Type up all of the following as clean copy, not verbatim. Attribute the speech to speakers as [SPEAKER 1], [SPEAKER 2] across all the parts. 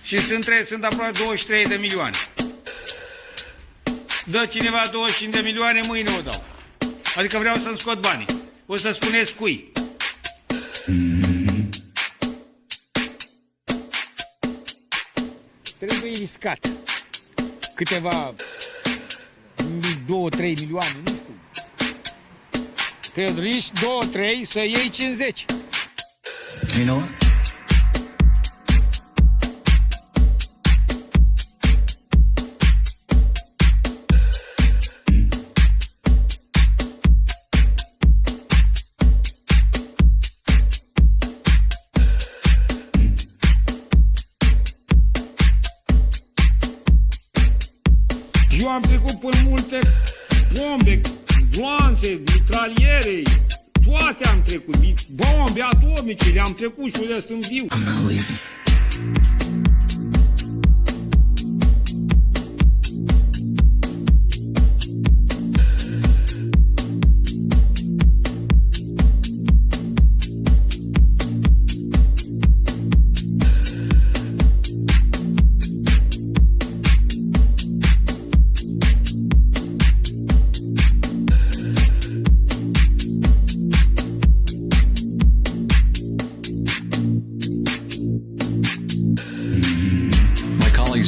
[SPEAKER 1] Și sunt aproape 23 de milioane. Dă cineva 25 de milioane, mâine o dau. Adică vreau să-mi scot banii. O să spuneți cui. Trebuie riscat. Câteva 2-3 milioane, nu știu. Că riști 2-3 să iei 50.
[SPEAKER 2] You know what?
[SPEAKER 1] Eu am trecut prin multe bombe, gloanțe, mitraliere, toate am trecut, bombe atomice, le-am trecut și unde sunt viu.
[SPEAKER 2] I'm not leaving.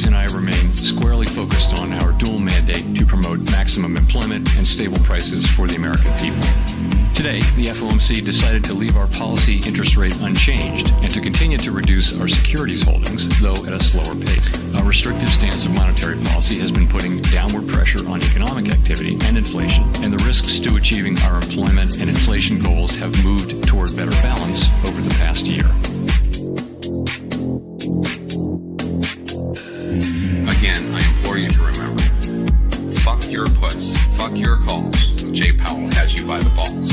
[SPEAKER 3] And I remain squarely focused on our dual mandate to promote maximum employment and stable prices for the American people. Today, the FOMC decided to leave our policy interest rate unchanged and to continue to reduce our securities holdings, though at a slower pace. Our restrictive stance of monetary policy has been putting downward pressure on economic activity and inflation, and the risks to achieving our employment and inflation goals have moved toward better balance over the past year.
[SPEAKER 4] Again, I implore you to remember, fuck your puts, fuck your calls. Jay Powell has you by the balls.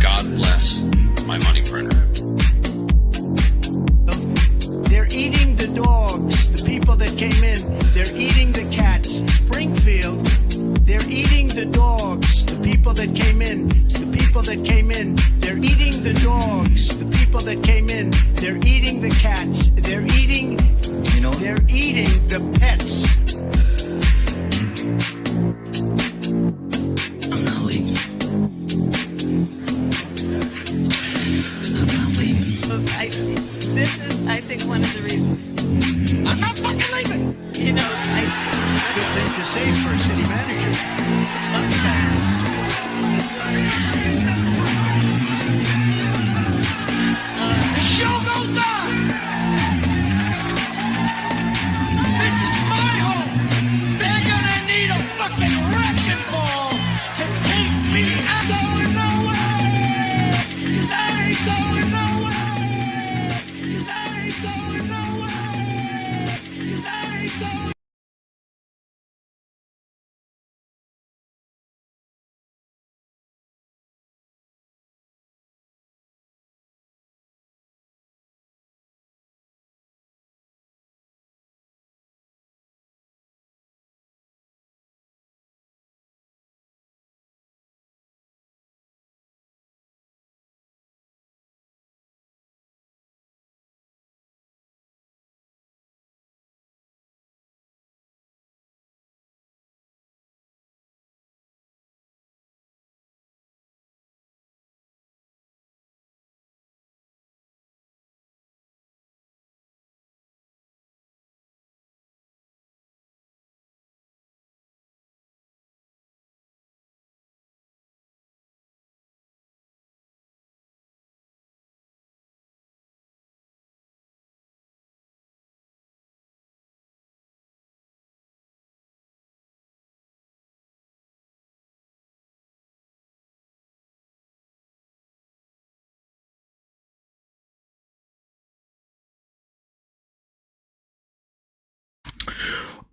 [SPEAKER 4] God bless my money printer.
[SPEAKER 5] They're eating the dogs, the people that came in. They're eating the cats. Springfield, they're eating the dogs, the people that came in. The people that came in. They're eating the dogs, the people that came in. They're eating the cats. They're eating,
[SPEAKER 2] You know what?
[SPEAKER 5] they're eating the pets.
[SPEAKER 2] I'm not leaving. I'm not leaving.
[SPEAKER 6] This is, I think, one of the reasons. I'm not fucking leaving. You know,
[SPEAKER 5] Good thing to say for a city manager.
[SPEAKER 6] it's not fast.
[SPEAKER 7] The show goes on. This is my home. They're gonna need a fucking wrecking ball to take me out. Going nowhere. 'Cause I ain't going nowhere. 'Cause I ain't going nowhere.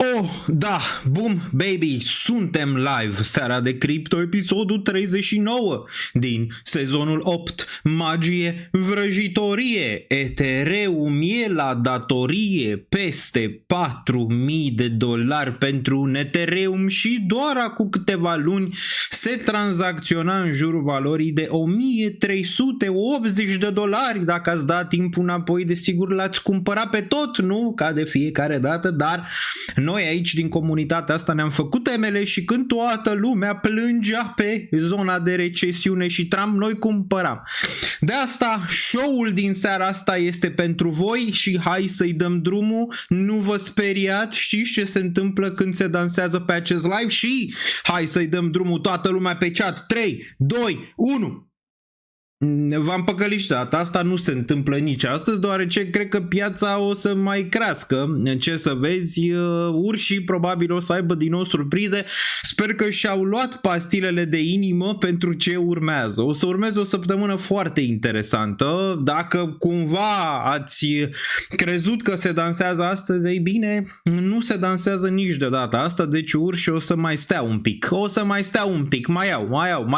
[SPEAKER 8] Oh, da, boom, baby, suntem live, seara de cripto, episodul 39 din sezonul 8, magie, vrăjitorie, Ethereum e la datorie, peste $4.000 pentru un Ethereum și doar acum câteva luni se tranzacționa în jurul valorii de $1.380, dacă ați dat timpul înapoi, desigur l-ați cumpărat pe tot, nu ca de fiecare dată, dar noi aici din comunitatea asta ne-am făcut temele și când toată lumea plângea pe zona de recesiune și Trump, noi cumpăram. De asta show-ul din seara asta este pentru voi și hai să-i dăm drumul, nu vă speriați, știți ce se întâmplă când se dansează pe acest live și hai să-i dăm drumul, toată lumea pe chat, 3, 2, 1... V-am păcălit și data asta, nu se întâmplă nici astăzi, deoarece cred că piața o să mai crească. Ce să vezi, urșii probabil o să aibă din nou surprize. Sper că și-au luat pastilele de inimă pentru ce urmează. O să urmeze o săptămână foarte interesantă. Dacă cumva ați crezut că se dansează astăzi, ei bine, nu se dansează nici de data asta, deci urșii o să mai stea un pic. O să mai stea un pic, mai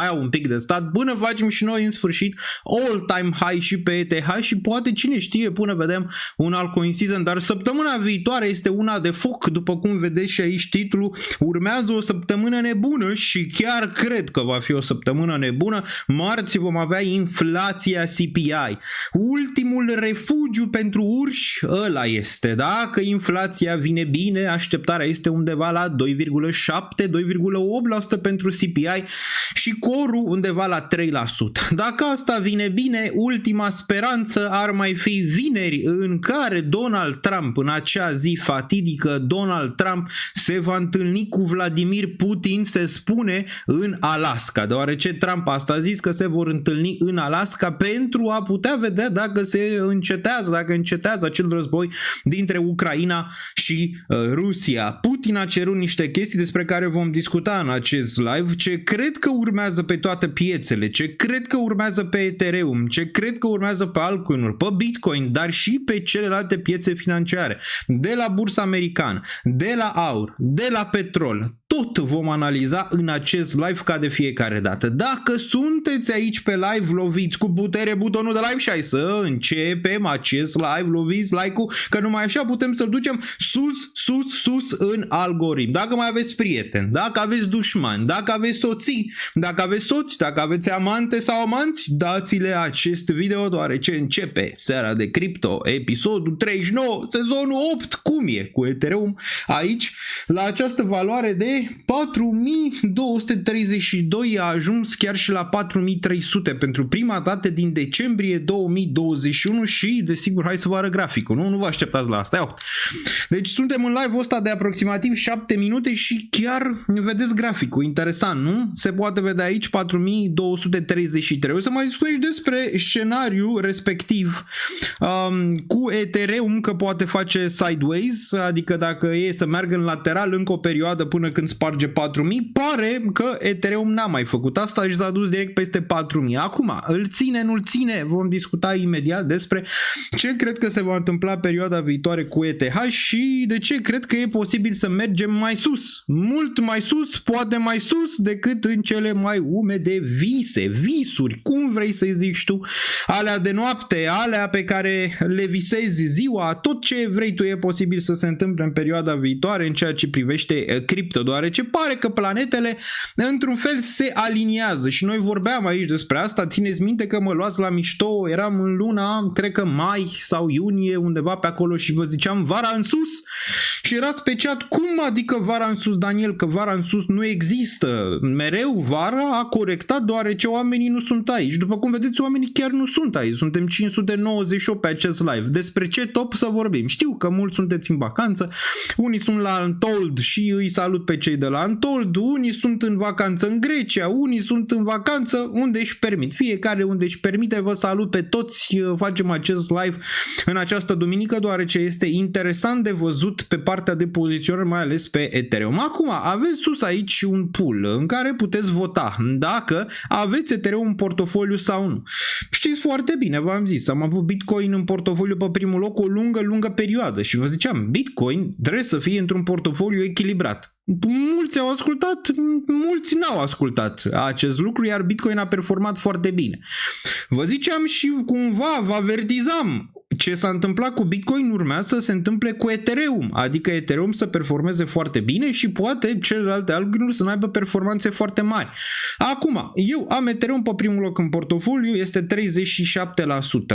[SPEAKER 8] au un pic de stat până facem și noi în sfârșit all-time high și pe ETH și poate cine știe până vedem un altcoin season, dar săptămâna viitoare este una de foc, după cum vedeți și aici titlul, urmează o săptămână nebună și chiar cred că va fi o săptămână nebună. Marți vom avea inflația CPI, ultimul refugiu pentru urși, ăla este, dacă inflația vine bine, așteptarea este undeva la 2,7-2,8% pentru CPI și corul undeva la 3%. Dacă asta vine bine, ultima speranță ar mai fi vineri, în care Donald Trump, în acea zi fatidică, Donald Trump se va întâlni cu Vladimir Putin, se spune, în Alaska, deoarece Trump asta a zis că se vor întâlni în Alaska pentru a putea vedea dacă se încetează, dacă încetează acel război dintre Ucraina și Rusia. Putin a cerut niște chestii despre care vom discuta în acest live, ce cred că urmează pe toate piețele, ce cred că urmează pe Ethereum, ce cred că urmează pe altcoin-uri, pe Bitcoin, dar și pe celelalte piețe financiare, de la bursa americană, de la aur, de la petrol. Tot vom analiza în acest live ca de fiecare dată. Dacă sunteți aici pe live, loviți cu putere butonul de like și hai să începem acest live, loviți like-ul, că numai așa putem să-l ducem sus în algoritm. Dacă mai aveți prieteni, dacă aveți dușmani, dacă aveți soții, dacă aveți soți, dacă aveți amante sau amanți, dați-le acest video, deoarece începe seara de cripto, episodul 39, sezonul 8, cum e cu Ethereum aici, la această valoare de 4.232, a ajuns chiar și la 4.300 pentru prima dată din decembrie 2021 și, desigur, hai să vă arăt graficul, nu vă așteptați la asta. Iau. Deci suntem în live-ul ăsta de aproximativ 7 minute și chiar vedeți graficul, interesant, nu? Se poate vedea aici 4.233. O să mai spun și despre scenariul respectiv cu Ethereum, că poate face sideways, adică dacă e să meargă în lateral încă o perioadă până când sparge 4.000, pare că Ethereum n-a mai făcut asta și s-a dus direct peste 4.000. Acum, îl ține, nu-l ține, vom discuta imediat despre ce cred că se va întâmpla perioada viitoare cu ETH și de ce cred că e posibil să mergem mai sus, mult mai sus, poate mai sus decât în cele mai umede visuri, cum vrei să zici tu, alea de noapte, alea pe care le visezi ziua, tot ce vrei tu e posibil să se întâmple în perioada viitoare în ceea ce privește cripto, deoarece pare că planetele într-un fel se aliniază și noi vorbeam aici despre asta, țineți minte că mă luați la mișto, eram în luna, cred că mai sau iunie, undeva pe acolo și vă ziceam vara în sus și erați pe chat, cum adică vara în sus, Daniel, că vara în sus nu există, mereu vara a corectat deoarece oamenii nu sunt aici, după cum vedeți oamenii chiar nu sunt aici, suntem 598 pe acest live, despre ce top să vorbim, știu că mulți sunteți în vacanță, unii sunt la Untold și îi salut pe cei de la Untold, unii sunt în vacanță în Grecia, unii sunt în vacanță unde își permit, fiecare unde își permite, vă salut pe toți, facem acest live în această duminică deoarece este interesant de văzut pe partea de poziționare, mai ales pe Ethereum. Acum, aveți sus aici un pool în care puteți vota dacă aveți Ethereum în portofoliu portofoliu sau nu. Știți foarte bine, v-am zis, am avut Bitcoin în portofoliu pe primul loc o lungă perioadă și vă ziceam, Bitcoin trebuie să fie într-un portofoliu echilibrat. Mulți au ascultat, mulți n-au ascultat acest lucru, iar Bitcoin a performat foarte bine. Vă ziceam și cumva vă avertizam, ce s-a întâmplat cu Bitcoin urmează să se întâmple cu Ethereum, adică Ethereum să performeze foarte bine și poate celelalte altcoin-uri să nu aibă performanțe foarte mari. Acum, eu am Ethereum pe primul loc în portofoliu, este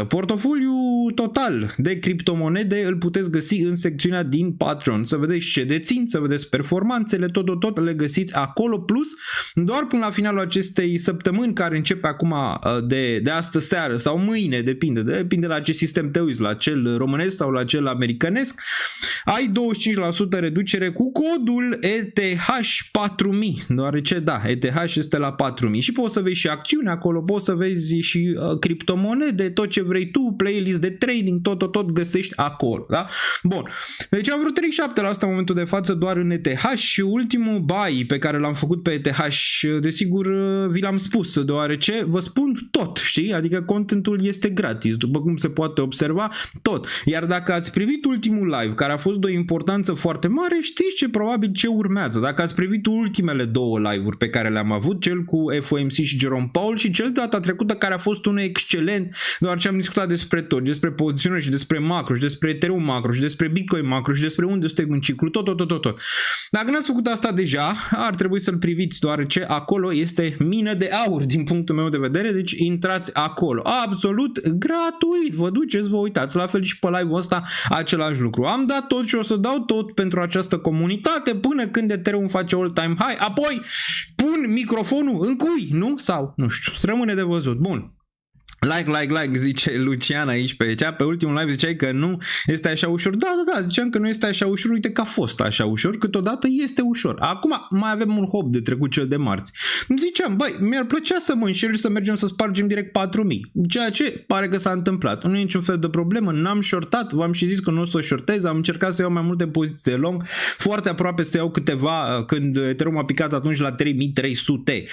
[SPEAKER 8] 37%. Portofoliul total de criptomonede îl puteți găsi în secțiunea din Patreon. Să vedeți ce dețin, să vedeți performanțele, tot le găsiți acolo, plus doar până la finalul acestei săptămâni care începe acum de astă seară sau mâine, depinde la ce sistem te uiți, la cel românesc sau la cel americanesc, ai 25% reducere cu codul ETH4000, deoarece da, ETH este la 4000 și poți să vezi și acțiuni acolo, poți să vezi și criptomonede, tot ce vrei tu, playlist de trading, tot găsești acolo, da? Bun, deci am vreo 37% în momentul de față doar în ETH și ultimul buy pe care l-am făcut pe ETH, desigur vi l-am spus, deoarece vă spun tot, știi? Adică contentul este gratis, după cum se poate observa, tot. Iar dacă ați privit ultimul live, care a fost de o importanță foarte mare, știți probabil ce urmează. Dacă ați privit ultimele două live-uri pe care le-am avut, cel cu FOMC și Jerome Powell și cel de data trecută care a fost unul excelent, deoarece am discutat despre tot, despre poziționări și despre macro și despre Ethereum macro și despre Bitcoin macro și despre unde suntem în ciclu, tot. Dacă n-ați făcut asta deja, ar trebui să-l priviți, deoarece acolo este mină de aur din punctul meu de vedere, deci intrați acolo. Absolut gratuit, vă duceți, vă uitați, la fel și pe live-ul ăsta același lucru. Am dat tot și o să dau tot pentru această comunitate până când Ethereum face all-time high, apoi pun microfonul în cui, nu? Sau, nu știu, rămâne de văzut. Bun. Like, zice Lucian aici pe cea. Pe ultimul live ziceai că nu este așa ușor. Da, ziceam că nu este așa ușor. Uite că a fost așa ușor, câteodată este ușor. Acum mai avem un hop de trecut, cel de marți. Ziceam, băi, mi-ar plăcea să mă înșel și să mergem să spargem direct 4000. Ceea ce pare că s-a întâmplat. Nu e niciun fel de problemă, n-am shortat, v-am și zis că nu o să o shortez, am încercat să iau mai multe poziții de long, foarte aproape să iau câteva când Ethereum a picat atunci la 3300.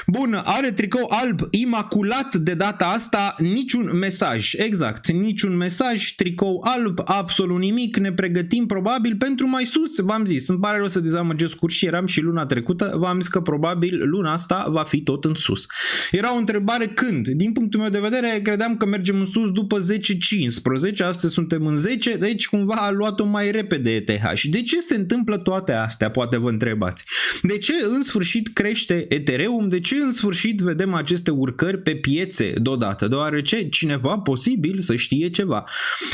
[SPEAKER 8] Bun, are tricou alb imaculat de data asta. Niciun mesaj, exact, niciun mesaj, tricou alb, absolut nimic, ne pregătim probabil pentru mai sus, v-am zis, îmi pare rău să dezamăgesc și eram și luna trecută, v-am zis că probabil luna asta va fi tot în sus. Era o întrebare când, din punctul meu de vedere, credeam că mergem în sus după 10-15, astăzi suntem în 10, deci cumva a luat-o mai repede ETH. Și de ce se întâmplă toate astea, poate vă întrebați? De ce în sfârșit crește Ethereum? De ce în sfârșit vedem aceste urcări pe piețe deodată? Deoarece cineva posibil să știe ceva.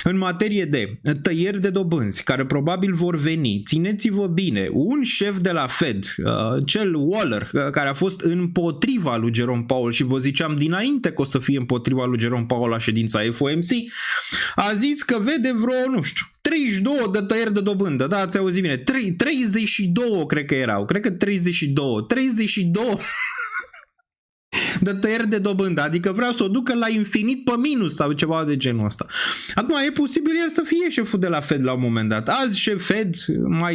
[SPEAKER 8] În materie de tăieri de dobânzi, care probabil vor veni, țineți-vă bine, un șef de la Fed, cel Waller, care a fost împotriva lui Jerome Powell și vă ziceam dinainte că o să fie împotriva lui Jerome Powell la ședința FOMC, a zis că vede vreo, nu știu, 32 de tăieri de dobândă, da, ați auzit bine, 32 cred că erau, cred că 32 de tăieri de dobândă, adică vreau să o ducă la infinit pe minus sau ceva de genul ăsta. Acum e posibil el să fie șeful de la Fed la un moment dat. Alți șefi Fed,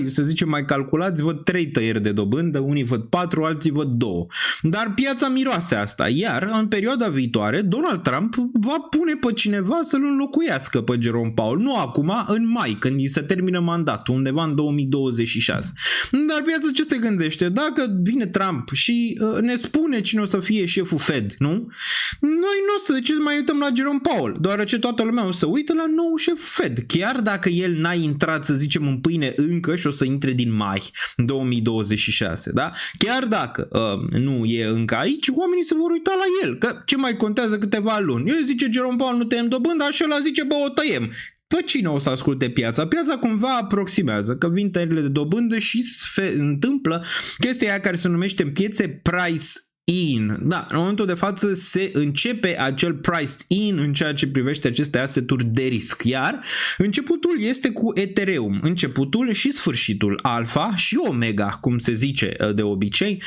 [SPEAKER 8] să zicem mai calculați, văd 3 tăieri de dobândă, unii văd 4, alții văd 2. Dar piața miroase asta, iar în perioada viitoare Donald Trump va pune pe cineva să-l înlocuiască pe Jerome Powell, nu acum, în mai, când îi se termină mandatul, undeva în 2026. Dar piața ce se gândește? Dacă vine Trump și ne spune cine o să fie șeful Fed, nu? Noi nu o să mai uităm la Jerome Powell, deoarece toată lumea o să uită la nou șef Fed, chiar dacă el n-a intrat, să zicem, în pâine încă și o să intre din mai 2026, da? Chiar dacă nu e încă aici, oamenii se vor uita la el, că ce mai contează câteva luni? Eu zice Jerome Powell nu tăiem dobânda și ăla zice bă o tăiem. Pe cine o să asculte piața? Piața cumva aproximează, că vin tăierile de dobândă și se întâmplă chestia aia care se numește în piețe price in. Da, în momentul de față se începe acel priced in în ceea ce privește aceste asset-uri de risc, iar începutul este cu Ethereum, începutul și sfârșitul, alfa și omega, cum se zice de obicei,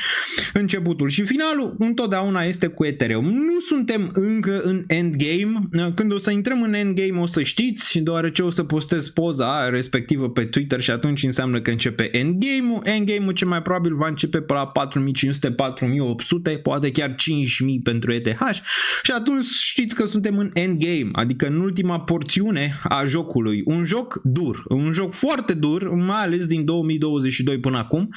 [SPEAKER 8] începutul și finalul întotdeauna este cu Ethereum. Nu suntem încă în endgame, când o să intrăm în endgame o să știți, deoarece o să postez poza respectivă pe Twitter și atunci înseamnă că începe endgame-ul. Endgame-ul ce mai probabil va începe pe la 4500-4800, poate chiar 5.000 pentru ETH și atunci știți că suntem în endgame, adică în ultima porțiune a jocului. Un joc dur, un joc foarte dur, mai ales din 2022 până acum,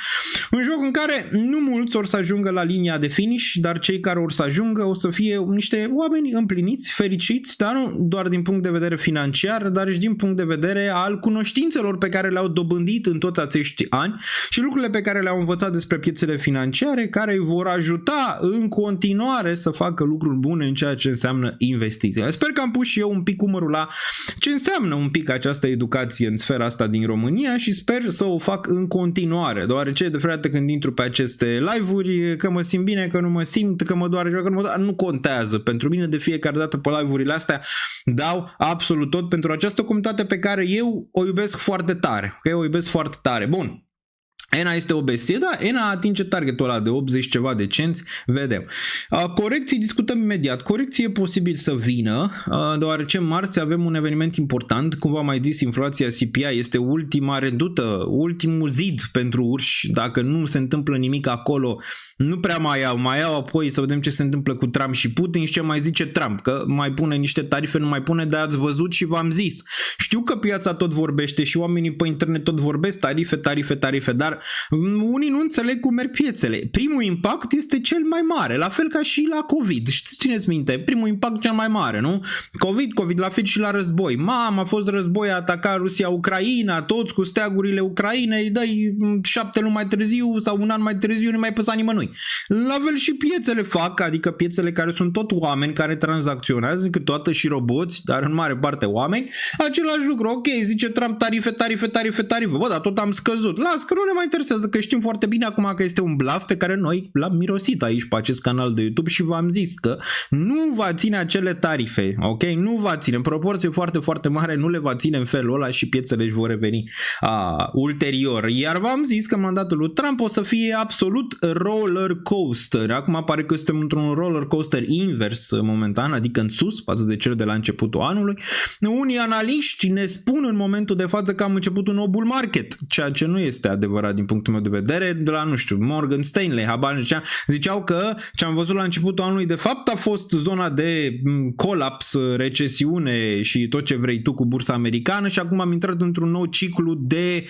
[SPEAKER 8] un joc în care nu mulți or să ajungă la linia de finish, dar cei care or să ajungă o să fie niște oameni împliniți, fericiți, dar nu doar din punct de vedere financiar, dar și din punct de vedere al cunoștințelor pe care le-au dobândit în toți acești ani și lucrurile pe care le-au învățat despre piețele financiare, care îi vor ajuta în continuare să facă lucruri bune în ceea ce înseamnă investiții. Sper că am pus și eu un pic umărul la ce înseamnă un pic această educație în sfera asta din România și sper să o fac în continuare, deoarece de frate când intru pe aceste live-uri, că mă simt bine, că nu mă simt, că mă doare, că nu mă doare, nu contează. Pentru mine de fiecare dată pe live-urile astea dau absolut tot pentru această comunitate pe care eu o iubesc foarte tare. Ok? O iubesc foarte tare. Bun. ENA este o bestie, da, ENA atinge targetul ăla de 80 ceva de cenți, vedem. Corecții discutăm imediat. Corecție e posibil să vină, deoarece marți avem un eveniment important, cum v-am mai zis, inflația CPI este ultima redută, ultimul zid pentru urși, dacă nu se întâmplă nimic acolo, nu prea mai iau apoi să vedem ce se întâmplă cu Trump și Putin și ce mai zice Trump, că mai pune niște tarife, nu mai pune, dar ați văzut și v-am zis. Știu că piața tot vorbește și oamenii pe internet tot vorbesc tarife, dar unii nu înțeleg cum merg piețele. Primul impact este cel mai mare, la fel ca și la COVID. Țineți minte, primul impact cel mai mare, nu? COVID la fel și la război. A fost război, a atacat Rusia Ucraina, toți cu steagurile Ucrainei, dă-i 7 luni mai târziu sau un an mai târziu, nu mai păsa nimănui. La fel și piețele fac, adică piețele care sunt tot oameni care tranzacționează, câteodată și roboți, dar în mare parte oameni, același lucru. Ok, zice Trump tarife. Bă, dar tot am scăzut. Las că nu ne mai interesează, că știm foarte bine acum că este un bluff pe care noi l-am mirosit aici pe acest canal de YouTube și v-am zis că nu va ține acele tarife, ok? Nu va ține, în proporție foarte, foarte mare nu le va ține în felul ăla și piețele își vor reveni ulterior. Iar v-am zis că mandatul lui Trump o să fie absolut roller coaster. Acum pare că suntem într-un roller coaster invers momentan, adică în sus, față de cel de la începutul anului. Unii analiști ne spun în momentul de față că am început un nou bull market, ceea ce nu este adevărat din punctul meu de vedere, de la, nu știu, Morgan Stanley, ziceau că ce am văzut la începutul anului de fapt a fost zona de colaps, recesiune și tot ce vrei tu cu bursa americană și acum am intrat într-un nou ciclu de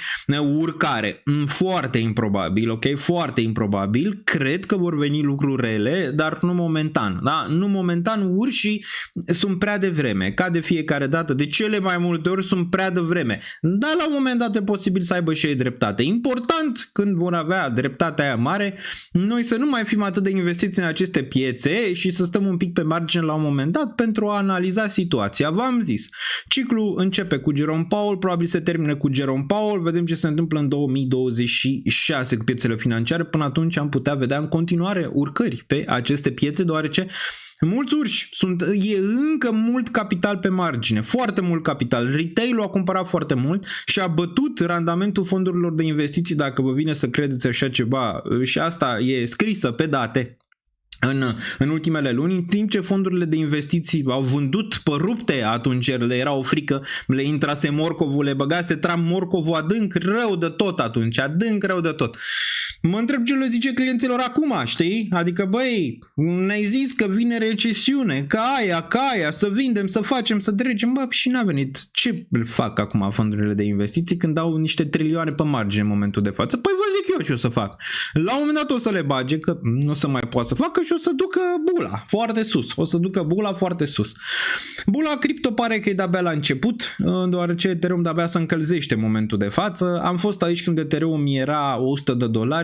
[SPEAKER 8] urcare. Foarte improbabil, ok? Foarte improbabil. Cred că vor veni lucruri rele, dar nu momentan, da? Nu momentan, urșii sunt prea devreme, ca de fiecare dată, de cele mai multe ori sunt prea devreme, dar la un moment dat e posibil să aibă și ei dreptate. Important, când vor avea dreptatea aia mare, noi să nu mai fim atât de investiți în aceste piețe și să stăm un pic pe margine la un moment dat pentru a analiza situația. V-am zis, ciclul începe cu Jerome Powell, probabil se termină cu Jerome Powell, vedem ce se întâmplă în 2026 cu piețele financiare, până atunci am putea vedea în continuare urcări pe aceste piețe, deoarece mulți urși, e încă mult capital pe margine, foarte mult capital. Retail-ul a cumpărat foarte mult și a bătut randamentul fondurilor de investiții, dacă vă vine să credeți așa ceva, și asta e scrisă pe date. În ultimele luni, în timp ce fondurile de investiții au vândut pe rupte atunci, le era o frică, le intrase morcovul, le băgase Trump morcovul adânc rău de tot atunci, adânc rău de tot. Mă întreb ce le zice clienților acum, știi? Adică, băi, ne-ai zis că vine recesiune, ca aia, să vindem, să facem, să trecem, bă, și n-a venit. Ce fac acum fondurile de investiții când au niște trilioane pe margine în momentul de față? Păi vă zic eu ce o să fac. La un moment dat o să le bage, că nu se mai poate să facă și o să ducă bula foarte sus. O să ducă bula foarte sus. Bula cripto pare că e de-abia la început, deoarece Ethereum de-abia se încălzește în momentul de față. Am fost aici când Ethereum era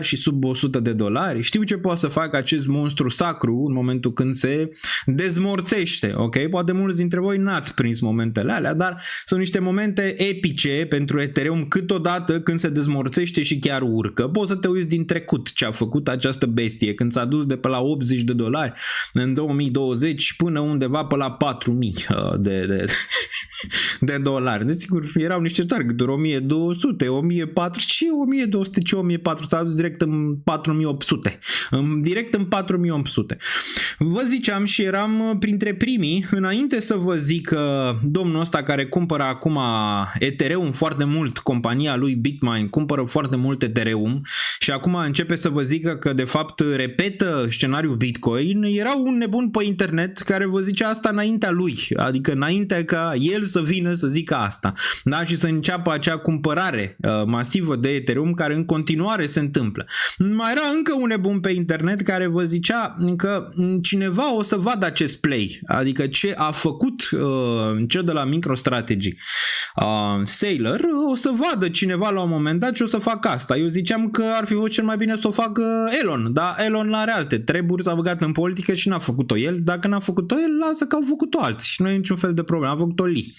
[SPEAKER 8] $100 și sub $100. Știu ce poate să facă acest monstru sacru în momentul când se dezmorțește, ok? Poate mulți dintre voi n-ați prins momentele alea, dar sunt niște momente epice pentru Ethereum câteodată când se dezmorțește și chiar urcă. Poți să te uiți din trecut ce a făcut această bestie când s-a dus de pe la $80 în 2020 până undeva pe la 4.000 de dolari. Deci sigur erau niște targeturi 1200, 1400, ce 1200, ce 1400, s-a dus direct în 4800. Direct în 4800. Vă ziceam și eram printre primii, înainte să vă zic domnul ăsta care cumpără acum Ethereum foarte mult, compania lui Bitmain cumpără foarte mult Ethereum și acum începe să vă zică că de fapt repetă scenariul Bitcoin, era un nebun pe internet care vă zicea asta înaintea lui, adică înainte ca el să vină să zică asta, da? Și să înceapă acea cumpărare masivă de Ethereum care în continuare se întâmplă. Mai era încă un nebun pe internet care vă zicea că cineva o să vadă acest play, adică ce a făcut cel de la MicroStrategy, Saylor, o să vadă cineva la un moment dat și o să facă asta. Eu ziceam că ar fi fost cel mai bine să o facă Elon, dar Elon are alte treburi, s-a băgat în politică și n-a făcut-o el. Dacă n-a făcut-o el, lasă că au făcut-o alții și nu e niciun fel de problemă. A făcut-o Lee.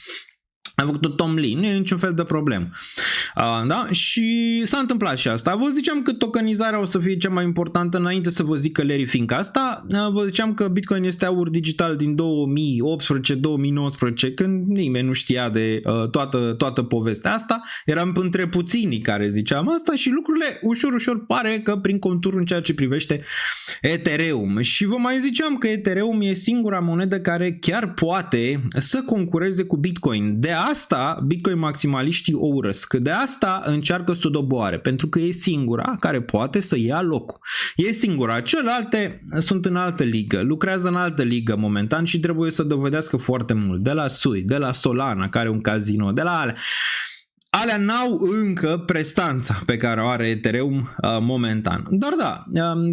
[SPEAKER 8] A făcut-o Tom Lee, nu e niciun fel de problemă. Da? Și s-a întâmplat și asta. Vă ziceam că tokenizarea o să fie cea mai importantă înainte să vă zic că Larry Fink asta. Vă ziceam că Bitcoin este aur digital din 2018-2019, când nimeni nu știa de toată povestea asta. Eram între puținii care ziceam asta și lucrurile ușor pare că prin contur în ceea ce privește Ethereum. Și vă mai ziceam că Ethereum e singura monedă care chiar poate să concureze cu Bitcoin. De asta Bitcoin maximaliștii o urăsc. De asta încearcă să o doboare, pentru că e singura care poate să ia locul. E singura. Celelalte sunt în altă ligă, lucrează în altă ligă momentan și trebuie să dovedească foarte mult. De la Sui, de la Solana, care e un casino, de la alea n-au încă prestanța pe care o are Ethereum momentan. Dar da,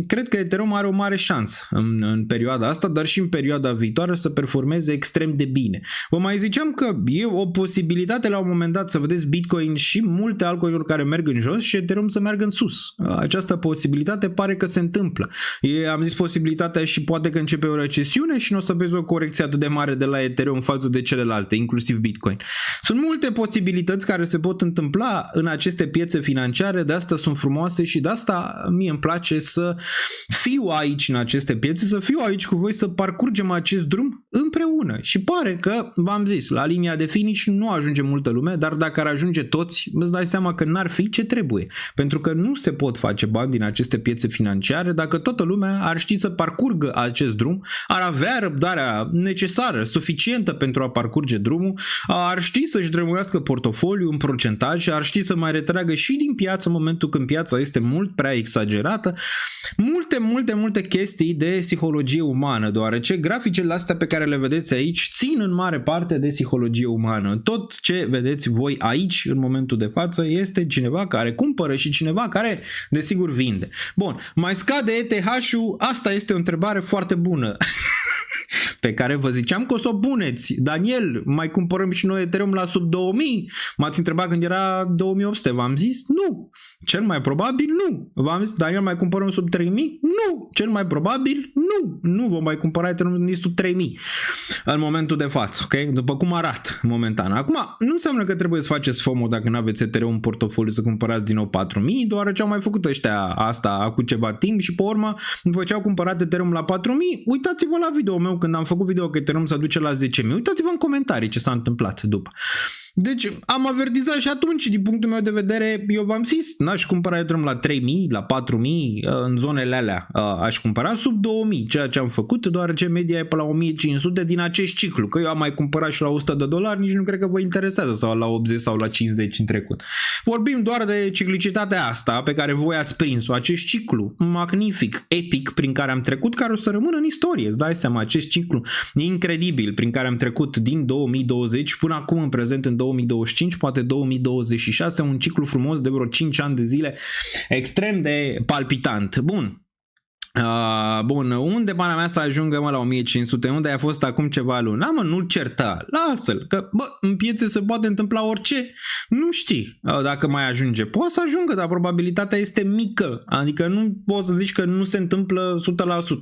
[SPEAKER 8] cred că Ethereum are o mare șansă în perioada asta, dar și în perioada viitoare să performeze extrem de bine. Vă mai ziceam că e o posibilitate la un moment dat să vedeți Bitcoin și multe altcoin-uri care merg în jos și Ethereum să meargă în sus. Această posibilitate pare că se întâmplă. Am zis posibilitatea și poate că începe o recesiune și nu o să vezi o corecție atât de mare de la Ethereum față de celelalte, inclusiv Bitcoin. Sunt multe posibilități care se pot întâmpla în aceste piețe financiare, de asta sunt frumoase și de asta mie îmi place să fiu aici în aceste piețe, să fiu aici cu voi, să parcurgem acest drum împreună. Și pare că, v-am zis, la linia de finish nu ajunge multă lume, dar dacă ar ajunge toți, îți dai seama că n-ar fi ce trebuie. Pentru că nu se pot face bani din aceste piețe financiare dacă toată lumea ar ști să parcurgă acest drum, ar avea răbdarea necesară, suficientă pentru a parcurge drumul, ar ști să-și drămuiască portofoliu în procentaj, ar ști să mai retragă și din piață în momentul când piața este mult prea exagerată. Multe chestii de psihologie umană, deoarece graficele astea pe care le vedeți aici țin în mare parte de psihologie umană. Tot ce vedeți voi aici în momentul de față este cineva care cumpără și cineva care desigur vinde. Bun, mai scade ETH-ul? Asta este o întrebare foarte bună. Pe care vă ziceam că o să o puneți. Daniel, mai cumpărăm și noi Ethereum la sub 2000? M-ați întrebat când era 2800. V-am zis nu. Cel mai probabil nu. V-am zis, Daniel, mai cumpărăm sub 3000? Nu. Cel mai probabil nu. Nu vom mai cumpăra Ethereum nici sub 3000 în momentul de față, ok? După cum arată momentan. Acum, nu înseamnă că trebuie să faceți FOMO dacă nu aveți Ethereum în portofoliu să cumpărați din nou 4000, deoarece au mai făcut ăștia asta acum ceva timp și pe urmă, după ce au cumpărat Ethereum la 4000, uitați-vă la video meu când am făcut video că Ethereum se duce la 10.000. Uitați-vă în comentarii ce s-a întâmplat după. Deci am avertizat și atunci, din punctul meu de vedere, eu v-am zis, n-aș cumpăra Ethereum la 3.000, la 4.000, în zonele alea. Aș cumpăra sub 2.000, ceea ce am făcut, deoarece media e pe la 1.500 din acest ciclu. Că eu am mai cumpărat și la $100, nici nu cred că vă interesează, sau la 80 sau la 50 în trecut. Vorbim doar de ciclicitatea asta pe care voi ați prins-o, acest ciclu magnific, epic prin care am trecut, care o să rămână în istorie. Îți dai seama, acest ciclu incredibil prin care am trecut din 2020 până acum în prezent în 2025, poate 2026, un ciclu frumos de vreo 5 ani de zile, extrem de palpitant. Bun. Bun, unde bana mea să ajungă la 1500? Unde a fost acum ceva luni? Mă, nu-l certa, lasă-l, că în piețe se poate întâmpla orice, nu știi dacă mai ajunge. Poate să ajungă, dar probabilitatea este mică, adică nu poți să zici că nu se întâmplă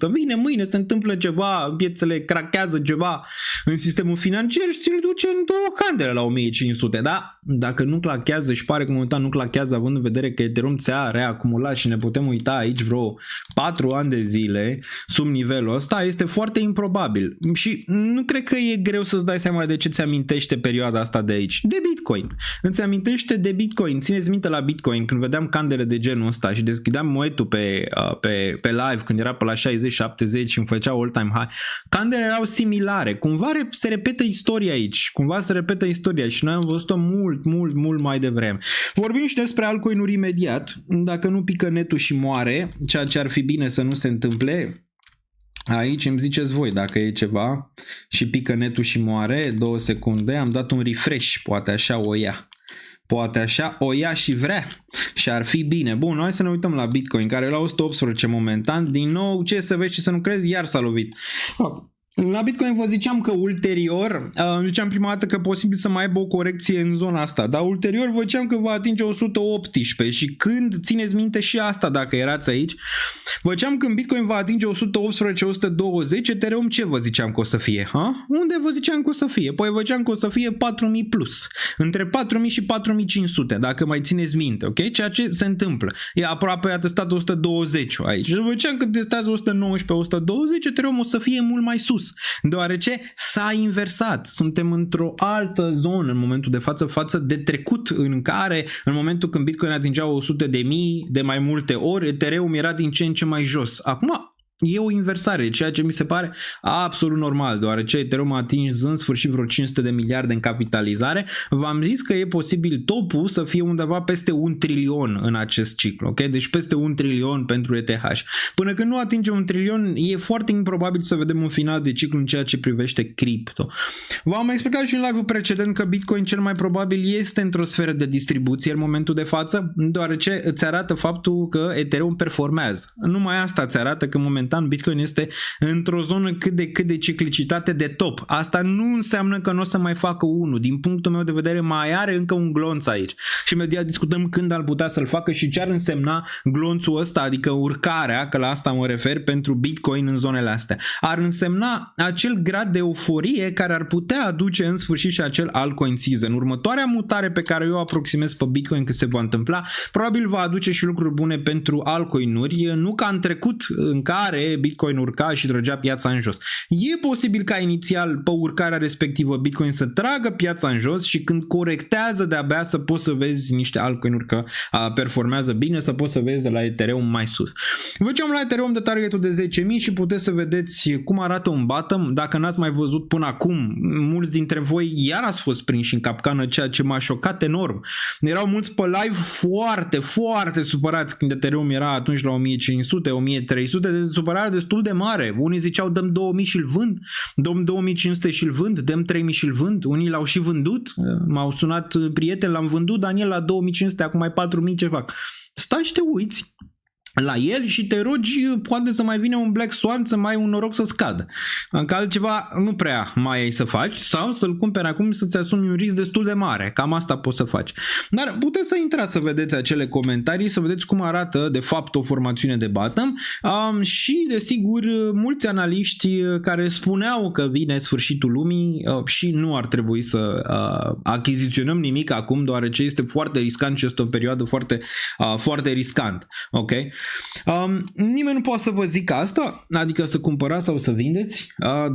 [SPEAKER 8] 100%. Vine mâine, se întâmplă ceva, piețele crachează ceva în sistemul financiar și ți-l duce în două candele la 1500, da? Dacă nu clachează și pare că momentan nu clachează, având în vedere că Ethereum ți-a reacumulat și ne putem uita aici vreo 4 ani de zile sub nivelul ăsta, este foarte improbabil. Și nu cred că e greu să-ți dai seama de ce ți amintește perioada asta de aici. De Bitcoin. Îți amintește de Bitcoin. Țineți minte la Bitcoin când vedeam candele de genul ăsta și deschideam moetul pe live când era pe la 60-70 și îmi făcea all-time high. Candele erau similare. Cumva se repetă istoria aici. Cumva se repetă istoria și noi am văzut-o mult mai devreme. Vorbim și despre altcoin-uri imediat. Dacă nu pică netul și moare, ceea ce ar fi bine să nu se întâmple, Aici îmi ziceți voi dacă e ceva și pică netul și moare. 2 secunde, am dat un refresh, poate așa o ia. Poate așa o ia și vrea și ar fi bine. Bun, noi să ne uităm la Bitcoin care e la 118 momentan. Din nou, ce să vezi și să nu crezi, iar s-a lovit. La Bitcoin vă ziceam că ulterior, ziceam prima dată că posibil să mai aibă o corecție în zona asta, dar ulterior vă ziceam că va atinge 118 și când, țineți minte și asta dacă erați aici, vă ziceam că Bitcoin va atinge 118-120, Ethereum ce vă ziceam că o să fie? Ha? Unde vă ziceam că o să fie? Păi vă ziceam că o să fie 4000 plus, între 4000 și 4500, dacă mai țineți minte, ok? Ceea ce se întâmplă. E aproape a testat 120 aici. Vă ziceam că testează 119-120, Ethereum o să fie mult mai sus. Deoarece s-a inversat. Suntem într-o altă zonă în momentul de față de trecut, în care în momentul când Bitcoin atingea 100.000 de mai multe ori, Ethereum era din ce în ce mai jos. Acum e o inversare, ceea ce mi se pare absolut normal, deoarece Ethereum a atins în sfârșit vreo 500 de miliarde în capitalizare. V-am zis că e posibil topul să fie undeva peste 1 trilion în acest ciclu, ok? Deci peste 1 trilion pentru ETH. Până când nu atinge 1 trilion, e foarte improbabil să vedem un final de ciclu în ceea ce privește cripto. V-am explicat și în live-ul precedent că Bitcoin cel mai probabil este într-o sferă de distribuție în momentul de față, deoarece îți arată faptul că Ethereum performează. Numai asta îți arată că momentan Bitcoin este într-o zonă cât de ciclicitate de top. Asta nu înseamnă că nu o să mai facă unul. Din punctul meu de vedere mai are încă un glonț aici. Și imediat discutăm când ar putea să-l facă și ce ar însemna glonțul ăsta, adică urcarea, că la asta mă refer, pentru Bitcoin în zonele astea. Ar însemna acel grad de euforie care ar putea aduce în sfârșit și acel altcoin season. Următoarea mutare pe care eu o aproximez pe Bitcoin când se va întâmpla, probabil va aduce și lucruri bune pentru altcoinuri, nu ca în trecut în care Bitcoin urca și trăgea piața în jos. E posibil ca inițial pe urcarea respectivă Bitcoin să tragă piața în jos și când corectează de-abia să poți să vezi niște altcoinuri că performează bine, să poți să vezi de la Ethereum mai sus. Vă ziceam la Ethereum de targetul de 10.000 și puteți să vedeți cum arată un bottom. Dacă n-ați mai văzut până acum, mulți dintre voi iar ați fost prinși în capcană, ceea ce m-a șocat enorm. Erau mulți pe live foarte supărați când Ethereum era atunci la 1500, 1300, de supărare destul de mare. Unii ziceau dăm 2000 și-l vând, dăm 2500 și-l vând, dăm 3000 și-l vând. Unii l-au și vândut, m-au sunat prieteni, l-am vândut, Daniel, la 2500, acum mai 4000 ce fac. Stai și te uiți la el și te rogi, poate să mai vină un Black Swan să mai ai un noroc să scadă. Încă altceva nu prea mai ai să faci sau să-l cumperi acum să-ți asumi un risc destul de mare. Cam asta poți să faci. Dar puteți să intrați să vedeți acele comentarii, să vedeți cum arată de fapt o formațiune de bottom și desigur mulți analiști care spuneau că vine sfârșitul lumii și nu ar trebui să achiziționăm nimic acum, deoarece este foarte riscant și este o perioadă foarte riscant. Ok? Nimeni nu poate să vă zică asta, adică să cumpărați sau să vindeți,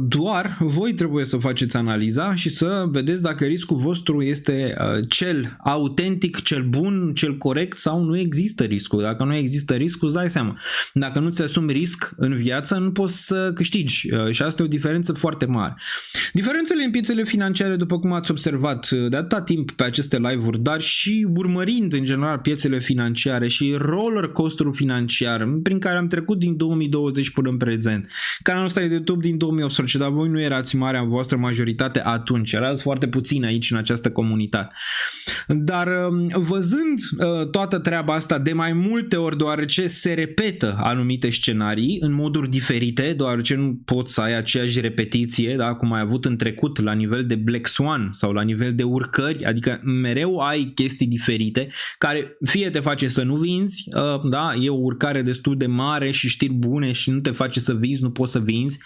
[SPEAKER 8] doar voi trebuie să faceți analiza și să vedeți dacă riscul vostru este cel autentic, cel bun, cel corect sau nu există riscul. Dacă nu există riscul, îți dai seama. Dacă nu ți asumi risc în viață, nu poți să câștigi și asta e o diferență foarte mare. Diferențele în piețele financiare, după cum ați observat de atâta timp pe aceste live-uri, dar și urmărind în general piețele financiare și roller coaster-ul financiar prin care am trecut din 2020 până în prezent. Canalul ăsta e de YouTube din 2018, dar voi nu erați marea voastră majoritate atunci, erați foarte puțini aici în această comunitate. Dar văzând toată treaba asta de mai multe ori, deoarece se repetă anumite scenarii în moduri diferite, deoarece nu poți să ai aceeași repetiție, da, cum ai avut în trecut la nivel de Black Swan sau la nivel de urcări, adică mereu ai chestii diferite care fie te face să nu vinzi, da, e o urcare destul de mare și știri bune și nu te face să vinzi, nu poți să vinzi,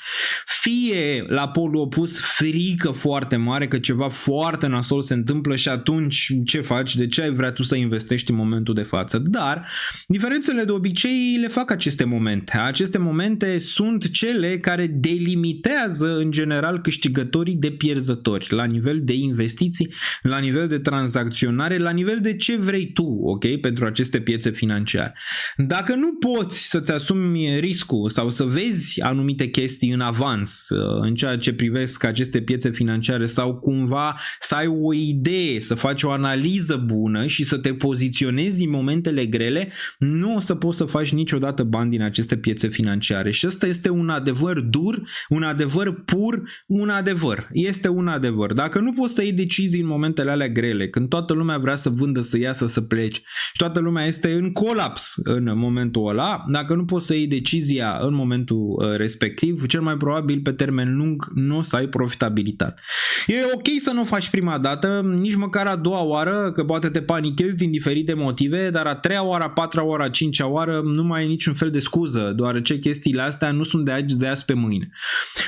[SPEAKER 8] fie la polul opus frică foarte mare că ceva foarte nasol se întâmplă și atunci ce faci, de ce ai vrea tu să investești în momentul de față. Dar diferențele de obicei le fac aceste momente. Aceste momente sunt cele care delimitează în general câștigătorii de pierzători la nivel de investiții, la nivel de tranzacționare, la nivel de ce vrei tu, ok, pentru aceste piețe financiare. Dacă dacă nu poți să-ți asumi riscul sau să vezi anumite chestii în avans în ceea ce privesc aceste piețe financiare sau cumva să ai o idee, să faci o analiză bună și să te poziționezi în momentele grele, nu o să poți să faci niciodată bani din aceste piețe financiare. Și ăsta este un adevăr dur, un adevăr pur, un adevăr. Este un adevăr. Dacă nu poți să iei decizii în momentele alea grele, când toată lumea vrea să vândă, să iasă, să pleci și toată lumea este în colaps în momentul ăla, dacă nu poți să iei decizia în momentul respectiv, cel mai probabil pe termen lung nu o să ai profitabilitate. E ok să nu o faci prima dată, nici măcar a doua oară, că poate te panichezi din diferite motive, dar a treia oară, a patra oară, a cincea oară nu mai ai niciun fel de scuză, deoarece chestiile astea nu sunt de azi pe mâine.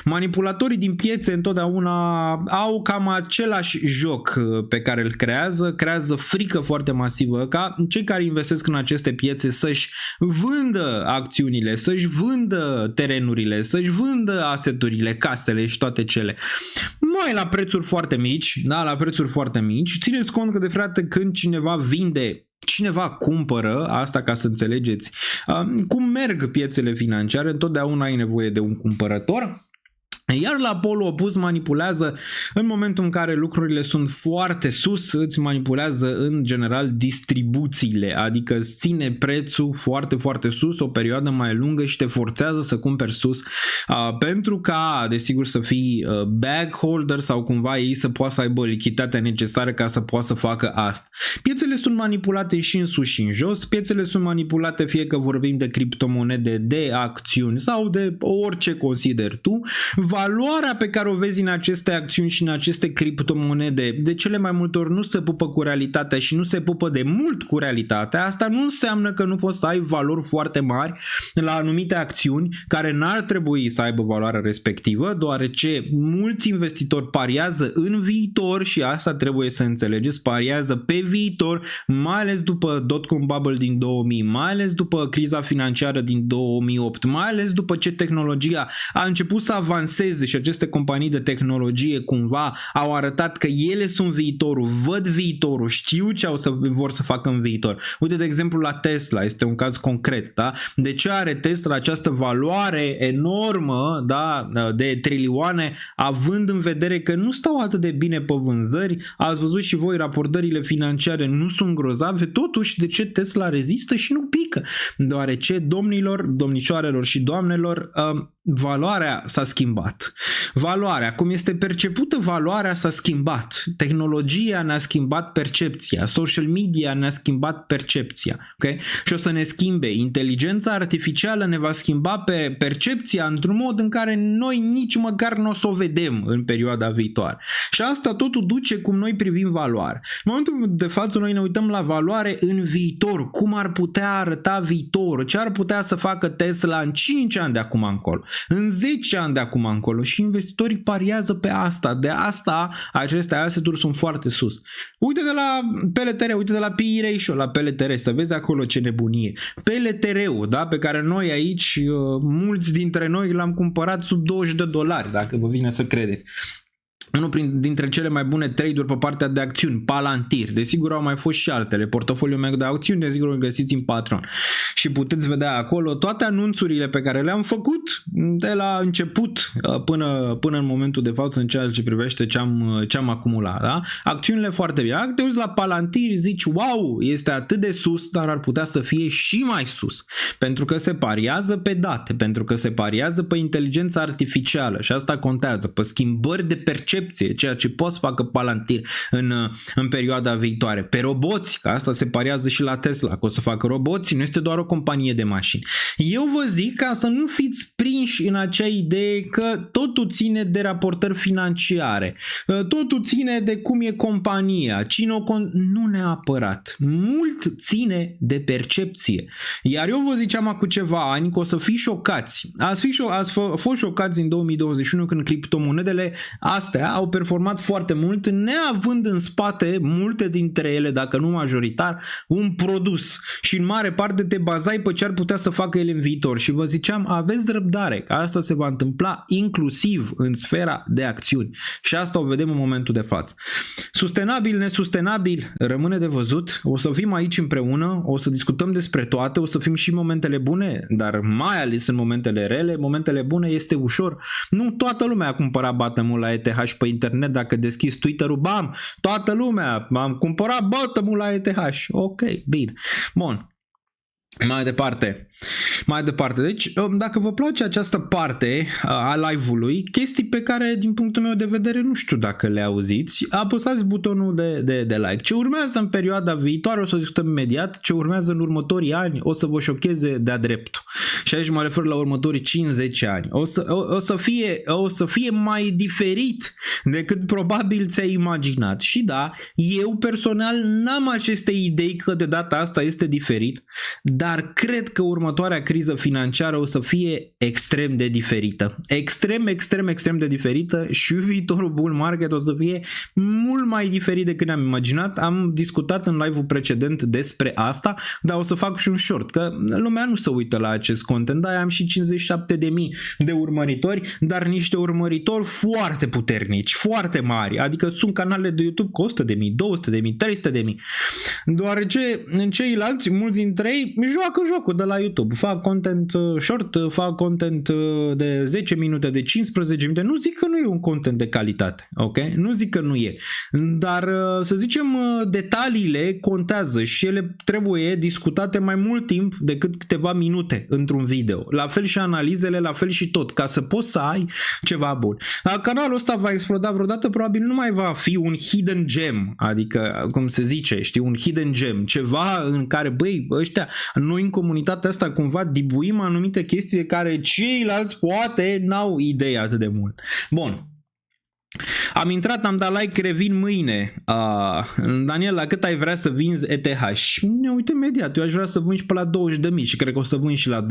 [SPEAKER 8] Manipulatorii din piețe întotdeauna au cam același joc pe care îl creează frică foarte masivă ca cei care investesc în aceste piețe să-și vândă acțiunile, să-și vândă terenurile, să-și vândă aseturile, casele și toate cele. Mai la prețuri foarte mici, da, la prețuri foarte mici. Țineți cont că de frate când cineva vinde, cineva cumpără, asta ca să înțelegeți cum merg piețele financiare, întotdeauna ai nevoie de un cumpărător. Iar la polul opus manipulează în momentul în care lucrurile sunt foarte sus, îți manipulează în general distribuțiile, adică îți ține prețul foarte, foarte sus o perioadă mai lungă și te forțează să cumperi sus pentru ca, desigur, să fii bag holder sau cumva ei să poată să aibă lichiditatea necesară ca să poată să facă asta. Piețele sunt manipulate și în sus și în jos, piețele sunt manipulate fie că vorbim de criptomonede, de acțiuni sau de orice consideri tu. Valoarea pe care o vezi în aceste acțiuni și în aceste criptomonede de cele mai multe ori nu se pupă cu realitatea și nu se pupă de mult cu realitatea. Asta nu înseamnă că nu poți să ai valori foarte mari la anumite acțiuni care n-ar trebui să aibă valoarea respectivă, deoarece mulți investitori pariază în viitor și asta trebuie să înțelegeți, pariază pe viitor, mai ales după dot-com bubble din 2000, mai ales după criza financiară din 2008, mai ales după ce tehnologia a început să avanseze și aceste companii de tehnologie cumva au arătat că ele sunt viitorul, văd viitorul, știu ce vor să facă în viitor. Uite, de exemplu, la Tesla, este un caz concret, da? De ce are Tesla această valoare enormă, da, de trilioane, având în vedere că nu stau atât de bine pe vânzări? Ați văzut și voi, raportările financiare nu sunt grozave, totuși de ce Tesla rezistă și nu pică? Deoarece, domnilor, domnișoarelor și doamnelor, valoarea s-a schimbat. Valoarea, cum este percepută valoarea s-a schimbat. Tehnologia ne-a schimbat percepția. Social media ne-a schimbat percepția. Okay? Și o să ne schimbe. Inteligența artificială ne va schimba pe percepția într-un mod în care noi nici măcar nu o să o vedem în perioada viitoare. Și asta totul duce cum noi privim valoare. În momentul de față noi ne uităm la valoare în viitor. Cum ar putea arăta viitorul? Ce ar putea să facă Tesla în 5 ani de acum încolo? În 10 ani de acum încolo și investitorii pariază pe asta. De asta aceste asset-uri sunt foarte sus. Uite de la PLTR, uite de la PE ratio la PLTR, să vezi acolo ce nebunie. PLTR-ul, da, pe care noi aici, mulți dintre noi l-am cumpărat sub $20, dacă vă vine să credeți. Unul dintre cele mai bune trade-uri pe partea de acțiuni, Palantir. Desigur au mai fost și altele. Portofoliul meu de acțiuni, desigur îl găsiți în Patreon. Și puteți vedea acolo toate anunțurile pe care le-am făcut de la început până în momentul de față în ceea ce privește ce am acumulat. Da? Acțiunile foarte bine. Dacă te uiți la Palantir, zici, wow, este atât de sus, dar ar putea să fie și mai sus. Pentru că se pariază pe date, pentru că se pariază pe inteligența artificială și asta contează, pe schimbări de percepție, ceea ce poți să facă Palantir în perioada viitoare. Pe roboți, că asta se pariază și la Tesla, că o să facă roboți, nu este doar o companie de mașini. Eu vă zic ca să nu fiți prinși în acea idee că totul ține de raportări financiare, totul ține de cum e compania, nu neapărat. Mult ține de percepție. Iar eu vă ziceam acum ceva ani că o să fiți șocați. Ați fost șocați în 2021 când criptomonedele astea au performat foarte mult, neavând în spate multe dintre ele, dacă nu majoritar, un produs. Și în mare parte te bazai pe ce ar putea să facă ele în viitor. Și vă ziceam, aveți răbdare, că asta se va întâmpla inclusiv în sfera de acțiuni. Și asta o vedem în momentul de față. Sustenabil, nesustenabil, rămâne de văzut. O să fim aici împreună, o să discutăm despre toate, o să fim și în momentele bune, dar mai ales în momentele rele. Momentele bune este ușor. Nu toată lumea a cumpărat bottom-ul la ETH pe internet. Dacă deschizi Twitter-ul, bam, toată lumea am cumpărat bottom-ul la ETH. Ok, bine. Bun. Mai departe. Deci, dacă vă place această parte a live-ului, chestii pe care, din punctul meu de vedere, nu știu dacă le auziți, apăsați butonul de like. Ce urmează în perioada viitoare, o să discutăm imediat, ce urmează în următorii ani, o să vă șocheze de-a dreptul. Și aici mă refer la următorii 5-10 ani. O să fie mai diferit decât probabil ți-ai imaginat. Și da, eu personal n-am aceste idei că de data asta este diferit, dar cred că următoarea criză financiară o să fie extrem de diferită. Extrem de diferită și viitorul bull market o să fie mult mai diferit decât ne-am imaginat. Am discutat în live-ul precedent despre asta, dar o să fac și un short, că lumea nu se uită la acest content. Da, am și 57.000 de urmăritori, dar niște urmăritori foarte puternici, foarte mari. Adică sunt canale de YouTube cu 100.000, 200.000, 300.000. Deoarece în ceilalți, mulți dintre ei joacă jocul de la YouTube. Fac content short, fac content de 10 minute, de 15 minute. Nu zic că nu e un content de calitate, ok? Nu zic că nu e. Dar să zicem detaliile contează și ele trebuie discutate mai mult timp decât câteva minute într-un video. La fel și analizele, la fel și tot, ca să poți să ai ceva bun. Dacă canalul ăsta va exploda vreodată, probabil nu mai va fi un hidden gem, adică, cum se zice, știi, un hidden gem, ceva în care, băi, ăștia, noi în comunitatea asta cumva dibuim anumite chestii de care ceilalți poate n-au idei atât de mult. Bun. Am intrat, am dat like, revin mâine. Daniel, la cât ai vrea să vinzi ETH? Ne uităm imediat. Eu aș vrea să vând și pe la 20.000 și cred că o să vând și la 20.000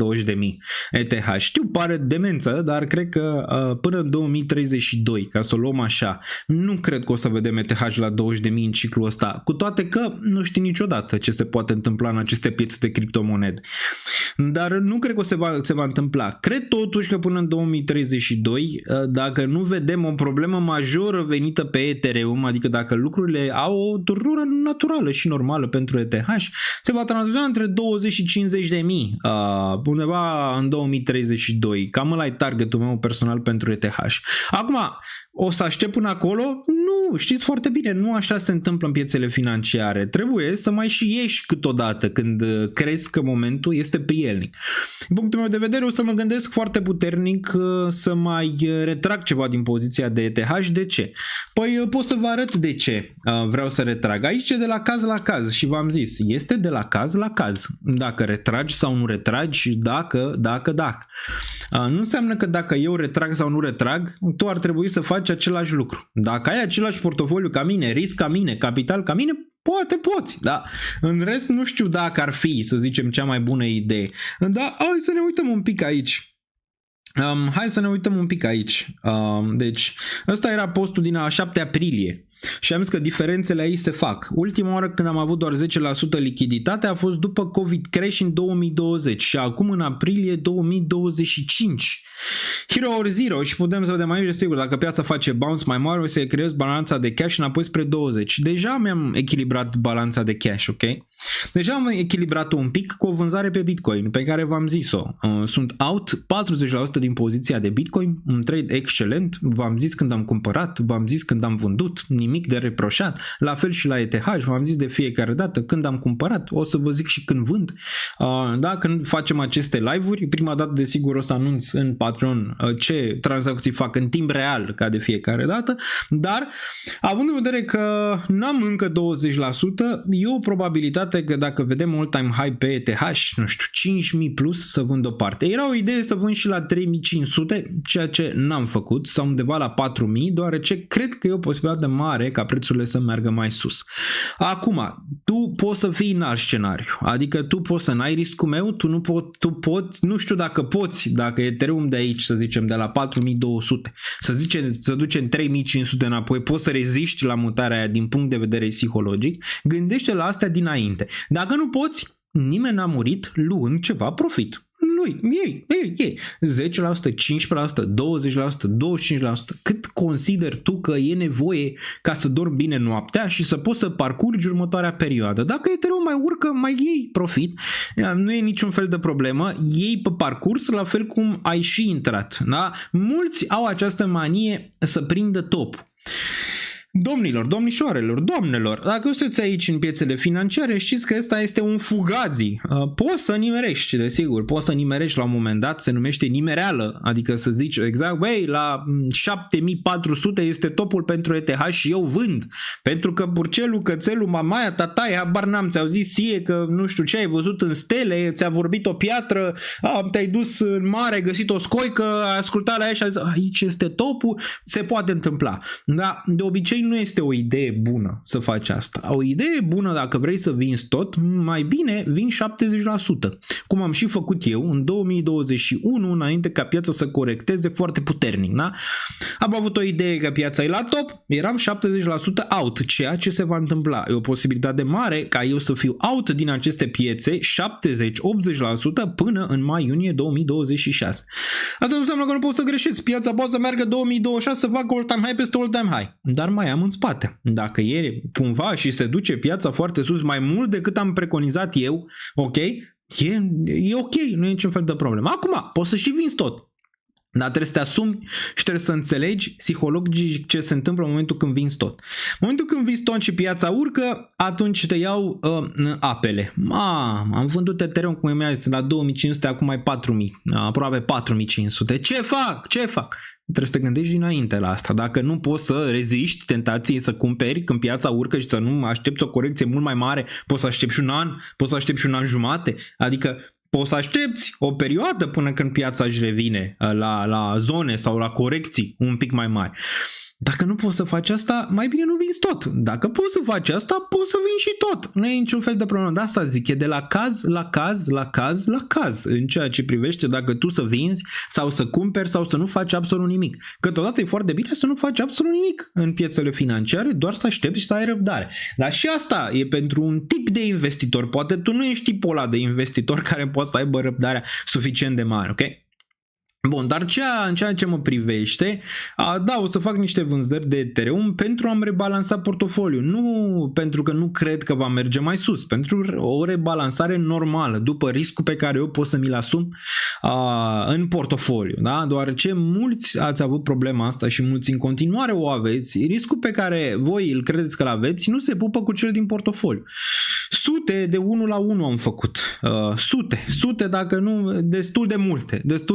[SPEAKER 8] ETH. Știu, pare demență, dar cred că până în 2032, ca să o luăm așa, nu cred că o să vedem ETH la 20.000 în ciclul ăsta. Cu toate că nu știi niciodată ce se poate întâmpla în aceste piețe de criptomonede. Dar nu cred că se va întâmpla. Cred totuși că până în 2032, dacă nu vedem o problemă majoră venită pe Ethereum, adică dacă lucrurile au o turnură naturală și normală pentru ETH, se va tranzacționa între 20 și 50.000 undeva în 2032. Cam ăla e targetul meu personal pentru ETH. Acum, o să aștept până acolo? Nu, știți foarte bine, nu așa se întâmplă în piețele financiare. Trebuie să mai și ieși câteodată când crezi că momentul este prielnic. Din punctul meu de vedere, o să mă gândesc foarte puternic să mai retrag ceva din poziția de ETH. De ce? Păi pot să vă arăt de ce vreau să retrag. Aici e de la caz la caz și v-am zis, este de la caz la caz. Dacă retragi sau nu retragi, dacă. Nu înseamnă că dacă eu retrag sau nu retrag, tu ar trebui să faci același lucru. Dacă ai același portofoliu ca mine, risc ca mine, capital ca mine, poate poți, da. În rest nu știu dacă ar fi, să zicem, cea mai bună idee. Dar hai să ne uităm un pic aici. Deci, ăsta era postul din a 7 aprilie și am zis că diferențele aici se fac. Ultima oară când am avut doar 10% lichiditate a fost după COVID crash în 2020 și acum în aprilie 2025. Hero or Zero și putem să vedem aici, sigur, dacă piața face bounce mai mare, o să creez balanța de cash înapoi spre 20. Deja mi-am echilibrat balanța de cash, ok? Deja am echilibrat-o un pic cu o vânzare pe Bitcoin, pe care v-am zis-o. Sunt out 40% din poziția de Bitcoin, un trade excelent, v-am zis când am cumpărat, v-am zis când am vândut, nimic de reproșat, la fel și la ETH, v-am zis de fiecare dată când am cumpărat, o să vă zic și când vând. Da, când facem aceste live-uri, prima dată desigur o să anunț în Patreon ce tranzacții fac în timp real, ca de fiecare dată, dar având în vedere că n-am încă 20%, e o probabilitate că dacă vedem all-time high pe ETH, nu știu, 5.000 plus să vând o parte. Era o idee să vând și la 3.000 3500, ceea ce n-am făcut, sau undeva la 4000, deoarece cred că e o posibilitate mare ca prețurile să meargă mai sus. Acum, tu poți să fii în alt scenariu, adică tu poți să n-ai riscul meu, tu poți, nu știu dacă poți, dacă Ethereum de aici, să zicem, de la 4200, să ducem 3500 înapoi, poți să reziști la mutarea aia din punct de vedere psihologic, gândește la astea dinainte. Dacă nu poți, nimeni n-a murit luând ceva profit. Ei, 10%, 15%, 20%, 25%, cât consideri tu că e nevoie ca să dormi bine noaptea și să poți să parcurgi următoarea perioadă. Dacă Ethereum mai urcă, mai iei profit, nu e niciun fel de problemă, iei pe parcurs la fel cum ai și intrat. Da? Mulți au această manie să prindă top. Domnilor, domnișoarelor, doamnelor, dacă sunteți aici în piețele financiare, știți că ăsta este un fugazi. Poți să nimerești, desigur, poți să nimerești la un moment dat, se numește nimereală, adică să zici exact, băi, la 7400 este topul pentru ETH și eu vând, pentru că burcelul, cățelul, mamaia, tataia, habar n-am, ți-au zis ție că nu știu ce ai văzut în stele, ți-a vorbit o piatră, te-ai dus în mare, ai găsit o scoică, ai ascultat la ea și ai zis, aici este topul, se poate întâmpla. Da, de obicei nu este o idee bună să faci asta. O idee bună, dacă vrei să vinzi tot, mai bine vin 70%. Cum am și făcut eu în 2021, înainte ca piața să corecteze foarte puternic. Da? Am avut o idee că piața e la top, eram 70% out. Ceea ce se va întâmpla? E o posibilitate mare ca eu să fiu out din aceste piețe 70-80% până în mai-iunie 2026. Asta nu înseamnă că nu poți să greșești. Piața poate să meargă 2026 să facă all-time high peste all-time high. Dar mai am în spate. Dacă e cumva și se duce piața foarte sus mai mult decât am preconizat eu, ok? E ok, nu e niciun fel de problemă. Acum, poți să și vinzi tot. Dar trebuie să te asumi și trebuie să înțelegi psihologic ce se întâmplă în momentul când vinzi tot. În momentul când vinzi tot și piața urcă, atunci te iau apele. Am vândut Ethereum, cum mi-a zis, la 2500, acum mai 4000, aproape 4500. Ce fac? Trebuie să te gândești dinainte la asta. Dacă nu poți să reziști tentației să cumperi când piața urcă și să nu aștepți o corecție mult mai mare, poți să aștepți și un an, poți să aștepți și un an jumate, adică poți să aștepți o perioadă până când piața își revine la zone sau la corecții un pic mai mari. Dacă nu poți să faci asta, mai bine nu vinzi tot. Dacă poți să faci asta, poți să vinzi și tot. Nu e niciun fel de problemă. De asta zic, e de la caz la caz, la caz la caz, în ceea ce privește dacă tu să vinzi sau să cumperi sau să nu faci absolut nimic. Câteodată e foarte bine să nu faci absolut nimic în piețele financiare, doar să aștepți și să ai răbdare. Dar și asta e pentru un tip de investitor. Poate tu nu ești tipul ăla de investitor care poate să aibă răbdarea suficient de mare, ok? Bun, dar în ceea ce mă privește, da, o să fac niște vânzări de Ethereum pentru a-mi rebalansa portofoliul. Nu pentru că nu cred că va merge mai sus, pentru o rebalansare normală, după riscul pe care eu pot să mi-l asum în portofoliu. Da? Deoarece mulți ați avut problema asta și mulți în continuare o aveți, riscul pe care voi îl credeți că l-aveți nu se pupă cu cel din portofoliu. Sute de 1 la 1 am făcut. Sute dacă nu, destul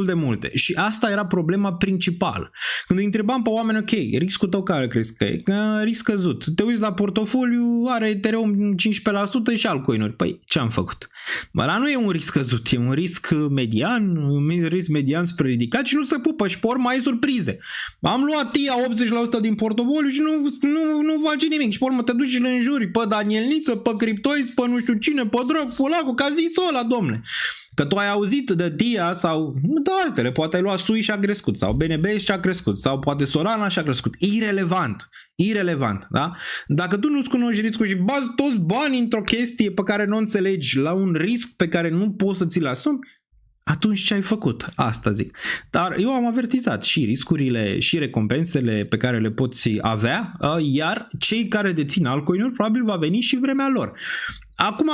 [SPEAKER 8] de multe. Și asta era problema principală. Când îi întrebam pe oameni, ok, riscul tău care crezi că e? Risc scăzut. Te uiți la portofoliu, are Ethereum 15% și altcoin-uri. Păi, ce am făcut? Ăla nu e un risc scăzut, e un risc median spre ridicat și nu se pupă și pe urmă ai surprize. Am luat TIA 80% din portofoliu și nu face nimic. Și pe urmă te duci și le înjuri pe Danielniță, pe Cryptoids, pe nu știu cine, pe drag, pe lacul, că a zis ăla, domne. Că tu ai auzit de TIA sau de altele, poate ai luat SUI și a crescut, sau BNB și a crescut, sau poate Solana și a crescut. Irelevant, da? Dacă tu nu-ți cunoști riscul și bazi toți banii într-o chestie pe care nu o înțelegi, la un risc pe care nu poți să ți-l asumi, atunci ce ai făcut? Asta zic. Dar eu am avertizat și riscurile și recompensele pe care le poți avea, iar cei care dețin altcoin-uri probabil va veni și vremea lor. Acum,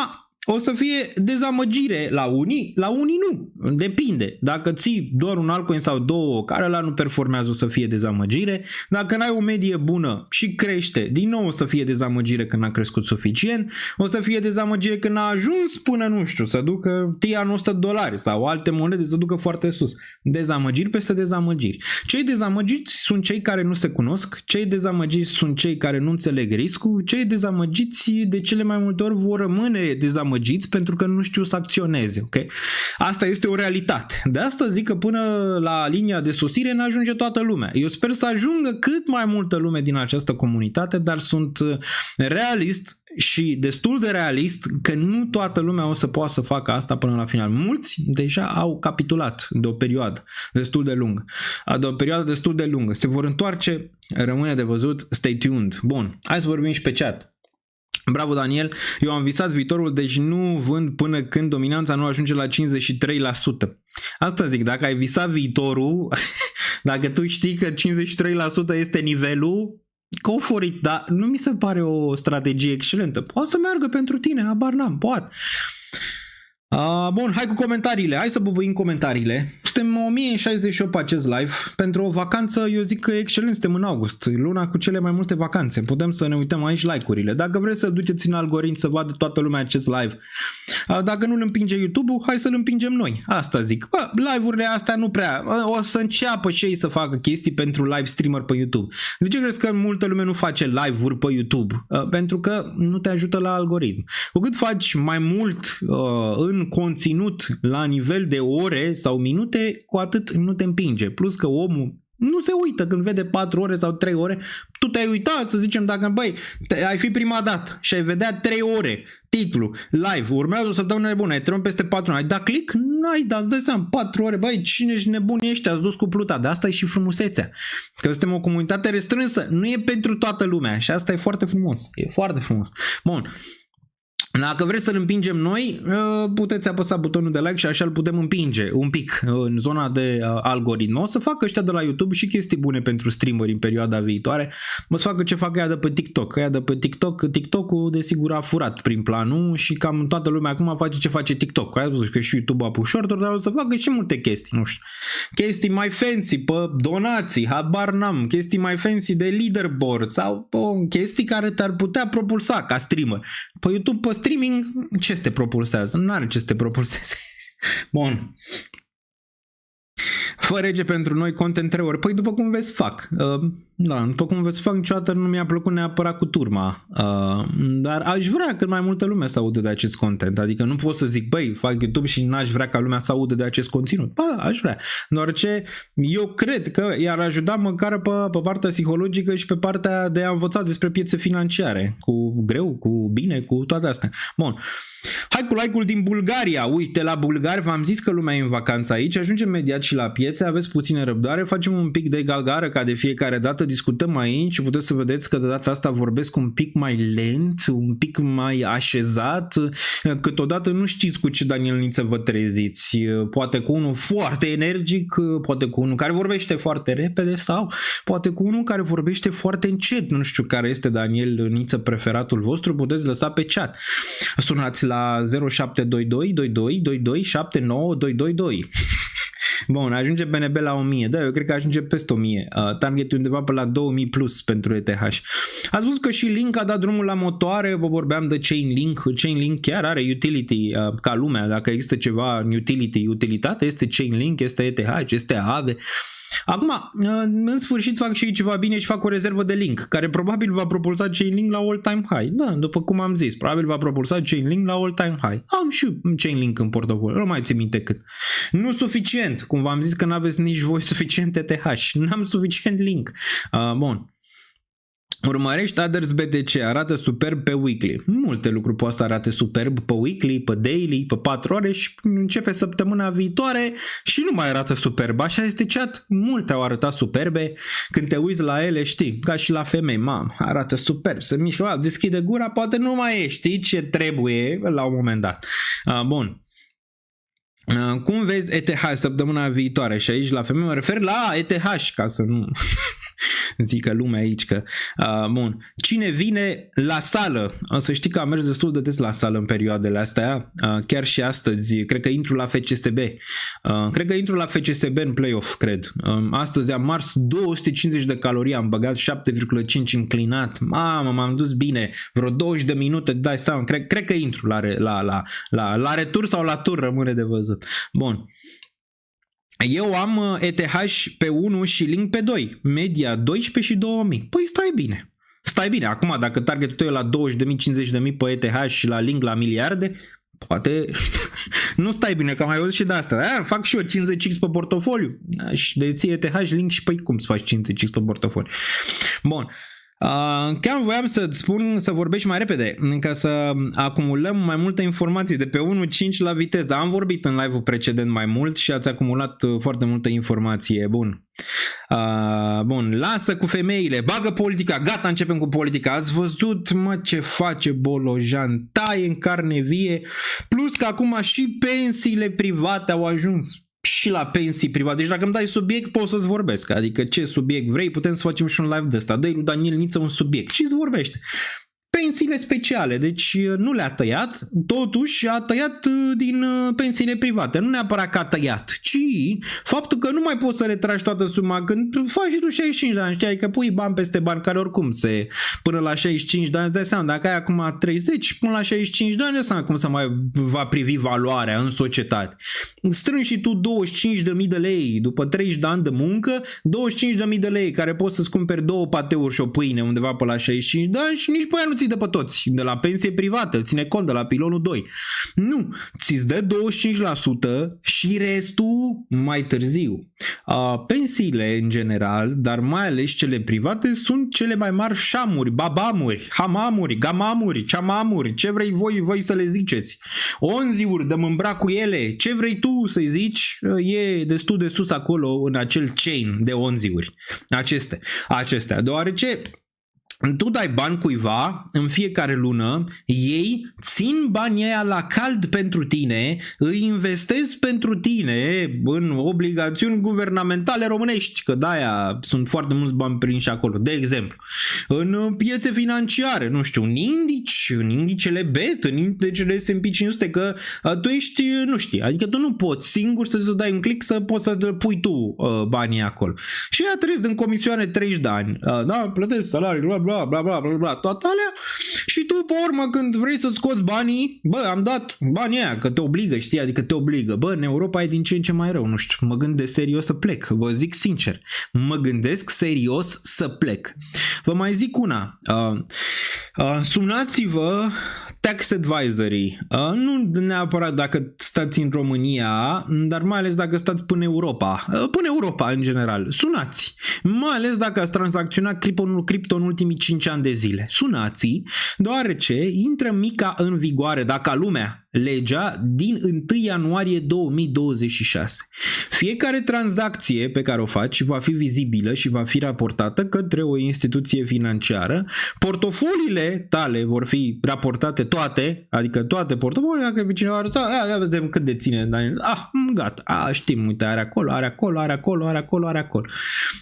[SPEAKER 8] o să fie dezamăgire la unii nu. Depinde. Dacă ții doar un altcoin sau două care ăla nu performează, o să fie dezamăgire. Dacă n-ai o medie bună și crește, din nou o să fie dezamăgire când n-a crescut suficient. O să fie dezamăgire când a ajuns până, nu știu, să ducă TIA în $100 sau alte monede să ducă foarte sus. Dezamăgiri peste dezamăgiri. Cei dezamăgiți sunt cei care nu se cunosc, cei dezamăgiți sunt cei care nu înțeleg riscul, cei dezamăgiți de cele mai multe ori vor rămâne dezamăgiți dezamăgiți pentru că nu știu să acționeze, ok? Asta este o realitate. De asta zic că până la linia de sosire n-ajunge toată lumea. Eu sper să ajungă cât mai multă lume din această comunitate, dar sunt realist și destul de realist că nu toată lumea o să poată să facă asta până la final. Mulți deja au capitulat de o perioadă destul de lungă. Se vor întoarce, rămâne de văzut, stay tuned. Bun, hai să vorbim și pe chat. Bravo, Daniel, eu am visat viitorul, deci nu vând până când dominanța nu ajunge la 53%. Asta zic, dacă ai visat viitorul, dacă tu știi că 53% este nivelul, go for it, dar nu mi se pare o strategie excelentă. Poate să meargă pentru tine, habar n-am, poate. Bun, hai cu comentariile, hai să bubuim comentariile. Suntem 1068 pe acest live. Pentru o vacanță, eu zic că e excelent, suntem în august, luna cu cele mai multe vacanțe. Putem să ne uităm aici like-urile. Dacă vreți să duceți în algoritm să vadă toată lumea acest live, dacă nu-l împinge YouTube-ul, hai să-l împingem noi. Asta zic. Live-urile astea nu prea. O să înceapă și ei să facă chestii pentru live streamer pe YouTube. De ce crezi că multă lume nu face live-uri pe YouTube? Pentru că nu te ajută la algoritm. Cu cât faci mai mult în conținut la nivel de ore sau minute, cu atât nu te împinge. Plus că omul nu se uită când vede 4 ore sau 3 ore. Tu te-ai uitat, să zicem, dacă ai fi prima dată și ai vedea 3 ore, titlu, live, urmează o săptămână nebună, ai trecut peste 4 ore, ai dat click? N-ai dat, îți dai seama, 4 ore, cine ești nebuni ăștia, ați dus cu pluta, de asta e și frumusețea. Că suntem o comunitate restrânsă, nu e pentru toată lumea și asta e foarte frumos, e foarte frumos. Bun. Dacă vreți să-l împingem noi, puteți apăsa butonul de like și așa îl putem împinge un pic în zona de algoritm. O să facă ăștia de la YouTube și chestii bune pentru streameri în perioada viitoare. O să facă ce fac ea de pe TikTok. Ea de pe TikTok, TikTok-ul desigur a furat prin planul și cam toată lumea acum face ce face TikTok. Ai văzut că și YouTube a pus short-uri, dar o să facă și multe chestii, nu știu. Chestii mai fancy pe donații, habar n-am, chestii mai fancy de leaderboard sau chestii care te-ar putea propulsa ca streamer. Pe YouTube, pe streaming, ce te propulsează? N-are ce să te propulseze. Bun. Fă rege pentru noi content 3 ori. Păi după cum vezi fac. După cum vezi fac, niciodată nu mi-a plăcut neapărat cu turma. Dar aș vrea cât mai multă lume să audă de acest content. Adică nu pot să zic, fac YouTube și n-aș vrea ca lumea să audă de acest conținut. Aș vrea. Doar ce eu cred că i-ar ajuta măcar pe partea psihologică și pe partea de a învăța despre piețe financiare. Cu greu, cu bine, cu toate astea. Bun. Hai cu like-ul din Bulgaria. Uite, la bulgari v-am zis că lumea e în vacanță aici. Ajungem imediat și la piețe. Aveți puțină răbdare. Facem un pic de galgară ca de fiecare dată. Discutăm aici și puteți să vedeți că de data asta vorbesc un pic mai lent, un pic mai așezat. Câteodată nu știți cu ce Daniel Niță vă treziți. Poate cu unul foarte energic, poate cu unul care vorbește foarte repede sau poate cu unul care vorbește foarte încet. Nu știu care este Daniel Niță preferatul vostru. Puteți lăsa pe chat. Sunați la 0722 22 22 79222. Bun, ajunge BNB la 1000. Da, eu cred că ajunge peste 1000. Target undeva pe la 2000 plus pentru ETH. Ați văzut că și Link a dat drumul la motoare. Vă vorbeam de Chainlink. Chainlink chiar are utility ca lumea. Dacă există ceva în utilitate, este Chainlink, este ETH, este Aave. Acum, în sfârșit fac și ceva bine și fac o rezervă de Link, care probabil va propulsa Chainlink la all-time high. Da, după cum am zis, probabil va propulsa Chainlink la all-time high. Am și Chainlink în portofoliu, nu mai țin minte cât. Nu suficient, cum v-am zis că n-aveți nici voi suficient ETH, n-am suficient Link. Bun. Urmărești Others BTC, arată superb pe weekly. Multe lucruri poate să arate superb pe weekly, pe daily, pe 4 ore și începe săptămâna viitoare și nu mai arată superb. Așa este chat, multe au arătat superbe. Când te uiți la ele, știi, ca și la femei, arată superb, se mișcă, deschide gura, poate nu mai e, știi ce trebuie la un moment dat. Bun. Cum vezi ETH săptămâna viitoare? Și aici la femei mă refer la ETH, ca să nu zică lumea aici că... bun. Cine vine la sală? Să știi că am mers destul de des la sală în perioadele astea. Chiar și astăzi. Cred că intru la FCSB. În play-off, cred. Astăzi am mars 250 de calorii. Am băgat 7,5 înclinat. Mamă, m-am dus bine. Vreo 20 de minute, dai seama. Cred că intru la retur sau la tur, rămâne de văzut. Bun. Eu am ETH pe 1 și Link pe 2. Media 12 și 2000. Păi stai bine. Stai bine. Acum, dacă targetul tău e la 20.000, 50.000 pe ETH și la Link la miliarde, poate nu stai bine, că am mai văzut și de asta. Fac și eu 50x pe portofoliu. Și de ție ETH link și păi cum să faci 50x pe portofoliu. Bun. Chiar voiam să-ți spun să vorbești mai repede ca să acumulăm mai multe informații de pe 1.5 la viteză. Am vorbit în live-ul precedent mai mult și ați acumulat foarte multă informație. Bun. Bun, lasă cu femeile, bagă politica, gata, începem cu politica. Ați văzut, mă, ce face Bolojan, taie în carne vie, plus că acum și pensiile private au ajuns și la pensii private. Deci dacă îmi dai subiect, pot să-ți vorbesc. Adică ce subiect vrei, putem să facem și un live de ăsta. Dă-i lui Daniel Niță un subiect și îți vorbește. Pensiile speciale, deci nu le-a tăiat, totuși a tăiat din pensiile private. Nu neapărat că a tăiat, ci faptul că nu mai poți să retragi toată suma când faci și tu 65 de ani, știi, că pui bani peste bani care oricum se până la 65 de ani, de seama, dacă ai acum 30 până la 65 de ani, de seama cum să mai va privi valoarea în societate. Strângi și tu 25.000 de lei după 30 de ani de muncă, 25.000 de lei care poți să-ți cumperi 2 pateuri și o pâine undeva pe la 65 de ani și nici pe aia nu ți de pe toți, de la pensie privată, ține cont de la pilonul 2. Nu, ți-ți dă 25% și restul mai târziu. Pensiile în general, dar mai ales cele private, sunt cele mai mari șamuri, babamuri, hamamuri, gamamuri, ceamamuri, ce vrei voi să le ziceți. Onziuri, dăm îmbrac cu ele, ce vrei tu să-i zici, e destul de sus acolo în acel chain de onziuri. Acestea, deoarece tu dai bani cuiva în fiecare lună, ei țin banii aia la cald pentru tine, îi investezi pentru tine în obligațiuni guvernamentale românești, că de-aia sunt foarte mulți bani prinși acolo, de exemplu, în piețe financiare, nu știu, în indicele BET, în indicele S&P 500, că tu ești, nu știi, adică tu nu poți singur să dai un click să poți să pui tu banii acolo. Și ea trăiesc din comisioane 30 de ani, da, plătesc salarii, bla bla bla bla bla, toate alea, și tu pe urmă când vrei să scoți banii, bă, am dat banii aia, că te obligă, știi, adică te obligă, bă, în Europa e din ce în ce mai rău, nu știu, mă gândesc serios să plec, vă zic sincer, mă gândesc serios să plec. Vă mai zic una, sunați-vă Tax Advisory, nu neapărat dacă stați în România, dar mai ales dacă stați până Europa în general, sunați, mai ales dacă ați tranzacționat cripto în ultimii 5 ani de zile, sunați, deoarece intră mica în vigoare, dacă lumea, legea din 1 ianuarie 2026. Fiecare tranzacție pe care o faci va fi vizibilă și va fi raportată către o instituție financiară. Portofoliile tale vor fi raportate toate, adică toate portofoliile, dacă cineva arăta, vedem cât deține, gata, știm, uite, are acolo.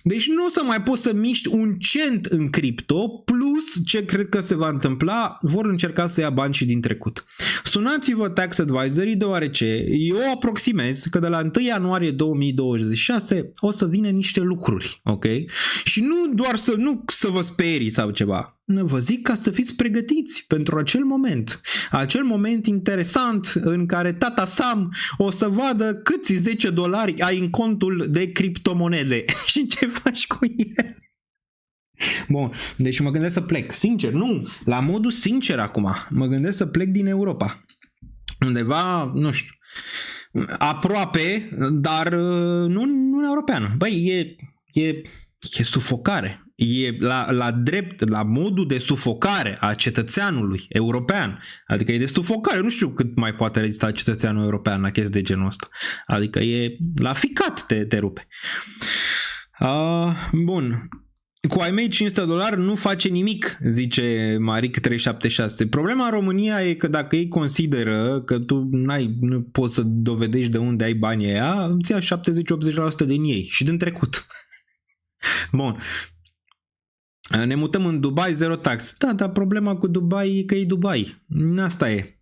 [SPEAKER 8] Deci nu o să mai poți să miști un cent în cripto, plus ce cred că se va întâmpla, vor încerca să ia bani și din trecut. Sunați-vă Tax Advisory, deoarece eu aproximez că de la 1 ianuarie 2026 o să vină niște lucruri, ok? Și nu doar să vă sperii sau ceva. Vă zic ca să fiți pregătiți pentru acel moment interesant în care tata Sam o să vadă câți $10 ai în contul de criptomonede și ce faci cu ele. Bun, deci mă gândesc să plec, sincer, la modul sincer acum, mă gândesc să plec din Europa. Undeva, nu știu, aproape, dar nu în europeană. Băi, e sufocare. E la drept, la modul de sufocare a cetățeanului european. Adică e de sufocare. Nu știu cât mai poate rezista cetățeanul european la chestii de genul ăsta. Adică e la ficat te rupe. Bun. Cu ai mei $500 nu face nimic, zice Maric376. Problema în România e că dacă ei consideră că tu nu poți să dovedești de unde ai banii aia, îți ia 70-80% din ei și din trecut. Bun. Ne mutăm în Dubai, zero tax. Da, dar problema cu Dubai e că e Dubai. Asta e.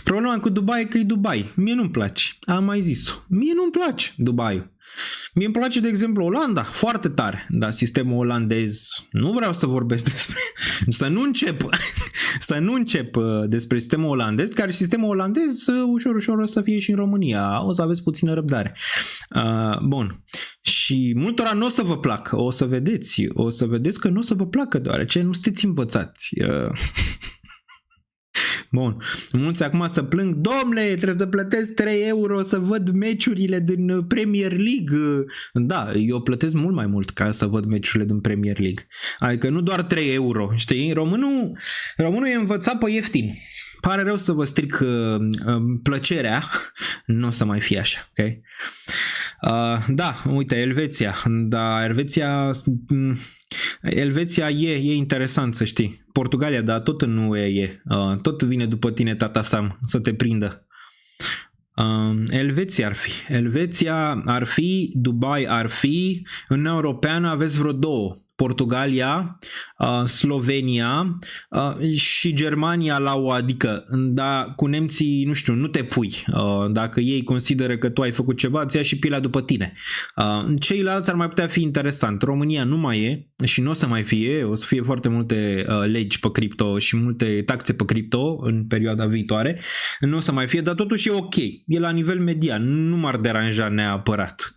[SPEAKER 8] Problema cu Dubai e că e Dubai. Mie nu-mi place. Am mai zis-o. Mie nu-mi place Dubai. Mie îmi place, de exemplu, Olanda, foarte tare, dar sistemul olandez, nu vreau să vorbesc despre, să nu încep despre sistemul olandez, care sistemul olandez ușor o să fie și în România, o să aveți puțină răbdare. Bun, și multora nu o să vă placă, o să vedeți că nu o să vă placă, deoarece nu sunteți învățați. Bun. Mulți acum să plâng, domnule, trebuie să plătesc 3 euro să văd meciurile din Premier League. Da, eu plătesc mult mai mult ca să văd meciurile din Premier League. Adică nu doar 3 euro, știi? Românul e învățat pe ieftin. Pare rău să vă stric plăcerea, nu o să mai fie așa, ok? Da, uite, Elveția. Da, Elveția e interesant să știi. Portugalia, da, tot în UE e. Tot vine după tine tata Sam să te prindă. Elveția ar fi, Dubai ar fi, în Uniunea Europeană aveți vreo 2. Portugalia, Slovenia și Germania la o, adică, dar cu nemții, nu știu, nu te pui. Dacă ei consideră că tu ai făcut ceva, îți ia și pilea după tine. Ceilalți ar mai putea fi interesant. România nu mai e și nu o să mai fie, o să fie foarte multe legi pe cripto și multe taxe pe cripto în perioada viitoare. Nu o să mai fie, dar totuși e ok. E la nivel median, nu m-ar deranja neapărat.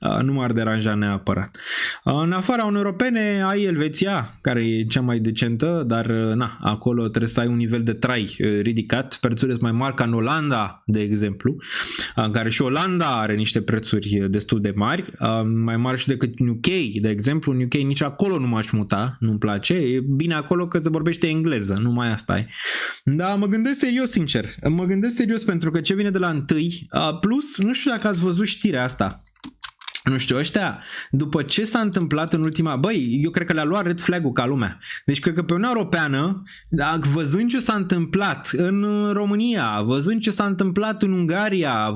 [SPEAKER 8] În afara Uniunii Europene ai Elveția, care e cea mai decentă, dar na, acolo trebuie să ai un nivel de trai ridicat, prețurile sunt mai mari ca în Olanda, de exemplu, care și Olanda are niște prețuri destul de mari, mai mari și decât UK, de exemplu. În UK nici acolo nu m-aș muta, nu-mi place, e bine acolo că se vorbește engleză, numai asta e. Dar mă gândesc serios, sincer, pentru că ce vine de la 1, plus, nu știu dacă ați văzut știrea asta. Nu știu, ăștia, după ce s-a întâmplat în ultima... Băi, eu cred că le-a luat red flag-ul ca lumea. Deci cred că pe Uniunea Europeană, văzând ce s-a întâmplat în România, văzând ce s-a întâmplat în Ungaria,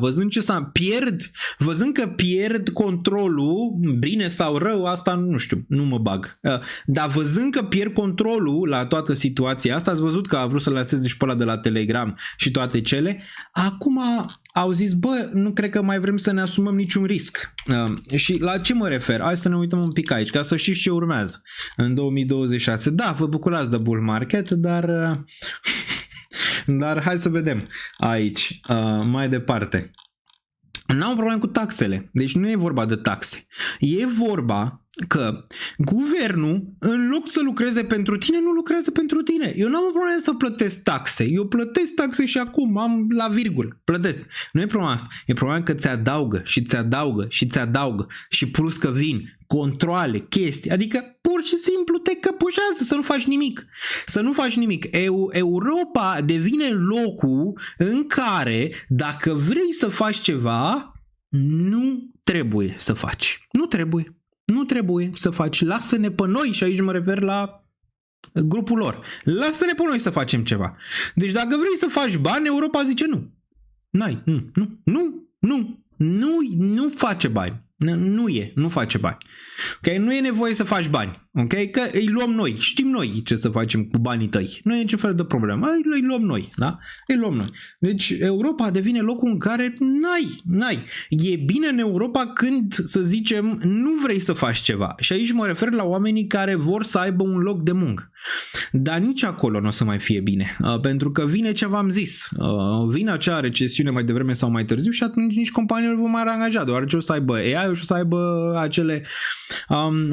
[SPEAKER 8] văzând că pierd controlul, bine sau rău, asta nu știu, nu mă bag. Dar văzând că pierd controlul la toată situația asta, ați văzut că a vrut să lanseze și pe ăla de la Telegram și toate cele, acum au zis, bă, nu cred că mai vrem să ne asumăm niciun risc. Și la ce mă refer? Hai să ne uităm un pic aici, ca să știți ce urmează în 2026. Da, vă bucurați de bull market, dar hai să vedem aici, mai departe. N-am probleme cu taxele, deci nu e vorba de taxe. E vorba că guvernul, în loc să lucreze pentru tine, nu lucrează pentru tine. Eu n-am o problemă să plătesc taxe. Eu plătesc taxe și acum am la virgul. Plătesc. Nu e problema asta. E problema că ți adaugă și ți adaugă și ți adaugă. Și plus că vin controale, chestii. Adică pur și simplu te căpușează să nu faci nimic. Europa devine locul în care dacă vrei să faci ceva, nu trebuie să faci. Nu trebuie să faci. Lasă-ne pe noi, și aici mă refer la grupul lor. Lasă-ne pe noi să facem ceva. Deci dacă vrei să faci bani, Europa zice nu. Nu face bani. Nu face bani. Okay? Nu e nevoie să faci bani. Okay? Că îi luăm noi. Știm noi ce să facem cu banii tăi. Nu e niciun fel de problemă. Îi luăm noi. Da? Îi luăm noi. Deci Europa devine locul în care n-ai. E bine în Europa când, să zicem, nu vrei să faci ceva. Și aici mă refer la oamenii care vor să aibă un loc de muncă. Dar nici acolo nu o să mai fie bine. Pentru că vine ce v-am zis. Vine acea recesiune mai devreme sau mai târziu și atunci nici companiile nu vor mai angaja. Deoarece o să aibă AI, o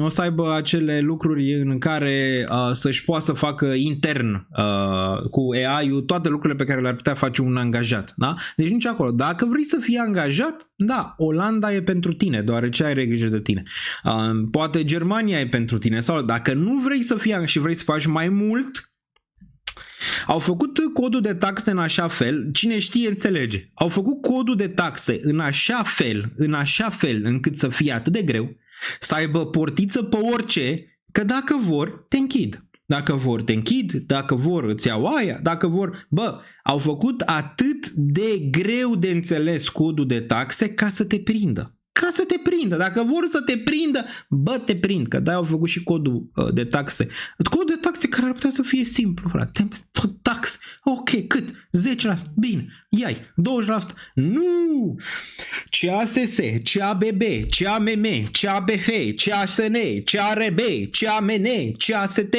[SPEAKER 8] să aibă acele lucruri în care să-și poată să facă intern cu AI-ul toate lucrurile pe care le-ar putea face un angajat. Da? Deci nici acolo. Dacă vrei să fii angajat, da, Olanda e pentru tine, deoarece ai grijă de tine. Poate Germania e pentru tine. Sau dacă nu vrei să fii și vrei să faci mai mult, au făcut codul de taxe în așa fel, cine știe înțelege. Au făcut codul de taxe în așa fel încât să fie atât de greu, să aibă portiță pe orice, că dacă vor, te închid. Dacă vor, te închid, dacă vor, îți iau aia, dacă vor... Bă, au făcut atât de greu de înțeles codul de taxe ca să te prindă. Dacă vor să te prindă, bă, te prind, că de-aia au făcut și codul de taxe. Codul de taxe care ar putea să fie simplu, frate. Tot tax. Ok, cât? 10%. Bine, iai. 20%. Nu! CASS, CABB, CAMM, CABF, CASN, CARB, CAMN, CAST,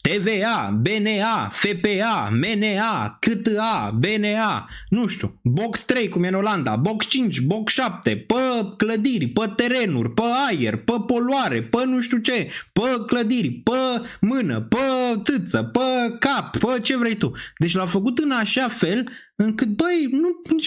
[SPEAKER 8] TVA, BNA, FPA, MNA, CTA, BNA, nu știu, box 3 cum e în Olanda, box 5, box 7, pe clădiri, pe terenuri, pe aer, pe poluare, pe nu știu ce, pe clădiri, pe mână, pe țâță, pe cap, pe ce vrei tu. Deci l-a făcut în așa fel încât, băi, nu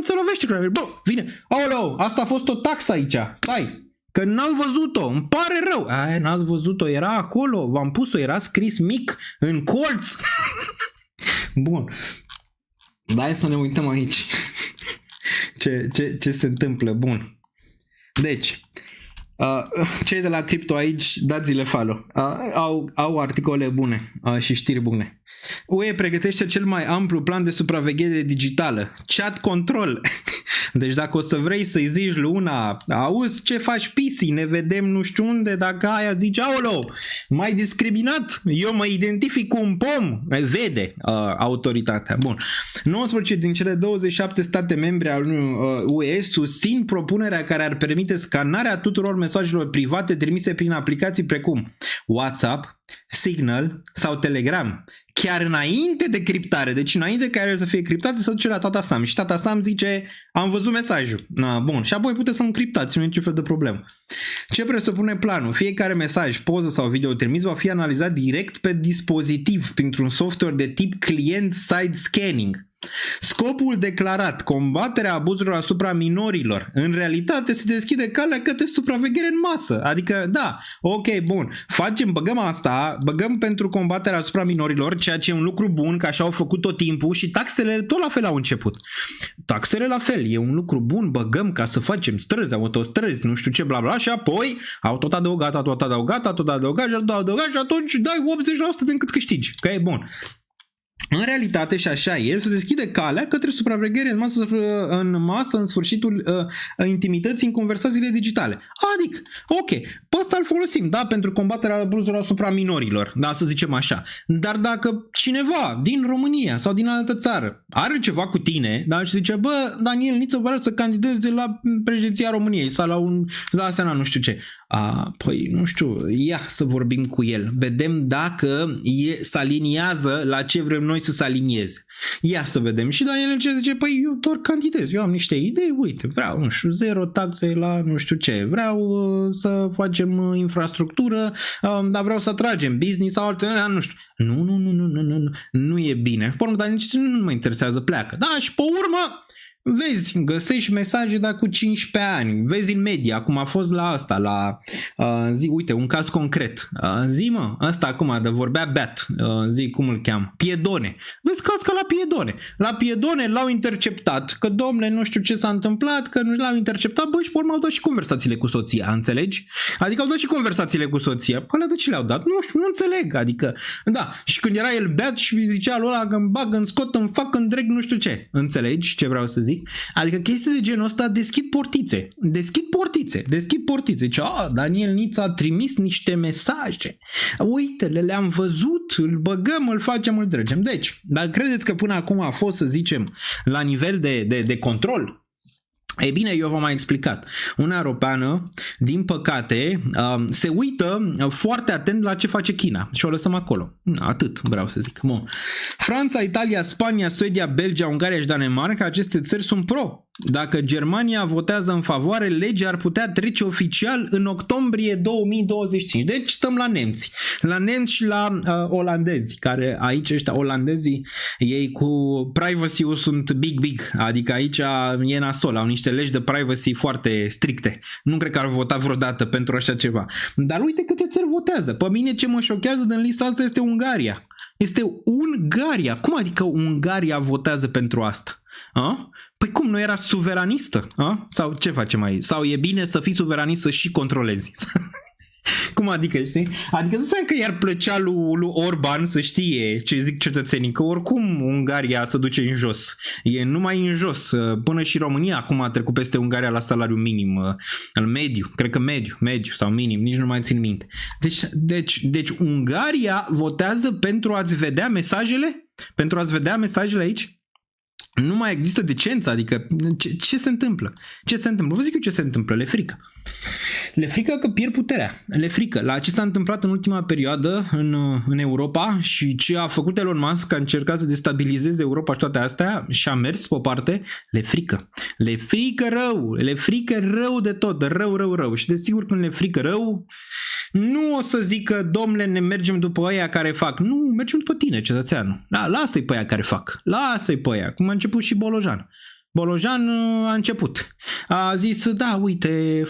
[SPEAKER 8] se lovește. Bă, vine, aoleu, asta a fost o taxă aici, stai. Că n-am văzut-o, îmi pare rău. Aia, n-ați văzut-o, era acolo, v-am pus-o, era scris mic, în colț. Bun. Hai să ne uităm aici. Ce se întâmplă, bun. Deci, cei de la Crypto aici, dați-le follow. Au articole bune și știri bune. UE pregătește cel mai amplu plan de supraveghere digitală. Chat control. Deci dacă o să vrei să-i zici lui una, auzi ce faci PC, ne vedem nu știu unde, dacă aia zici, aolo, m-ai discriminat, eu mă identific cu un pom, vede autoritatea. Bun. 19 din cele 27 state membre al UE susțin propunerea care ar permite scanarea tuturor mesajelor private trimise prin aplicații precum WhatsApp, Signal sau Telegram, chiar înainte de criptare, deci înainte ca ele să fie criptate, să duce la tata Sam și tata Sam zice, am văzut mesajul. Bun, și apoi puteți să încriptați, nu e niciun fel de problemă. Ce presupune planul? Fiecare mesaj, poză sau video trimis va fi analizat direct pe dispozitiv printr-un software de tip client-side scanning. Scopul declarat, combaterea abuzurilor asupra minorilor. În realitate se deschide calea către supraveghere în masă. Adică, da, ok, bun, băgăm asta, băgăm pentru combaterea asupra minorilor, ceea ce e un lucru bun, că așa au făcut tot timpul și taxele tot la fel au început. Taxele la fel, e un lucru bun, băgăm ca să facem străzi, autostrăzi, nu știu ce, bla bla, și apoi au tot adăugat și atunci dai 80% din cât câștigi, că e bun. În realitate, și așa el se deschide calea către supraveghere în masă în sfârșitul intimității în conversațiile digitale. Adică, ok, pe ăsta îl folosim, da, pentru combaterea abuzurilor asupra minorilor, da, să zicem așa. Dar dacă cineva din România sau din altă țară are ceva cu tine, da, și zice, bă, Daniel Niță vrea să candideze la președinția României sau la Senat, nu știu ce. Păi, nu știu, ia să vorbim cu el. Vedem dacă se aliniază la ce vrem noi să se alinieze. Ia să vedem. Și Daniel ce zice, păi eu doar candidez, eu am niște idei, uite, vreau, nu știu, 0 taxe la nu știu ce, vreau să facem infrastructură, dar vreau să atragem business sau alte, nu știu. Nu e bine. Pe urmă, dar nici nu mă interesează, pleacă. Da, și pe urmă vezi, găsești mesaje de cu 15 ani, vezi în media, cum a fost la asta, la zi, uite, un caz concret. Zi, mă, ăsta acum de vorbea Beat, zi, cum îl cheamă? Piedone. Vezi caz ca la Piedone. La Piedone l-au interceptat, că domne, nu știu ce s-a întâmplat, că nu l-au interceptat, bă, și pe urmă au dat și conversațiile cu soția, înțelegi? Adică au dat și conversațiile cu soția. Păi de ce le-au dat? Nu știu, nu înțeleg, adică, da, și când era el Beat și zicea lui ăla că îmi bag, îmi scot, îmi fac, îmi dreg, nu știu ce. Înțelegi ce vreau să zic? Adică chestii de genul ăsta deschid portițe. Deci, Daniel Niță a trimis niște mesaje. Uite, le-am văzut, îl băgăm, îl facem, îl dregem. Deci, dar credeți că până acum a fost, să zicem, la nivel de control? E bine, eu v-am mai explicat. Uniunea Europeană, din păcate, se uită foarte atent la ce face China și o lăsăm acolo. Atât vreau să zic. Bun. Franța, Italia, Spania, Suedia, Belgia, Ungaria și Danemarca, aceste țări sunt pro. Dacă Germania votează în favoare, legea ar putea trece oficial în octombrie 2025. Deci stăm la nemți. La nemți și la olandezi, care aici ăștia olandezii, ei cu privacy-ul sunt big. Adică aici e nasol, au niște legi de privacy foarte stricte. Nu cred că ar vota vreodată pentru așa ceva. Dar uite câte țări votează. Pe mine ce mă șochează din lista asta este Ungaria. Este Ungaria. Cum adică Ungaria votează pentru asta? Păi cum, nu era suveranistă? Sau ce facem aici? Sau e bine să fii suveranist și controlezi? Cum adică, știi? Adică nu că i-ar plăcea lui Orban să știe ce zic cetățenii, că oricum Ungaria se duce în jos. E numai în jos. Până și România acum a trecut peste Ungaria la salariu minim. În mediu, cred că mediu sau minim, nici nu mai țin minte. Deci Ungaria votează pentru a-ți vedea mesajele? Pentru a-ți vedea mesajele aici? Nu mai există decență, adică ce se întâmplă? Ce se întâmplă? Vă zic eu ce se întâmplă, le frică. Le frică că pierd puterea. Le frică. La ce s-a întâmplat în ultima perioadă în Europa și ce a făcut Elon Musk, că a încercat să destabilizeze Europa și toate astea și a mers pe o parte, le frică. Le frică rău. Le frică rău de tot. Rău. Și desigur când le frică rău, nu o să zică, domnule, ne mergem după ăia care fac. Nu, mergem după tine, cetățeanul. Da, lasă-i pe ăia care fac. Lasă-i pe ăia. Cum a început și Bolojan. Bolojan a început. A zis, da, uite,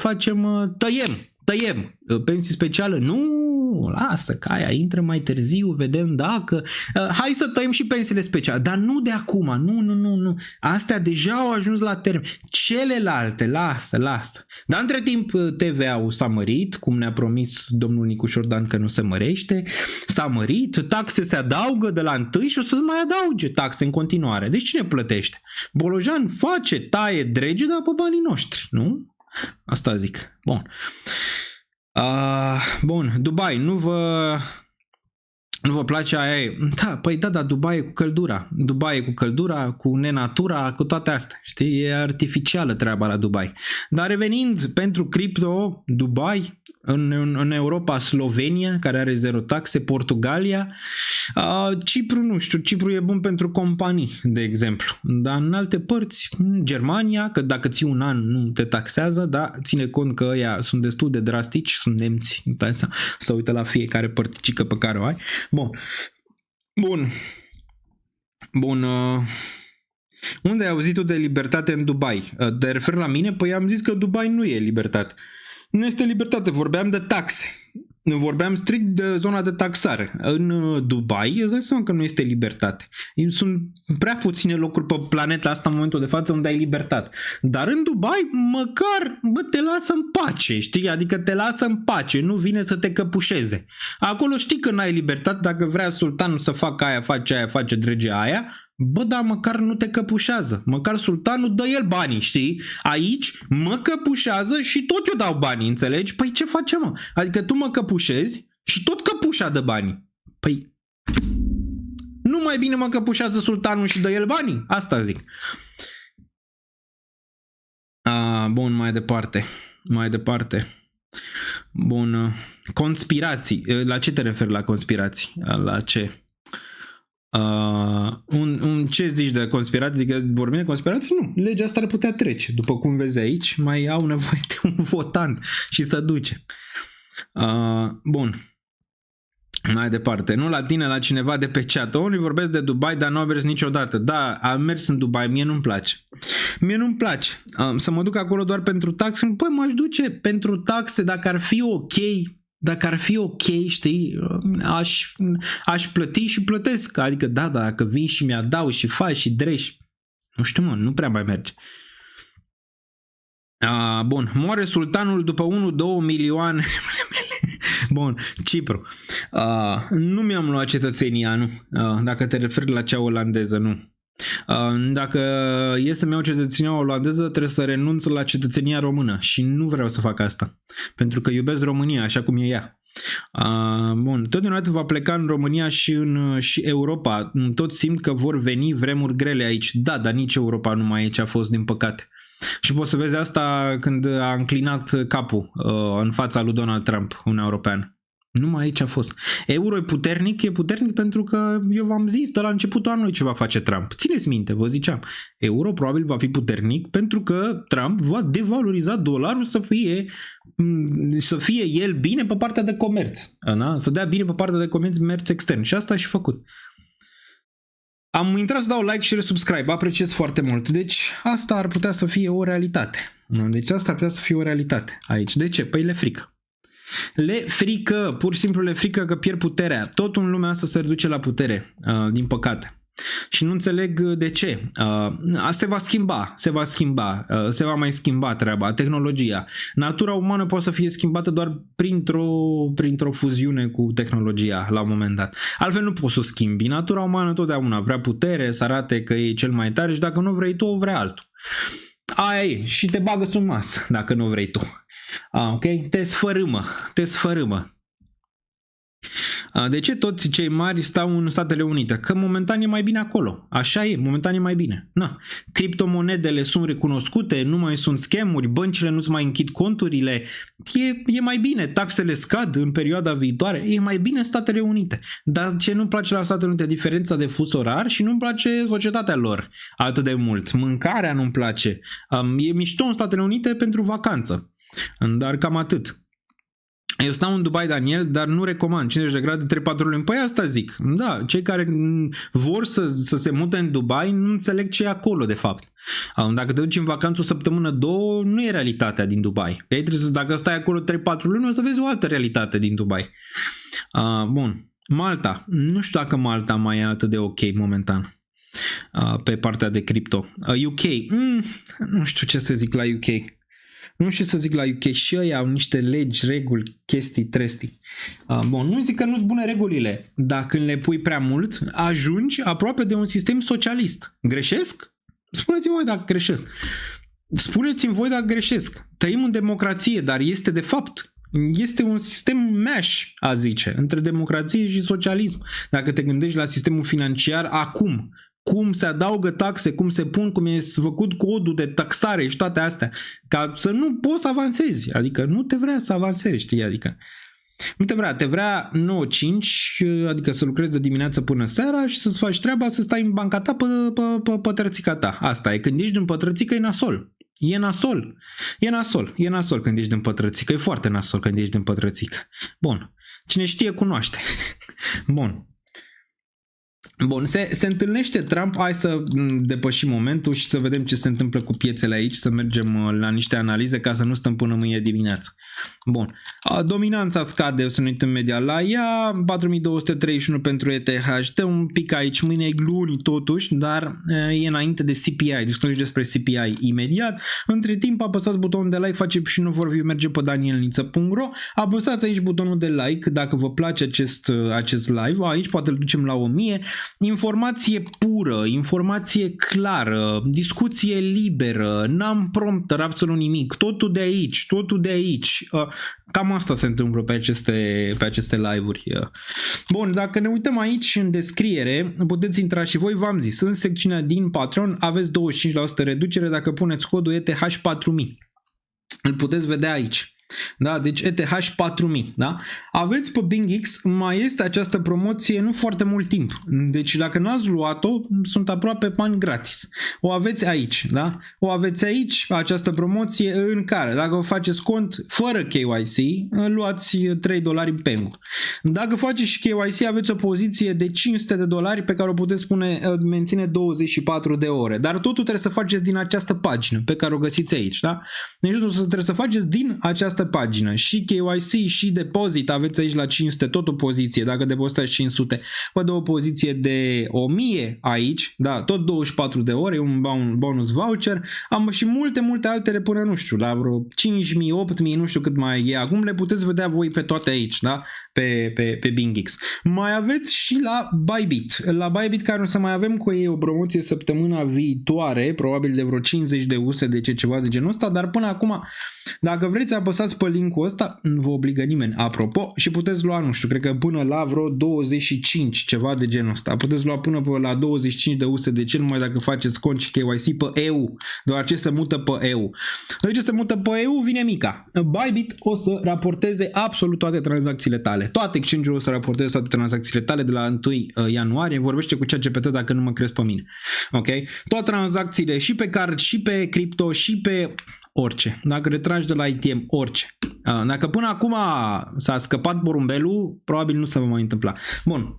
[SPEAKER 8] tăiem pensii speciale. Nu, lasă că aia intră mai târziu, vedem dacă... hai să tăiem și pensiile speciale, dar nu de acum, nu. Astea deja au ajuns la termen. Celelalte, lasă. Dar între timp TVA-ul s-a mărit, cum ne-a promis domnul Nicu Șordan că nu se mărește, s-a mărit, taxe se adaugă de la 1 și o să mai adauge taxe în continuare. Deci cine plătește? Bolojan face, taie, drege, dar pe banii noștri, nu? Asta zic. Bun, Dubai, nu vă place aia? Da, păi da, Dubai e cu căldura. Dubai e cu căldura, cu nenatura, cu toate astea. Știi, e artificială treaba la Dubai. Dar revenind pentru cripto, Dubai, în Europa, Slovenia, care are 0 taxe, Portugalia, Cipru, nu știu, Cipru e bun pentru companii, de exemplu. Dar în alte părți, Germania, că dacă ții un an nu te taxează, dar ține cont că ăia sunt destul de drastici, sunt nemți, să uită la fiecare părticică pe care o ai. Bun. Unde ai auzit tu de libertate în Dubai? Te referi la mine? Păi am zis că Dubai nu e libertate. Nu este libertate, vorbeam de taxe. Vorbeam strict de zona de taxare. În Dubai, îți dai seama că nu este libertate. Sunt prea puține locuri pe planeta asta în momentul de față unde ai libertate. Dar în Dubai, măcar, te lasă în pace, știi? Adică te lasă în pace, nu vine să te căpușeze. Acolo știi că n-ai libertate, dacă vrea sultanul să facă aia, face dregea aia, dar măcar nu te căpușează. Măcar sultanul dă el banii, știi? Aici mă căpușează și tot eu dau banii, înțelegi? Păi ce facem, mă? Adică tu mă căpușezi și tot căpușa dă banii. Păi nu mai bine mă căpușează sultanul și dă el banii? Asta zic. Bun, mai departe. Bun, conspirații. La ce te referi la conspirații? La ce? Ce zici de conspirații? Adică vorbim de conspirații? Nu. Legea asta ar putea trece. După cum vezi aici, mai au nevoie de un votant și să duce. Bun. Mai departe. Nu la tine, la cineva de pe chat. Unii vorbesc de Dubai, dar nu au mers niciodată. Da, am mers în Dubai. Mie nu-mi place. Să mă duc acolo doar pentru taxe? Păi m-aș duce pentru taxe dacă ar fi ok. Dacă ar fi ok, știi, aș plăti și plătesc. Adică da, dacă vii și mi-adau și faci și drești. Nu știu, mă, nu prea mai merge. Bun, moare sultanul după 1-2 milioane. Bun, Cipru. Nu mi-am luat cetățenia, nu. Dacă te referi la cea olandeză, nu. Dacă e să-mi iau cetățenia olandeză, trebuie să renunț la cetățenia română și nu vreau să fac asta, pentru că iubesc România așa cum e ea. Bun, tot din va pleca în România și Europa. Tot simt că vor veni vremuri grele aici. Da, dar nici Europa nu mai aici a fost, din păcate. Și poți să vezi asta când a înclinat capul în fața lui Donald Trump, Uniunea Europeană. Numai aici a fost. Euro e puternic pentru că eu v-am zis de la începutul anului ce va face Trump. Țineți minte, vă ziceam. Euro probabil va fi puternic pentru că Trump va devaloriza dolarul să fie el bine pe partea de comerț. Da? Să dea bine pe partea de comerț extern. Și asta a și făcut. Am intrat să dau like și resubscribe. Apreciez foarte mult. Deci asta ar putea să fie o realitate. Aici. De ce? Păi le frică. Pur și simplu le frică că pierd puterea. Totul în lumea asta se reduce la putere, din păcate. Și nu înțeleg de ce. Se va mai schimba treaba, tehnologia. Natura umană poate să fie schimbată doar printr-o fuziune cu tehnologia la un moment dat. Altfel nu poți să o schimbi. Natura umană totdeauna vrea putere, să arate că e cel mai tare și dacă nu vrei tu, o vrea altul. Aia e, și te bagă sub masă dacă nu vrei tu. Ok? Te sfărâmă. De ce toți cei mari stau în Statele Unite? Că momentan e mai bine acolo. Așa e, momentan e mai bine. Na. Criptomonedele sunt recunoscute, nu mai sunt scamuri, băncile nu-ți mai închid conturile. E mai bine, taxele scad în perioada viitoare. E mai bine în Statele Unite. Dar ce nu-mi place la Statele Unite? Diferența de fus orar și nu-mi place societatea lor atât de mult. Mâncarea nu-mi place. E mișto în Statele Unite pentru vacanță. Dar cam atât. Eu stau în Dubai, Daniel, dar nu recomand 50 de grade 3-4 luni. Păi asta zic. Da, cei care vor să se mute în Dubai nu înțeleg ce e acolo, de fapt. Dacă te duci în vacanță o săptămână, două, nu e realitatea din Dubai. Dacă stai acolo 3-4 luni, o să vezi o altă realitate din Dubai. Bun. Malta. Nu știu dacă Malta mai e atât de ok momentan pe partea de cripto. UK. Nu știu ce să zic la UK. Nu știu să zic la UK, și ei au niște legi, reguli, chestii, trestii. Bun, nu zic că nu-s bune regulile, dar când le pui prea mult, ajungi aproape de un sistem socialist. Greșesc? Spuneți-mi voi dacă greșesc. Spuneți-mi voi dacă greșesc. Trăim în democrație, dar este de fapt, este un sistem mash, a zice, între democrație și socialism. Dacă te gândești la sistemul financiar acum, cum se adaugă taxe, cum se pun, cum e făcut codul de taxare și toate astea, ca să nu poți să avansezi, adică nu te vrea să avansezi, știi, adică nu te vrea 9-5, adică să lucrezi de dimineață până seara și să-ți faci treaba, să stai în banca ta pe pătrățica ta. Asta e, când ești în pătrățică e nasol. E nasol când ești în pătrățică, e foarte nasol când ești în pătrățică. Bun, cine știe cunoaște. Bun, se întâlnește Trump, hai să depășim momentul și să vedem ce se întâmplă cu piețele aici, să mergem la niște analize ca să nu stăm până mâine dimineață. Bun, dominanța scade, o să ne uităm imediat la ea, 4231 pentru ETH, dă un pic aici, mâine e luni totuși, dar e înainte de CPI, discutăm despre CPI imediat. Între timp apăsați butonul de like, face și un overview, merge pe danielniță.ro, apăsați aici butonul de like dacă vă place acest live, aici poate îl ducem la 1000. Informație pură, informație clară, discuție liberă, n-am prompter absolut nimic, totul de aici. Cam asta se întâmplă pe aceste live-uri. Bun, dacă ne uităm aici în descriere, puteți intra și voi, v-am zis, în secțiunea din Patreon aveți 25% reducere dacă puneți codul ETH4000. Îl puteți vedea aici. Da, deci ETH 4000, da? Aveți pe BingX, mai este această promoție nu foarte mult timp. Deci dacă n-ați luat-o, sunt aproape bani gratis. O aveți aici, da? O aveți aici, această promoție în care, dacă vă faceți cont fără KYC, luați $3 în pengu. Dacă faceți și KYC, aveți o poziție de $500 pe care o puteți menține 24 de ore. Dar totul trebuie să faceți din această pagină pe care o găsiți aici, da? Deci totul trebuie să faceți din această pagină. Și KYC și depozit aveți aici la 500, tot o poziție. Dacă depozitați 500, vă dă o poziție de 1000 aici, da, tot 24 de ore, un bonus voucher. Am și multe altele până, nu știu, la vreo 5000, 8000, nu știu cât mai e acum, le puteți vedea voi pe toate aici, da, pe BingX. Mai aveți și la Bybit. La Bybit, care o să mai avem cu ei o promoție săptămâna viitoare, probabil de vreo 50 de USD, ceva de genul ăsta, dar până acum, dacă vreți, apăsați pe linkul ăsta, nu vă obligă nimeni, apropo, și puteți lua, nu știu, cred că până la vreo 25, ceva de genul ăsta. Puteți lua până la 25 de USD, cel mai dacă faceți cont și KYC pe EU, doar ce se mută pe EU. Deci ce se mută pe EU, vine mica. Bybit o să raporteze absolut toate tranzacțiile tale. Toate exchange-urile o să raporteze toate tranzacțiile tale de la 1 ianuarie. Vorbește cu ChatGPT dacă nu mă crezi pe mine. Ok? Toate tranzacțiile și pe card, și pe cripto, și pe orice. Dacă retragi de la ITM, orice. Dacă până acum s-a scăpat porumbelul, probabil nu se va mai întâmpla. Bun.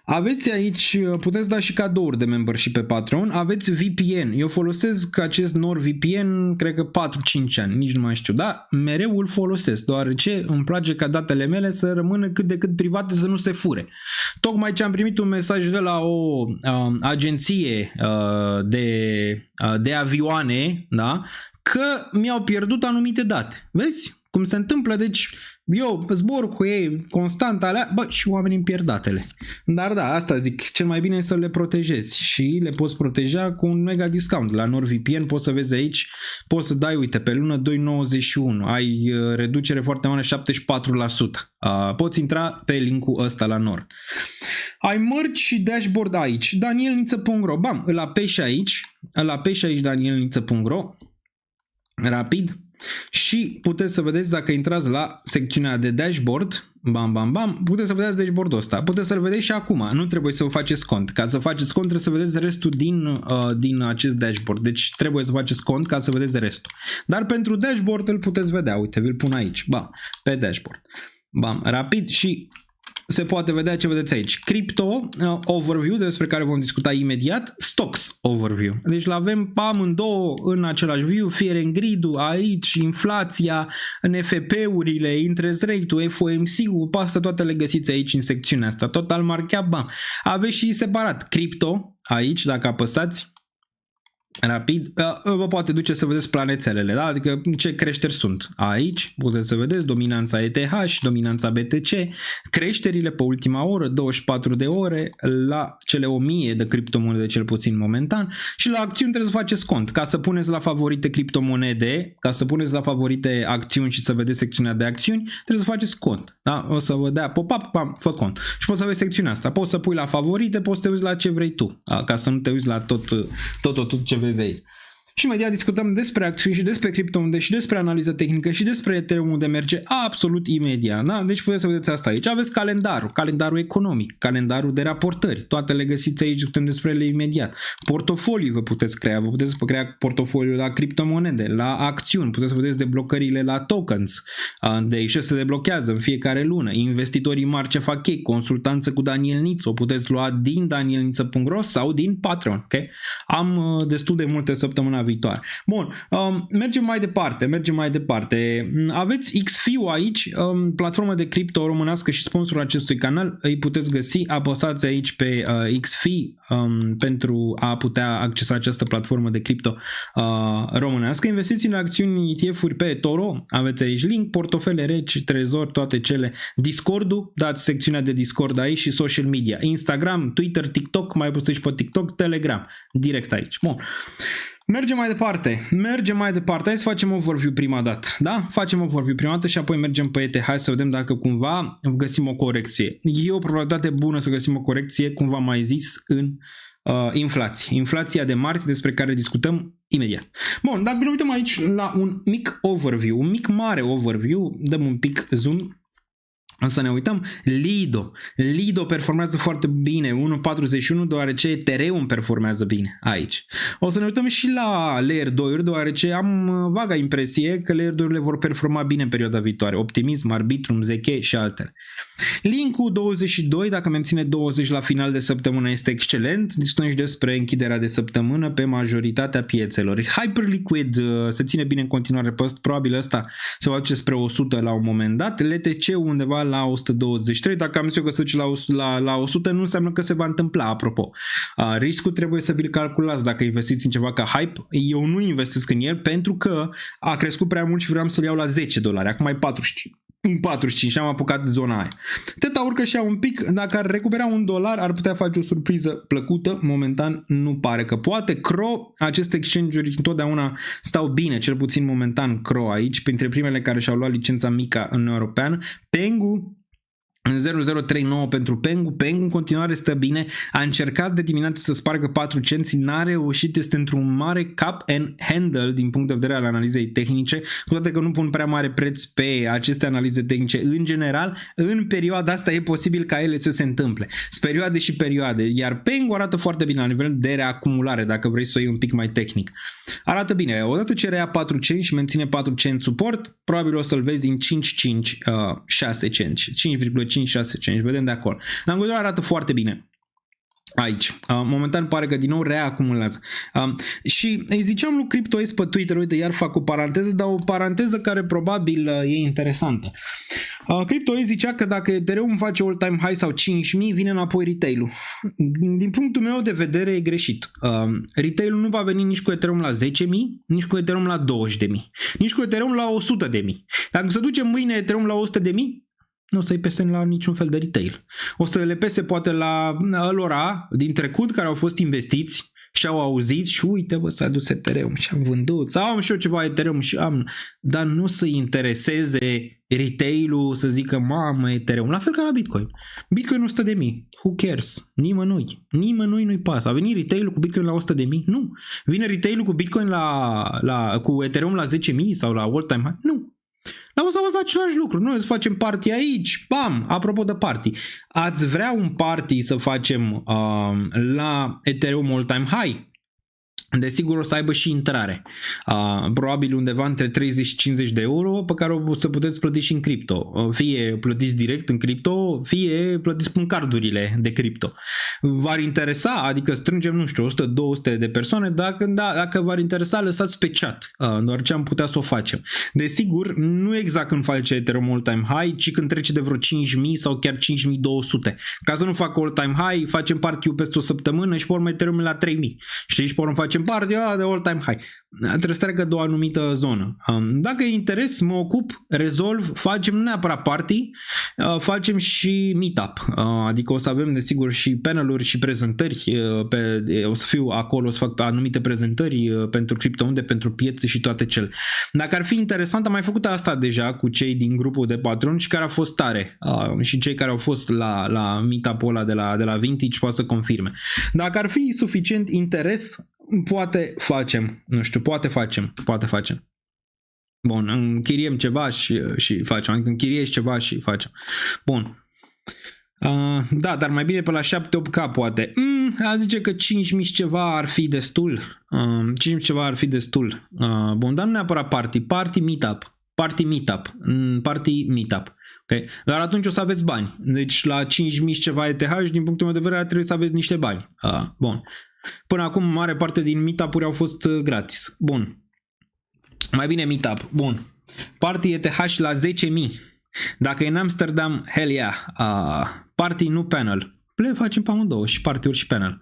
[SPEAKER 8] Aveți aici, puteți da și cadouri de membership pe Patreon, aveți VPN. Eu folosesc acest NordVPN, cred că 4-5 ani, nici nu mai știu, dar mereu îl folosesc, deoarece îmi place ca datele mele să rămână cât de cât private, să nu se fure. Tocmai ce am primit un mesaj de la o agenție de avioane, da, că mi-au pierdut anumite date. Vezi? cum se întâmplă, deci eu zbor cu ei constant alea, bă, și oamenii îmi pierd datele. Dar da, asta zic, cel mai bine e să le protejezi și le poți proteja cu un mega discount. La NordVPN poți să vezi aici, poți să dai, uite, pe lună 2,91, ai reducere foarte mare, 74%. Poți intra pe linkul ăsta la Nord. Ai mărci și dashboard aici, danielniță.ro, bam, îl apeși aici, danielniță.ro, rapid. Și puteți să vedeți, dacă intrați la secțiunea de dashboard, bam, bam, bam, puteți să vedeți dashboard-ul ăsta. Puteți să-l vedeți și acum, nu trebuie să vă faceți cont. Ca să faceți cont trebuie să vedeți restul din acest dashboard. Deci trebuie să faceți cont ca să vedeți restul. Dar pentru dashboard îl puteți vedea, uite, vi-l pun aici, bam, pe dashboard. Bam, rapid și se poate vedea ce vedeți aici. Crypto overview, despre care vom discuta imediat. Stocks overview. Deci l-avem amândouă în același view. Fear and Greed-ul aici, inflația, NFP-urile, interest rate-ul, FOMC-ul, asta toate le găsiți aici în secțiunea asta. Total market cap, bam. Aveți și separat crypto aici, dacă apăsați rapid, vă poate duce să vedeți planețelele, da? Adică ce creșteri sunt. Aici puteți să vedeți dominanța ETH, dominanța BTC, creșterile pe ultima oră, 24 de ore, la cele 1000 de criptomonede cel puțin momentan, și la acțiuni trebuie să faceți cont. Ca să puneți la favorite criptomonede, ca să puneți la favorite acțiuni și să vedeți secțiunea de acțiuni, trebuie să faceți cont. Da? O să vă dea pop-up, bam, fă cont. Și poți să vezi secțiunea asta. Poți să pui la favorite, poți să te uiți la ce vrei tu, ca să nu te uiți la tot ce vezi aici. Și imediat discutăm despre acțiuni și despre criptomonede și despre analiză tehnică și despre Ethereum, unde merge absolut imediat. Da? Deci puteți să vedeți asta aici. Aveți calendarul economic, calendarul de raportări. Toate le găsiți aici, discutăm despre ele imediat. Portofoliu vă puteți crea portofoliu la criptomonede, la acțiuni. Puteți să vedeți deblocările la tokens, de ce se deblochează în fiecare lună. Investitorii mari ce fac ei, consultanță cu Daniel Niță, o puteți lua din danielniță.ro sau din Patreon. Okay? Am destul de multe săptămâna viitoare. Bun, mergem mai departe. Aveți XFI-ul aici, platformă de cripto românească și sponsorul acestui canal, îi puteți găsi, apăsați aici pe XFI pentru a putea accesa această platformă de cripto românească. Investiți în acțiuni ETF-uri pe eToro, aveți aici link, portofele reci, trezor, toate cele. Discord-ul, dați secțiunea de Discord aici și social media, Instagram, Twitter, TikTok, mai puteți și pe TikTok, Telegram, direct aici. Bun. Mergem mai departe, hai să facem overview prima dată, da? Facem overview prima dată și apoi mergem pe ETH să vedem dacă cumva găsim o corecție. E o probabilitate bună să găsim o corecție, cum v-am mai zis, în inflație. Inflația de martie, despre care discutăm imediat. Bun, dacă ne uităm aici la un mic overview, un mic mare overview, dăm un pic zoom. O să ne uităm, Lido performează foarte bine, 1.41, deoarece Ethereum performează bine aici. O să ne uităm și la Layer 2-uri, deoarece am vaga impresie că Layer 2-urile vor performa bine în perioada viitoare. Optimism, Arbitrum, ZK și altele. Link-ul 22, dacă menține 20 la final de săptămână, este excelent. Discutăm și despre închiderea de săptămână pe majoritatea piețelor. Hyperliquid se ține bine în continuare pe ăsta, probabil ăsta se va duce spre 100 la un moment dat. LTC undeva la 123, dacă am zis eu că se duce la 100, nu înseamnă că se va întâmpla, apropo. Riscul trebuie să vi-l calculați dacă investiți în ceva ca Hype. Eu nu investesc în el pentru că a crescut prea mult și vreau să-l iau la $10. Acum e 45 și am apucat zona aia. Teta urcă și un pic, dacă ar recupera $1 ar putea face o surpriză plăcută, momentan nu pare că poate. CRO, aceste exchange-uri întotdeauna stau bine, cel puțin momentan CRO aici, printre primele care și-au luat licența mică în european. Pengu, 0039 pentru Pengu în continuare stă bine, a încercat de dimineață să spargă 4 cenți, n-a reușit, este într-un mare cap and handle din punct de vedere al analizei tehnice, cu toate că nu pun prea mare preț pe aceste analize tehnice în general, în perioada asta e posibil ca ele să se întâmple. Sunt perioade și perioade, iar Pengu arată foarte bine la nivel de reacumulare, dacă vrei să o iei un pic mai tehnic. Arată bine, odată ce rea 4 cenți și menține 4 cenți suport, probabil o să-l vezi din 5,6 cenți, 5,5-6 cenți, vedem de acolo. Dar în continuare arată foarte bine. aici. Momentan pare că din nou reacumulează. Și îi ziceam lui CryptoAce pe Twitter, uite, iar fac o paranteză, dar o paranteză care probabil e interesantă. CryptoAce zicea că dacă Ethereum face all-time high sau 5.000, vine înapoi retail-ul. Din punctul meu de vedere e greșit. Retail-ul nu va veni nici cu Ethereum la 10.000, nici cu Ethereum la 20.000, nici cu Ethereum la 100.000. Dacă se duce mâine Ethereum la 100.000, nu o să-i pese la niciun fel de retail. O să le pese poate la ălora din trecut care au fost investiți și au auzit și uite bă, s-a dus Ethereum și am vândut sau am și eu ceva Ethereum și am, dar nu să-i intereseze retail-ul să zică mamă Ethereum, la fel ca la Bitcoin. Bitcoin 100.000, who cares? Nimănui nu-i pasă. A venit retail-ul cu Bitcoin la 100.000? Nu. Vine retail-ul cu Bitcoin cu Ethereum la 10.000 sau la all-time high? Nu. Dar o să vă același lucru. Noi să facem party aici. Bam! Apropo de party. Ați vrea un party să facem la Ethereum all-time high? Desigur o să aibă și intrare. Probabil undeva între 30 și 50 de euro pe care o să puteți plăti și în cripto. Fie plătiți direct în cripto, fie plătiți prin cardurile de cripto. V-ar interesa, adică strângem, nu știu, 100-200 de persoane, dacă v-ar interesa, lăsați pe chat, doar ce am putea să o facem. Desigur, nu exact când face Ethereum all-time high, ci când trece de vreo 5.000 sau chiar 5.200. Ca să nu facă all-time high, facem party-ul peste o săptămână și pe urmă Ethereum la 3.000. Știi, și pe urmă facem party de all-time high. Trebuie să treacă de o anumită zonă. Dacă e interes, mă ocup, rezolv, facem nu neapărat party, facem și meetup. Adică o să avem, desigur, și paneluri și prezentări. O să fiu acolo, o să fac anumite prezentări pentru criptounde, pentru piețe și toate cele. Dacă ar fi interesant, am mai făcut asta deja cu cei din grupul de patroni și care a fost tare. Și cei care au fost la meetup-ul ăla de la Vintage poate să confirme. Dacă ar fi suficient interes, poate facem. Nu știu, poate facem. Bun, închiriem ceva și facem. Adică închiriezi ceva și facem. Bun. Da, dar mai bine pe la 7-8K poate. A zice că 5.000 ceva ar fi destul. 5.000 ceva ar fi destul. Bun, dar nu neapărat party meetup. Party meetup. Okay? Dar atunci o să aveți bani. Deci la 5.000 ceva ETH, din punctul meu de vedere, trebuie să aveți niște bani. Bun. Până acum, mare parte din meetup-uri au fost gratis. Bun. Mai bine meetup. Bun. Party ETH la 10.000. Dacă e în Amsterdam, hell yeah. Party, nu panel. Le facem pe amândouă, și party-uri și panel.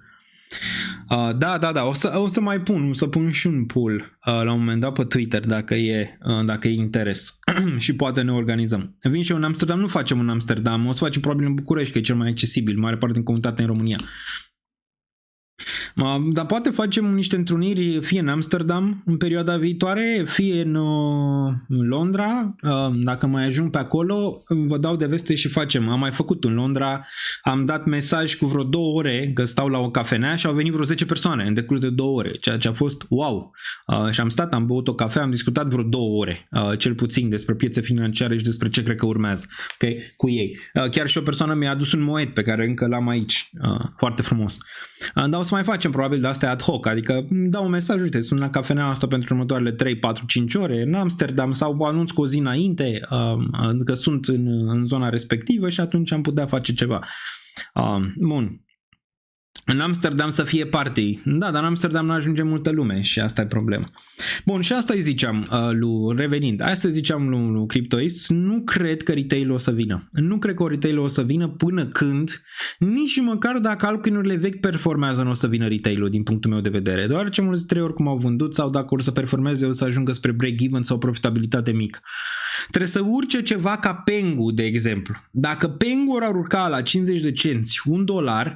[SPEAKER 8] Da. O să mai pun și un poll la un moment dat pe Twitter dacă e interes și poate ne organizăm. Vin și eu în Amsterdam, nu facem în Amsterdam, o să facem probabil în București, că e cel mai accesibil, mare parte din comunitatea în România. Dar poate facem niște întruniri fie în Amsterdam în perioada viitoare, fie în Londra. Dacă mai ajung pe acolo, vă dau de veste și facem. Am mai făcut în Londra, am dat mesaj cu vreo 2 ore că stau la o cafenea și au venit vreo 10 persoane în decurs de 2 ore, ceea ce a fost wow. Și am stat, am băut o cafea, am discutat vreo 2 ore, cel puțin, despre piețe financiare și despre ce cred că urmează, okay? Cu ei. Chiar și o persoană mi-a adus un moet pe care încă l-am aici, foarte frumos. Dar o să mai facem probabil de astea ad hoc, adică dau un mesaj, uite, sunt la cafenea asta pentru următoarele 3, 4, 5 ore în Amsterdam sau vă anunț cu o zi înainte că sunt în zona respectivă și atunci am putea face ceva. Bun. În Amsterdam să fie party. Da, dar în Amsterdam nu ajunge multă lume și asta e problema. Bun, și asta îi ziceam revenind. Asta îi ziceam lui CryptoAce. Nu cred că retail-ul o să vină. Nu cred că retail-ul o să vină până când, nici măcar dacă altcoin-urile vechi performează, nu o să vină retail-ul din punctul meu de vedere. Doar ce mulți 3 ori cum au vândut sau dacă or să performeze o să ajungă spre break-even sau profitabilitate mică. Trebuie să urce ceva ca Pengu, de exemplu. Dacă Pengu ar urca la 50 de cenți,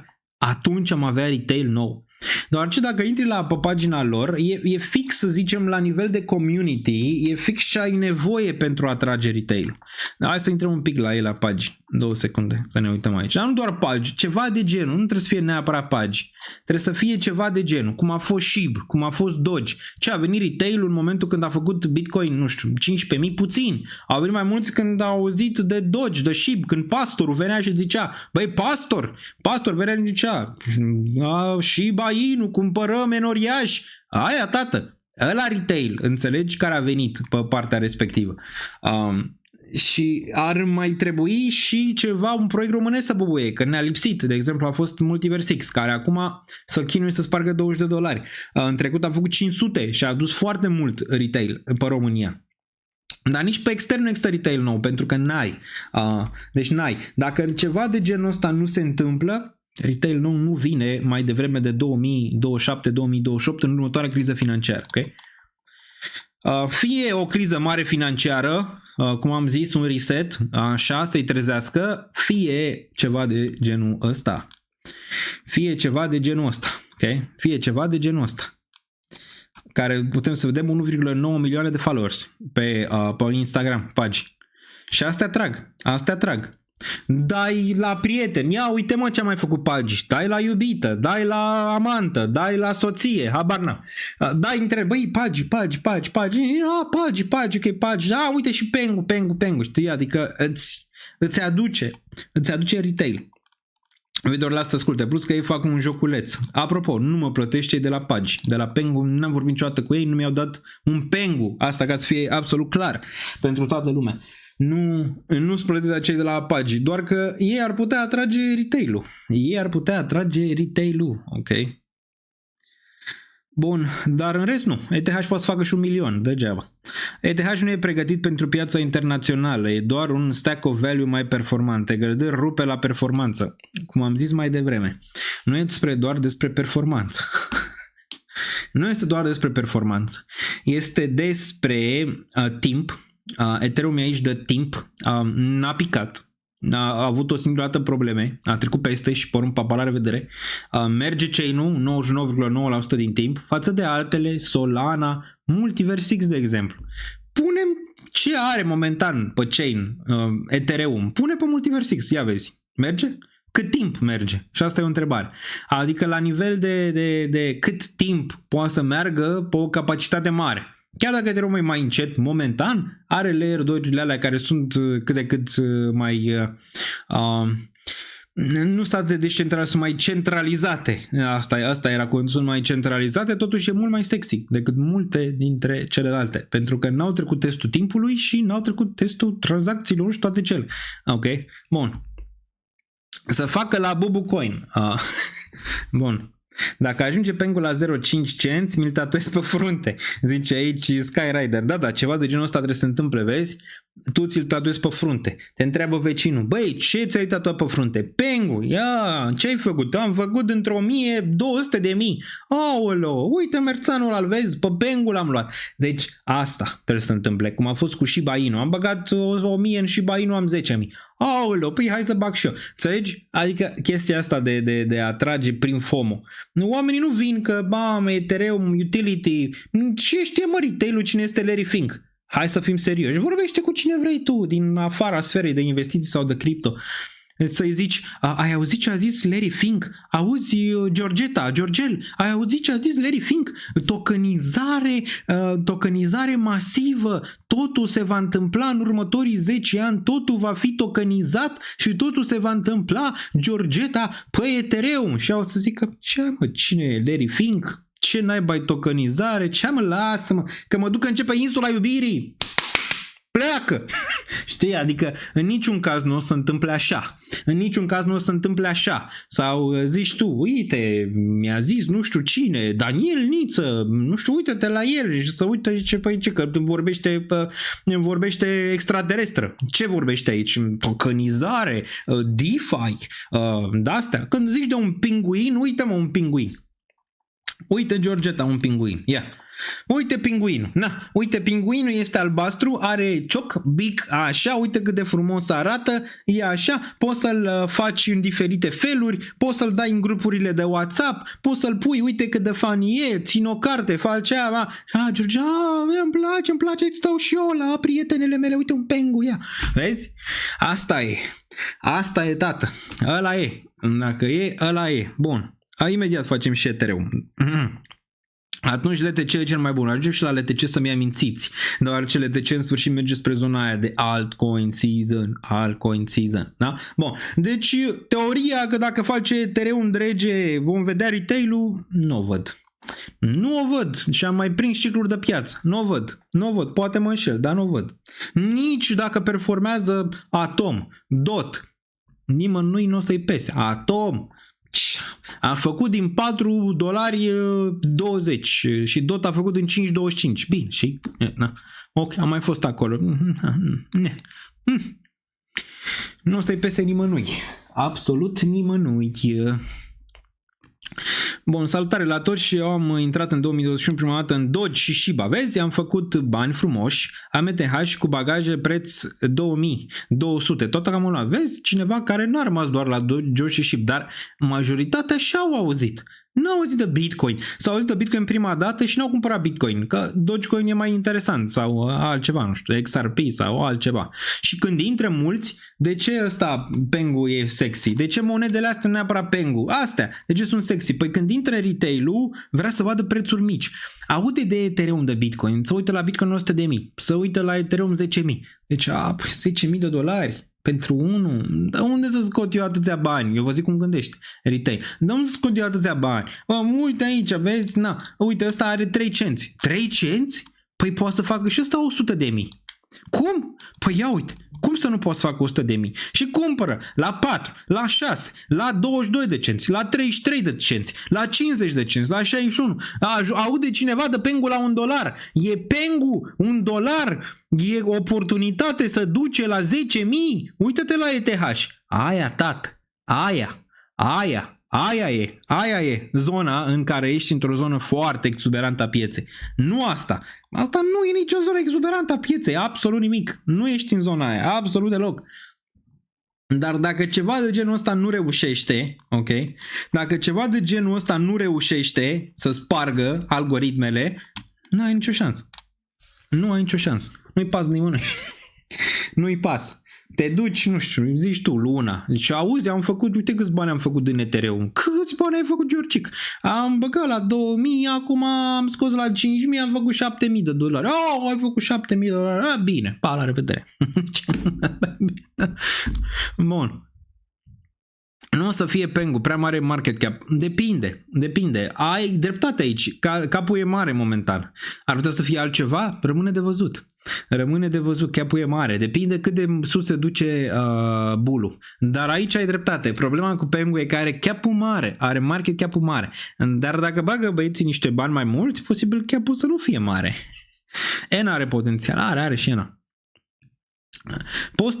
[SPEAKER 8] $1, atunci am avea retail nou. Deoarece dacă intri pe pagina lor, e fix, să zicem, la nivel de community, e fix ce ai nevoie pentru a atrage retail. Hai să intrăm un pic la ei la pagi. 2 secunde să ne uităm aici. Dar nu doar pagi, ceva de genul. Nu trebuie să fie neapărat pagi. Trebuie să fie ceva de genul. Cum a fost SHIB, cum a fost Doge. Ce a venit retail-ul în momentul când a făcut Bitcoin, nu știu, 15.000 puțin. Au venit mai mulți când au auzit de Doge, de SHIB, când pastorul venea și zicea, băi, pastor venea și zicea, SHIB nu cumpărăm enoriași. Aia, tată. Ăla retail, înțelegi, care a venit pe partea respectivă. Și ar mai trebui și ceva, un proiect românesc să bubuie, că ne-a lipsit. De exemplu, a fost Multiverse X, care acum să chinuie să spargă $20. În trecut a făcut 500 și a adus foarte mult retail pe România. Dar nici pe extern nu există retail nou, pentru că n-ai. Deci n-ai. Dacă ceva de genul ăsta nu se întâmplă, retail nou nu vine mai devreme de 2027-2028 în următoarea criză financiară. Okay? Fie o criză mare financiară, cum am zis, un reset, așa, să-i trezească, fie ceva de genul ăsta. Fie ceva de genul ăsta. Okay? Fie ceva de genul ăsta. Care putem să vedem 1,9 milioane de followers pe Instagram, pagi. Și astea atrag. Dai la prieteni, ia uite mă ce a mai făcut pagi, dai la iubită, dai la amantă, dai la soție, habar n-am. Dai între, băi, pagi, ok, pagi, uite și pengu, știi, adică îți aduce retail. Vedor la asta asculte, plus că ei fac un joculeț. Apropo, nu mă plătește cei de la pagi, de la Pengu, n-am vorbit niciodată cu ei, nu mi-au dat un Pengu, asta ca să fie absolut clar pentru toată lumea. Nu-ți plătesc la cei de la pagi, doar că ei ar putea atrage retail-ul. Ok? Bun, dar în rest nu. ETH poate să facă și 1 milion, degeaba. ETH nu e pregătit pentru piața internațională, e doar un stack of value mai performant. EGRD rupe la performanță, cum am zis mai devreme. Nu e doar despre performanță. Nu este doar despre performanță. Este despre timp. Ethereum aici de timp, n-a picat. A avut o singură dată probleme, a trecut peste și porun papa, la revedere. Merge chain-ul 99,9% din timp față de altele, Solana, Multiverse X de exemplu. Punem ce are momentan pe chain Ethereum, pune pe Multiverse X, ia vezi, merge? Cât timp merge? Și asta e o întrebare. Adică la nivel de cât timp poate să meargă pe o capacitate mare. Chiar dacă Ethereum e mai încet, momentan, are layer 2-urile alea care sunt cât de cât mai... nu sunt atât de descentralizate, sunt mai centralizate. Asta era cuvântul, sunt mai centralizate, totuși e mult mai sexy decât multe dintre celelalte. Pentru că n-au trecut testul timpului și n-au trecut testul tranzacțiilor și toate cele. Ok? Bun. Să facă la BubuCoin. Bun. Dacă ajunge Pengu la 0,5 cenți, mi-l tatuezi pe frunte, zice aici Skyrider. Da, ceva de genul ăsta trebuie să se întâmple, vezi? Tu ți-l tatuezi pe frunte. Te întreabă vecinul, băi, ce ți-ai tatuat pe frunte? Pengu, ia, ce ai făcut? Am făcut într-o 100, 200.000. Aoleo, uite merțanul ăla, vezi? Pe Pengu l-am luat. Deci asta trebuie să se întâmple, cum a fost cu Shiba Inu. Am băgat 1000 în Shiba Inu, am 10.000. Aoleo, păi hai să bag și eu. Înțelegi? Adică chestia asta de a trage prin FOMO. Oamenii nu vin că, bam, Ethereum, utility, ce știe mă retail-ul, cine este Larry Fink? Hai să fim serioși. Vorbește cu cine vrei tu din afara sferei de investiții sau de cripto. Să-i zici, ai auzit ce a zis Larry Fink? Auzi, Georgel, ai auzit ce a zis Larry Fink? Tokenizare masivă, totul se va întâmpla în următorii 10 ani, totul va fi tokenizat și totul se va întâmpla, Georgeta, pe Ethereum. Și au să zică, cine e Larry Fink? Ce naiba-i tokenizare? Ce mă, lasă-mă, că mă duc începe insula iubirii. Pleacă! Știi? Adică în niciun caz nu o să întâmple așa. În niciun caz nu o să întâmple așa. Sau zici tu, uite, mi-a zis nu știu cine, Daniel Niță, nu știu, uite-te la el și să uite ce pe aici, că vorbește extraterestră. Ce vorbește aici? Tokenizare, DeFi, de-astea. Când zici de un pinguin, uite-mă un pinguin. Uite, Georgeta, un pinguin. Ia. Uite pinguinul. Uite, pinguinul este albastru, are cioc, bic, așa, uite cât de frumos arată, e așa, poți să-l faci în diferite feluri, poți să-l dai în grupurile de WhatsApp, poți să-l pui, uite cât de funny e, țin o carte, faci ceva. George, îmi place, îți stau și eu la prietenele mele, uite un pengu, ia. Vezi? Asta e, tată. Ăla e. Dacă e, ăla e. Bun. Imediat facem și Ethereum. Atunci LTC e cel mai bun. Ajungem și la LTC să-mi amintiți. Deoarece LTC în sfârșit merge spre zona aia de altcoin season. Da? Bun. Deci teoria că dacă face Ethereum drege vom vedea retail-ul, nu o văd. Nu o văd și am mai prins cicluri de piață. Nu o văd. Poate mă înșel, dar nu o văd. Nici dacă performează Atom, DOT, nimănui nu o să-i pese. Atom a făcut din $4.20 și DOT a făcut din 5.25. Bine, și na. Ok, am mai fost acolo. Nu o să-i pese nimănui. Absolut nimănui. Bun, salutare la toți și eu am intrat în 2021 prima dată în Doge și Shiba. Vezi, am făcut bani frumoși, am ETH cu bagaje preț 2200. Tot am luat. Vezi, cineva care nu a rămas doar la Doge și Shiba, dar majoritatea și-au auzit. Nu au auzit de Bitcoin. S-au auzit de Bitcoin prima dată și n-au cumpărat Bitcoin, că Dogecoin e mai interesant sau altceva, nu știu, XRP sau altceva. Și când intră mulți, de ce ăsta Pengu e sexy? De ce monedele astea neapărat Pengu? Astea, de ce sunt sexy? Păi când intră retail-ul, vrea să vadă prețuri mici. Aude de Ethereum de Bitcoin, să uită la Bitcoin 100.000, să uită la Ethereum 10.000. Deci, $10.000 pentru unul, dar unde să scot eu atâția bani? Eu vă zic cum gândești, retail. Dar unde să scot eu atâția bani? Uite aici, vezi? Na, uite, ăsta are 3 cenți. 3 cenți? Păi poate să facă și ăsta 100.000. Cum? Păi ia uite, cum să nu poți să facă 100.000? Și cumpără la 4, la 6, la 22 de cenți, la 33 de cenți, la 50 de cenți, la 61. Aude cineva de Pengu la $1. E Pengu $1. E oportunitate să duce la 10.000. Uită-te la ETH. Aia, tat. Aia e zona în care ești într-o zonă foarte exuberantă a pieței. Nu asta. Asta nu e nicio zonă exuberantă a pieței. Absolut nimic. Nu ești în zona aia. Absolut deloc. Dar dacă ceva de genul ăsta nu reușește, ok? Dacă ceva de genul ăsta nu reușește să spargă algoritmele, nu ai nicio șansă. Nu ai nicio șansă. Nu-i pas nimănui. Nu-i pas. Te duci, nu știu, zici tu, luna. Deci, auzi, am făcut, uite câți bani am făcut din Ethereum. Câți bani ai făcut, Georgic? Am băgat la 2000, acum am scos la 5000, am făcut $7.000. Oh, ai făcut $7.000. Bine, pa, la revedere. Bun. Nu o să fie Pengu, prea mare market cap. Depinde. Ai dreptate aici. Capul e mare momentan. Ar putea să fie altceva? Rămâne de văzut. Capul e mare. Depinde cât de sus se duce bulul. Dar aici ai dreptate. Problema cu Pengu e că are capul mare. Are market capul mare. Dar dacă bagă băieții niște bani mai mulți, posibil capul să nu fie mare. N are potențial. Are și N. Poți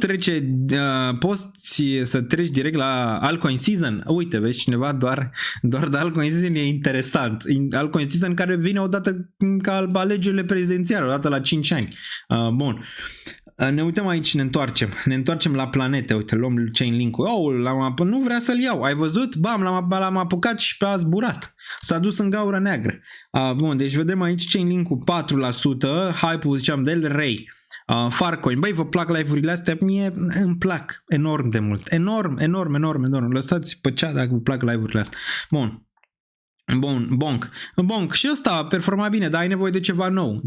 [SPEAKER 8] să treci direct la Altcoin Season. Uite, vezi, cineva doar de Altcoin Season e interesant. Altcoin Season care vine odată ca alegerile prezidențiale, odată la 5 ani. Bun. Ne uităm aici, ne întoarcem la planete. Uite, luăm Chainlink-ul. Nu vrea să-l iau. Ai văzut? Bam, l-am apucat și a zburat. S-a dus în gaură neagră. Bun, deci vedem aici Chainlink-ul 4%. Hype-ul ziceam de el, Ray. Farcoin. Băi, vă plac live-urile astea? Mie îmi plac enorm de mult. Enorm. Lăsați pe chat dacă vă plac live-urile astea. Bun, Bonk. Și ăsta a performat bine, dar ai nevoie de ceva nou.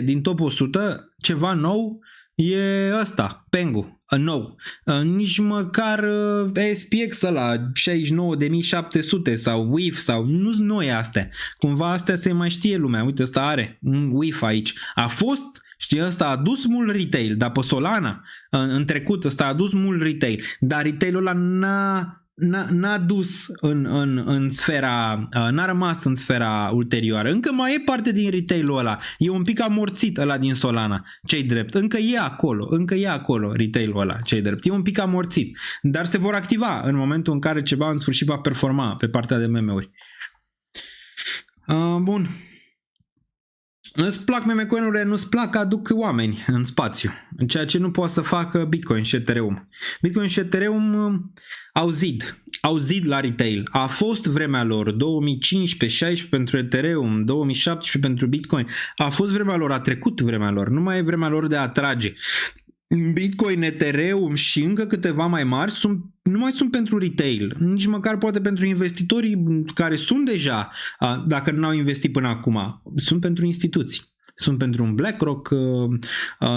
[SPEAKER 8] Din top 100, ceva nou e ăsta, Pengu, nou. Nici măcar SPX ăla 69.700 sau WIF sau nu-s noi astea. Cumva astea se mai știe lumea. Uite, ăsta are un WIF aici. A fost, știi, ăsta a adus mult retail, dar pe Solana în trecut ăsta a adus mult retail, dar retailul ăla n-a dus în sfera, n-a rămas în sfera ulterioară. Încă mai e parte din retail-ul ăla. E un pic amorțit ăla din Solana, ce-i drept. Încă e acolo retail-ul ăla, ce-i drept. E un pic amorțit. Dar se vor activa în momentul în care ceva în sfârșit va performa pe partea de meme-uri. Bun. Îți plac meme-coin-urile, nu-ți plac că aduc oameni în spațiu. Ceea ce nu poate să facă Bitcoin și Ethereum. Bitcoin și Ethereum au zid la retail. A fost vremea lor, 2015-16 pentru Ethereum, 2017 pentru Bitcoin. A fost vremea lor, a trecut vremea lor. Nu mai e vremea lor de a atrage. Bitcoin, Ethereum și încă câteva mai mari nu mai sunt pentru retail, nici măcar poate pentru investitorii care sunt deja, dacă nu au investit până acum, sunt pentru instituții. sunt pentru un BlackRock,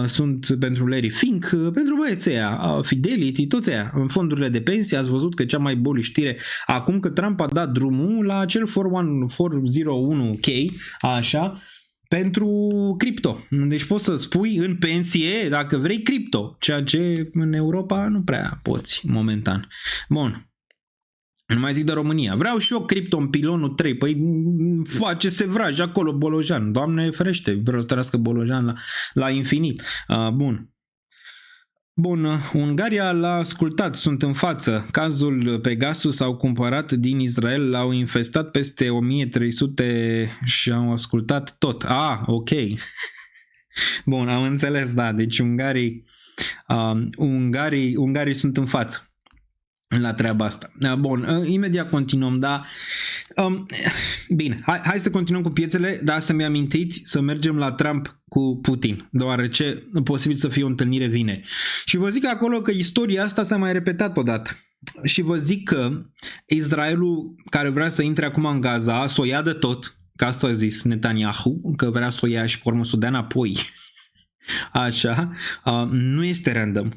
[SPEAKER 8] sunt pentru Larry Fink, pentru băieții aia, Fidelity, toți aia, în fondurile de pensie. Ați văzut că cea mai bully știre acum că Trump a dat drumul la acel 401k, așa, pentru cripto. Deci poți să spui în pensie, dacă vrei, cripto, ceea ce în Europa nu prea poți momentan. Bun. Nu mai zic de România. Vreau și eu cripto în pilonul 3. Păi face sevraj acolo Bolojan. Doamne ferește, vreau să trăiască Bolojan la infinit. Bun. Bun, Ungaria l-a ascultat, sunt în față. Cazul Pegasus au cumpărat din Israel, l-au infestat peste 1300 și au ascultat tot. Ok. Bun, am înțeles, da. Deci ungarii sunt în față la treaba asta. Bun, imediat continuăm, da. Bine, hai să continuăm cu piețele, dar să-mi amintiți să mergem la Trump cu Putin, deoarece posibil să fie o întâlnire vineri. Și vă zic acolo că istoria asta s-a mai repetat odată. Și vă zic că Israelul, care vrea să intre acum în Gaza, să o ia de tot, că asta a zis Netanyahu, că vrea să o ia și pe urmă să o dea înapoi. Așa, nu este random.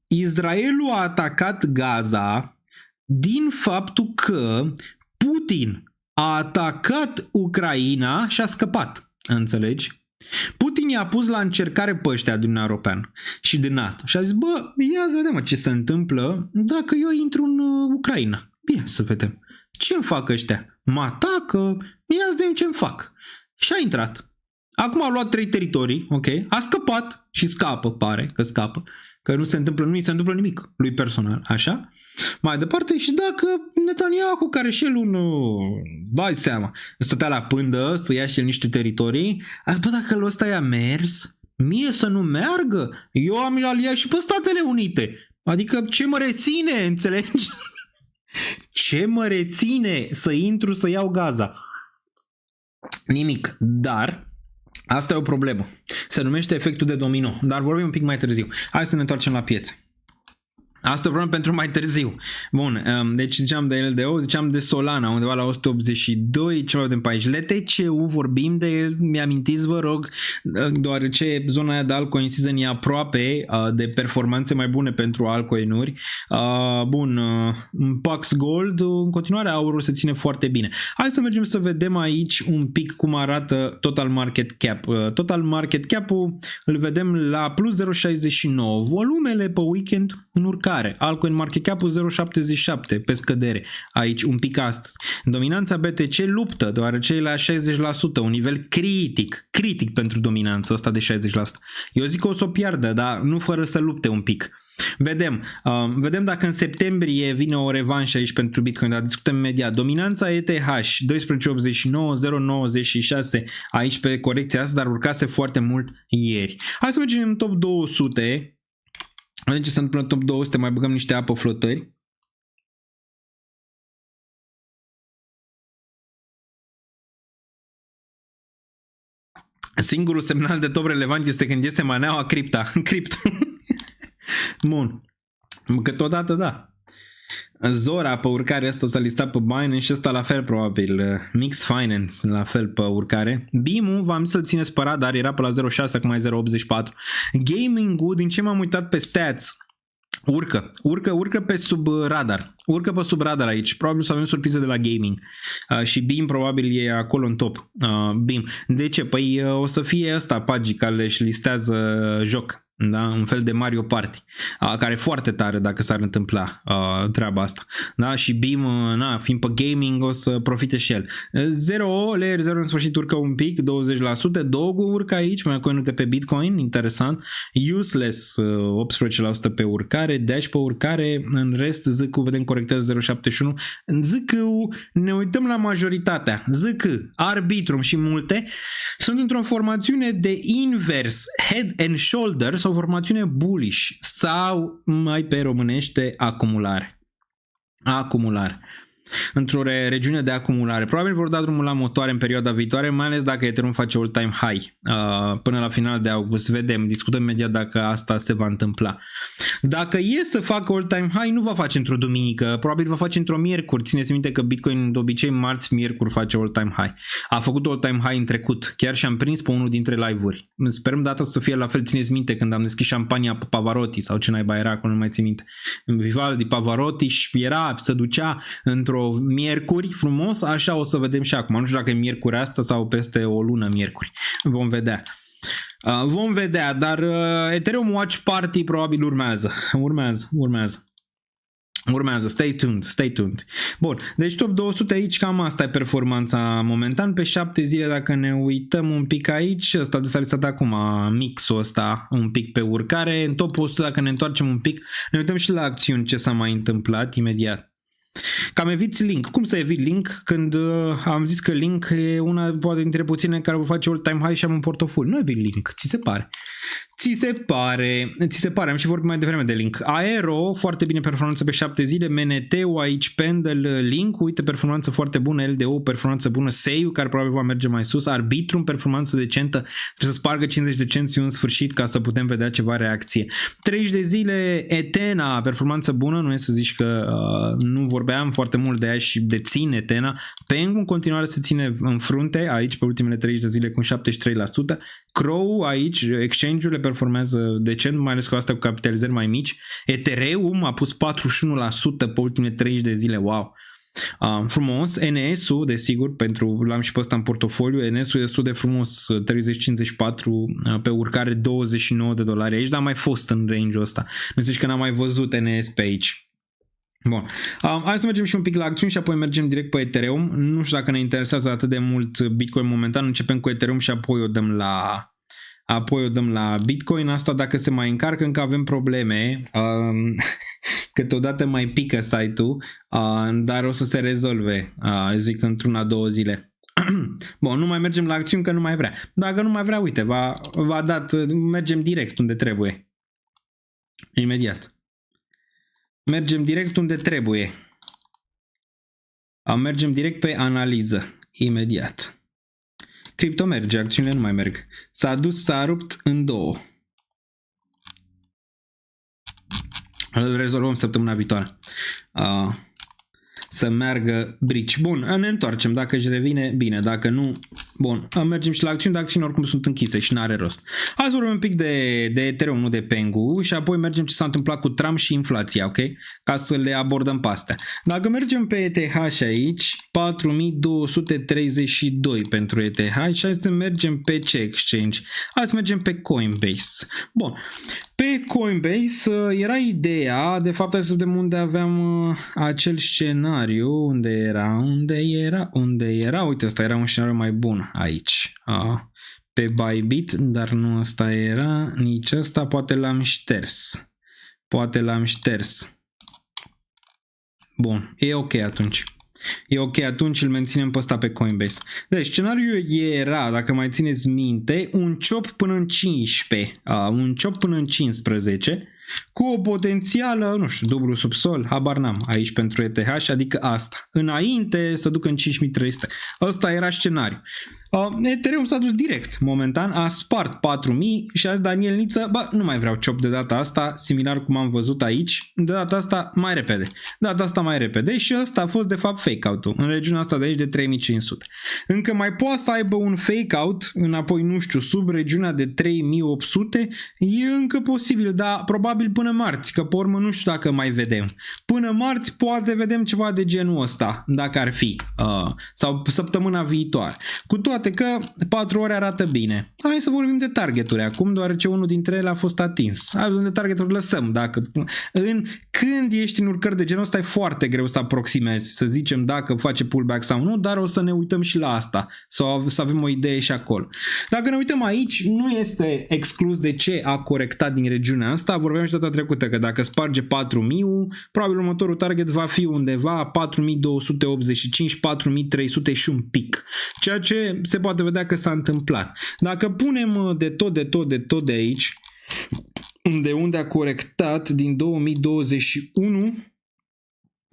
[SPEAKER 8] Israelul a atacat Gaza din faptul că Putin a atacat Ucraina și a scăpat. Înțelegi? Putin i-a pus la încercare pe ăștia din Uniunea Europeană și din NATO. Și a zis, ia să vedem ce se întâmplă dacă eu intru în Ucraina. Ia să vedem. Ce-mi fac ăștia? Mă atacă? Ia să vedem ce-mi fac. Și a intrat. Acum a luat 3 teritorii, ok? A scăpat și scapă, pare că scapă. Că nu îi se întâmplă nimic lui personal, așa? Mai departe, și dacă Netanyahu, care și el dai seama, stătea la pândă să ia și el niște teritorii, dacă l-o ăsta i-a mers, mie să nu meargă, eu am aliat și pe Statele Unite. Adică ce mă reține, înțelegi? Ce mă reține să intru să iau Gaza? Nimic, dar asta e o problemă. Se numește efectul de domino, dar vorbim un pic mai târziu. Hai să ne întoarcem la piețe. Asta e o problemă pentru mai târziu. Bun, deci ziceam de LDO, ziceam de Solana, undeva la 182, ce mai vedem pe aici. LTCU, vorbim de el, mi-amintiți, vă rog, deoarece zona aia de altcoin season e aproape de performanțe mai bune pentru altcoinuri. Bun, Pax Gold, în continuare aurul se ține foarte bine. Hai să mergem să vedem aici un pic cum arată Total Market Cap. Total Market Cap-ul îl vedem la plus 0,69. Volumele pe weekend în urcare. Altcoin Market Cap-ul 0,77 pe scădere. Aici un pic astăzi. Dominanța BTC luptă, deoarece e la 60%, un nivel critic pentru dominanța asta de 60%. Eu zic că o să o piardă, dar nu fără să lupte un pic. Vedem dacă în septembrie vine o revanșă aici pentru Bitcoin, dar discutăm imediat. Dominanța ETH 12,89, 0,96 aici pe corecția asta, dar urcase foarte mult ieri. Hai să mergem în top 200. Vedem ce se întâmplă în top 200, mai băgăm niște apă flotări. Singurul semnal de top relevant este când iese maneaua cripto. Bun. Câteodată da. Zora pe urcare, asta s-a listat pe Binance și ăsta la fel probabil. Mix Finance la fel pe urcare. BIM-ul v-am zis să-l țineți pe radar, era pe la 0,6, acum e 0,84. Gaming-ul, din ce m-am uitat pe stats, urcă pe sub radar. Urcă pe sub radar aici. Probabil să avem surprize de la gaming. Și BIM probabil e acolo în top. BIM. De ce? Păi o să fie ăsta Pagi care își listează joc. Da? Un fel de Mario Party, care e foarte tare dacă s-ar întâmpla treaba asta. Da? Și BIM, fiind pe gaming, o să profite și el. 0, Layer 0 în sfârșit urcă un pic, 20%. Dogo urcă aici, mai coinute pe Bitcoin, interesant. Useless, 18% pe urcare. Dash pe urcare. În rest, ZK vedem corectează 0,71. În ZK ne uităm la majoritatea. ZK, Arbitrum și multe sunt într-o formațiune de invers, head and shoulders, o formațiune bullish sau mai pe românește acumulare. într-o regiune de acumulare. Probabil vor da drumul la motoare în perioada viitoare, mai ales dacă Ethereum face all-time high până la final de august. Vedem, discutăm imediat dacă asta se va întâmpla. Dacă e să facă all-time high, nu va face într-o duminică, probabil va face într-o miercuri. Țineți minte că Bitcoin de obicei marți, miercuri face all-time high. A făcut all-time high în trecut, chiar și-am prins pe unul dintre live-uri. Sperăm data să fie la fel. Țineți minte când am deschis șampania pe Pavarotti sau ce naiba era, acolo nu mai țin minte. Vivaldi, Pavarotti și era, se ducea într-o miercuri frumos, așa o să vedem și acum. Nu știu dacă e miercuri asta sau peste o lună miercuri. Vom vedea. Vom vedea, dar Ethereum Watch Party probabil urmează. Urmează, stay tuned. Bun, deci top 200 aici, cam asta e performanța momentan. Pe 7 zile, dacă ne uităm un pic aici, ăsta de s-a listat acum, mixul ăsta un pic pe urcare. În top 100, dacă ne întoarcem un pic, ne uităm și la acțiuni ce s-a mai întâmplat imediat. Cam eviți Link. Cum să evit Link când am zis că Link e una poate dintre puține care vor face all-time high și am un portofoliu? Nu evit Link, ți se pare. Am și vorbit mai devreme de Link. Aero, foarte bine performanță pe 7 zile, MNT-ul aici, Pendle, Link, uite performanță foarte bună, LDO, performanță bună, Seiu, care probabil va merge mai sus, Arbitrum, performanță decentă, trebuie să spargă 50 de cenți în sfârșit ca să putem vedea ceva reacție. 30 de zile, Ethena, performanță bună, nu e să zici că nu vorbeam foarte mult de ea și deține Ethena. Pengu în continuare se ține în frunte, aici pe ultimele 30 de zile cu 73%. Crow aici, exchange-urile performează decent, mai ales cu asta cu capitalizări mai mici. Ethereum a pus 41% pe ultimele 30 de zile, wow. Frumos, NS-ul, desigur, l-am și pe ăsta în portofoliu, NS-ul e destul de frumos, 30-54 pe urcare, $29 aici, dar a mai fost în range-ul ăsta. Nu zici că n-am mai văzut NS pe aici. Bun, hai să mergem și un pic la acțiuni și apoi mergem direct pe Ethereum. Nu știu dacă ne interesează atât de mult Bitcoin momentan, începem cu Ethereum și apoi o dăm la Bitcoin. Asta dacă se mai încarcă, încă avem probleme. Câteodată mai pică site-ul, dar o să se rezolve, zic, într-una-două zile. Bun, nu mai mergem la acțiuni că nu mai vrea. Dacă nu mai vrea, uite, v-a dat, mergem direct unde trebuie. Imediat. Mergem direct unde trebuie. Mergem direct pe analiză. Imediat. Cripto merge, acțiunile nu mai merg. S-a rupt în două. Îl rezolvăm săptămâna viitoare. Să meargă brici. Bun, ne întoarcem. Dacă își revine, bine. Dacă nu, bun. Mergem și la acțiuni, dar acțiuni oricum sunt închise și n-are rost. Hai să vorbim un pic de Ethereum, nu de Pengu, și apoi mergem ce s-a întâmplat cu Trump și inflația, ok? Ca să le abordăm pe astea. Dacă mergem pe ETH aici, 4232 pentru ETH și hai să mergem pe ce exchange? Hai să mergem pe Coinbase. Bun. Pe Coinbase era ideea, de fapt hai să vedem unde aveam acel scenariu, unde era, uite, asta era un scenariu mai bun aici, pe Bybit, dar nu asta era, nici ăsta, poate l-am șters, bun, e ok atunci. E ok, atunci îl menținem pe ăsta pe Coinbase. Deci scenariul era, dacă mai țineți minte, un chop până în 15, un chop până în 15, cu o potențială, nu știu, dublu subsol, habar n-am aici pentru ETH, adică asta. Înainte să ducă în 5300. Ăsta era scenariu. Ethereum s-a dus direct, momentan, a spart 4000 și azi Daniel Niță, nu mai vreau chop de data asta, similar cum am văzut aici, de data asta mai repede. Și ăsta a fost de fapt fake-out-ul, în regiunea asta de aici de 3500. Încă mai poate să aibă un fake-out, înapoi, nu știu, sub regiunea de 3800, e încă posibil, dar probabil până marți, că pe urmă nu știu dacă mai vedem. Până marți poate vedem ceva de genul ăsta, dacă ar fi, sau săptămâna viitoare. Cu toate că 4 ore arată bine. Hai să vorbim de targeturi acum, deoarece unul dintre ele a fost atins. Hai de targeturi lăsăm. Când ești în urcări de genul ăsta e foarte greu să aproximezi, să zicem dacă face pullback sau nu, dar o să ne uităm și la asta, să avem o idee și acolo. Dacă ne uităm aici, nu este exclus de ce a corectat din regiunea asta. Vorbeam și data trecută că dacă sparge 4000, probabil următorul target va fi undeva 4285, 4300 și un pic. Ceea ce se poate vedea că s-a întâmplat. Dacă punem de tot de aici, de unde a corectat din 2021,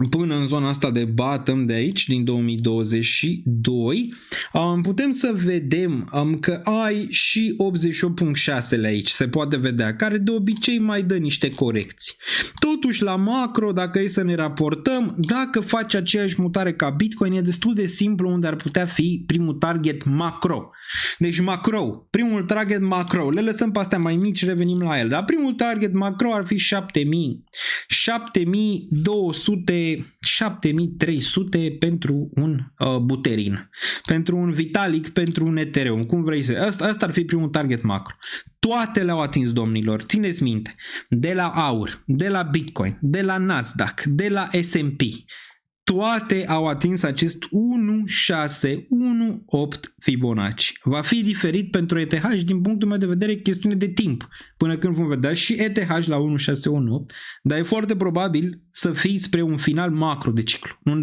[SPEAKER 8] până în zona asta de bottom de aici, din 2022, putem să vedem că ai și 88.6 aici, se poate vedea, care de obicei mai dă niște corecții. Totuși, la macro, dacă e să ne raportăm, dacă faci aceeași mutare ca Bitcoin, e destul de simplu unde ar putea fi primul target macro. Deci macro, primul target macro, le lăsăm pe astea mai mici, revenim la el, dar primul target macro ar fi 7300 pentru un Buterin, pentru un Vitalik, pentru un Ethereum, cum vrei să... Asta ar fi primul target macro. Toate le-au atins, domnilor, țineți minte, de la aur, de la Bitcoin, de la Nasdaq, de la S&P, toate au atins acest 1.618 Fibonacci. Va fi diferit pentru ETH din punctul meu de vedere, chestiune de timp, până când vom vedea și ETH la 1.618, dar e foarte probabil să fie spre un final macro de ciclu, nu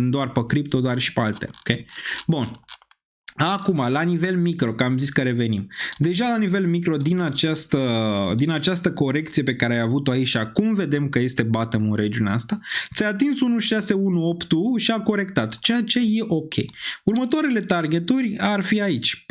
[SPEAKER 8] doar pe cripto, doar și pe alte. Okay? Bun. Acum, la nivel micro, că am zis că revenim. Deja la nivel micro, din această corecție pe care ai avut-o aici și acum vedem că este bottom în regiunea asta, ți-a atins 1.618 și a corectat, ceea ce e ok. Următoarele targeturi ar fi aici, 4.864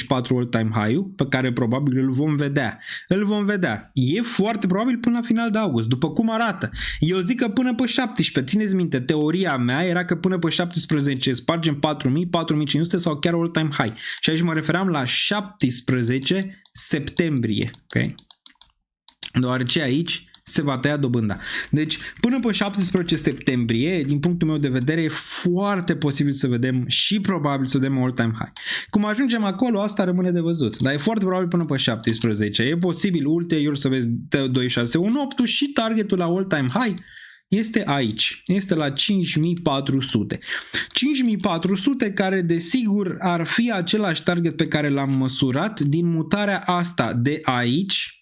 [SPEAKER 8] all-time high-ul, pe care probabil îl vom vedea. Îl vom vedea. E foarte probabil până la final de august, după cum arată. Eu zic că până pe 17, țineți minte, teoria mea era că până pe 17 spargem 4.000, 4.500 sau chiar all-time high. Și aici mă referam la 17 septembrie. Okay? Deoarece aici se va tăia dobânda. Deci, până pe 17 septembrie, din punctul meu de vedere, e foarte posibil să vedem și probabil să vedem all-time high. Cum ajungem acolo, asta rămâne de văzut. Dar e foarte probabil până pe 17. E posibil ulterior să vezi 2618 și targetul la all-time high este aici, este la 5400. 5400 care desigur ar fi același target pe care l-am măsurat din mutarea asta de aici,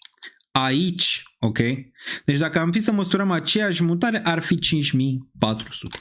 [SPEAKER 8] ok? Deci dacă am fi să măsurăm aceeași mutare, ar fi 5400.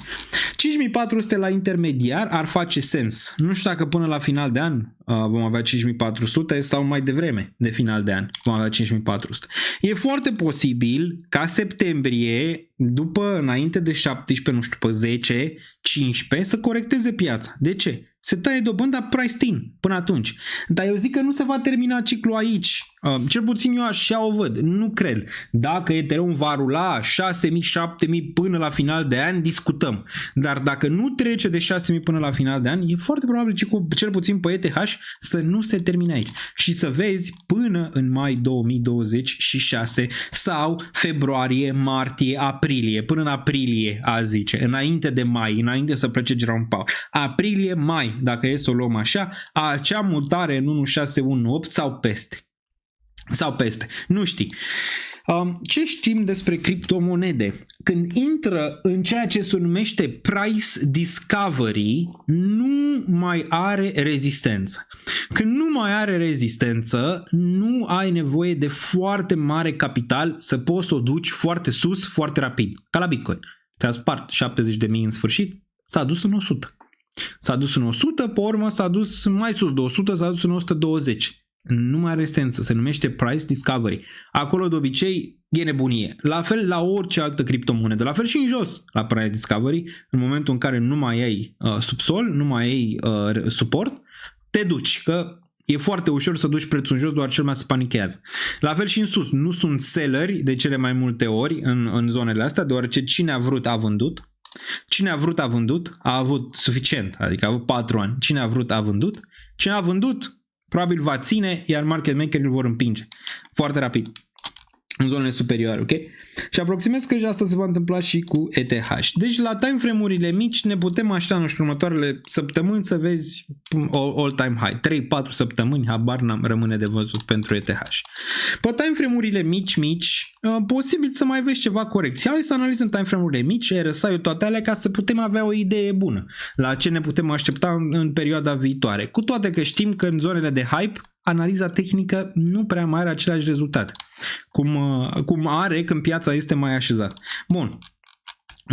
[SPEAKER 8] 5400 la intermediar ar face sens. Nu știu dacă până la final de an vom avea 5400 sau mai devreme de final de an vom avea 5400. E foarte posibil ca septembrie, după înainte de 17, nu știu, pe 10, 15, să corecteze piața. De ce? Se taie dobânda priced in până atunci. Dar eu zic că nu se va termina ciclul aici. Cel puțin eu așa o văd. Nu cred. Dacă Ethereum va rula 6.000, 7.000 până la final de an, discutăm. Dar dacă nu trece de 6.000 până la final de an, e foarte probabil cel puțin pe ETH să nu se termine aici. Și să vezi până în mai 2026 sau februarie, martie, aprilie. Până în aprilie, a zice. Înainte de mai, înainte să plece Jerome Powell. Aprilie, mai, dacă e să o luăm așa, acea mutare în 1618 sau peste. Sau peste. Nu știi. Ce știm despre criptomonede? Când intră în ceea ce se numește price discovery, nu mai are rezistență. Când nu mai are rezistență, nu ai nevoie de foarte mare capital să poți să o duci foarte sus, foarte rapid. Ca la Bitcoin. Te-a spart 70.000 în sfârșit, s-a dus în 100. S-a dus în 100, pe urmă s-a dus mai sus de 100, s-a dus în 120. Nu mai are rezistență, se numește price discovery. Acolo de obicei e nebunie. La fel la orice altă criptomonedă, la fel și în jos la price discovery, în momentul în care nu mai ai subsol, nu mai ai suport, te duci, că e foarte ușor să duci prețul în jos, doar cel mai se panichează. La fel și în sus, nu sunt selleri de cele mai multe ori în zonele astea, deoarece cine a vrut a vândut. Cine a vrut a vândut, a avut suficient, adică a avut 4 ani. Cine a vrut a vândut, cine a vândut probabil va ține, iar market makerii îl vor împinge foarte rapid în zonele superioare, ok? Și aproximez că asta se va întâmpla și cu ETH. Deci la timeframe-urile mici ne putem aștepta în următoarele săptămâni să vezi all-time high. 3-4 săptămâni, habar n-am, rămâne de văzut pentru ETH. Pe timeframe-urile mici, posibil să mai vezi ceva corecții. Hai să analizăm timeframe-urile mici, RSI-ul, toate alea, ca să putem avea o idee bună la ce ne putem aștepta în perioada viitoare. Cu toate că știm că în zonele de hype analiza tehnică nu prea mai are aceleași rezultate cum are când piața este mai așezată. Bun.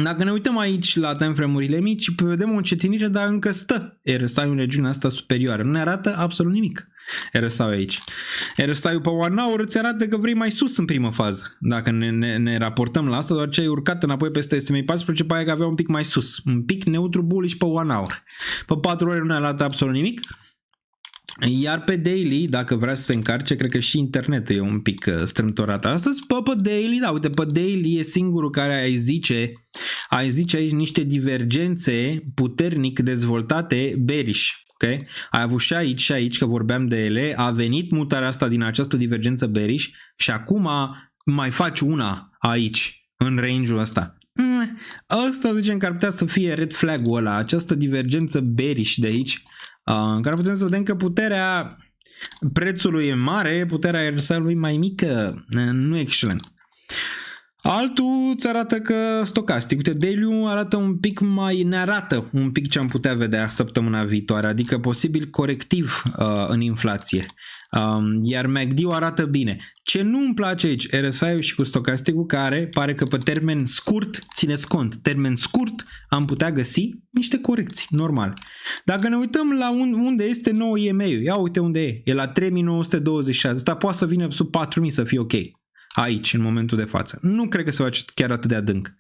[SPEAKER 8] Dacă ne uităm aici la timeframe-urile mici, vedem o încetinire, dar încă stă RSI-ul în regiunea asta superioară. Nu ne arată absolut nimic RSI-ul aici. RSI-ul pe 1 hour îți arată că vrei mai sus în primă fază. Dacă ne raportăm la asta, doar ce ai urcat înapoi peste SMA 14, pe aia că avea un pic mai sus. Un pic neutru bullish pe 1 hour. Pe 4 ore nu ne arată absolut nimic. Iar pe daily, dacă vrea să se încarce, cred că și internetul e un pic strâmtorat astăzi. Pe daily, da, uite, pe daily e singurul care ai zice aici niște divergențe puternic dezvoltate bearish. Okay? Ai avut și aici, că vorbeam de ele, a venit mutarea asta din această divergență bearish și acum mai faci una aici, în range-ul ăsta. Asta zicem că ar putea să fie red flag-ul ăla, această divergență bearish de aici, în care putem să vedem că puterea prețului e mare, puterea RSI-ului mai mică, nu e excelent. Altul îți arată că stocastic, uite, daily-ul arată un pic ne arată un pic ce am putea vedea săptămâna viitoare, adică posibil corectiv în inflație. Iar MACD-ul arată bine. Ce nu îmi place aici, RSI-ul și cu stocasticul, care pare că pe termen scurt, țineți cont, termen scurt am putea găsi niște corecții, normal. Dacă ne uităm la unde este nou EMA-ul, ia uite unde e la 3926, asta poate să vină sub 4000 să fie ok. Aici, în momentul de față. Nu cred că se face chiar atât de adânc.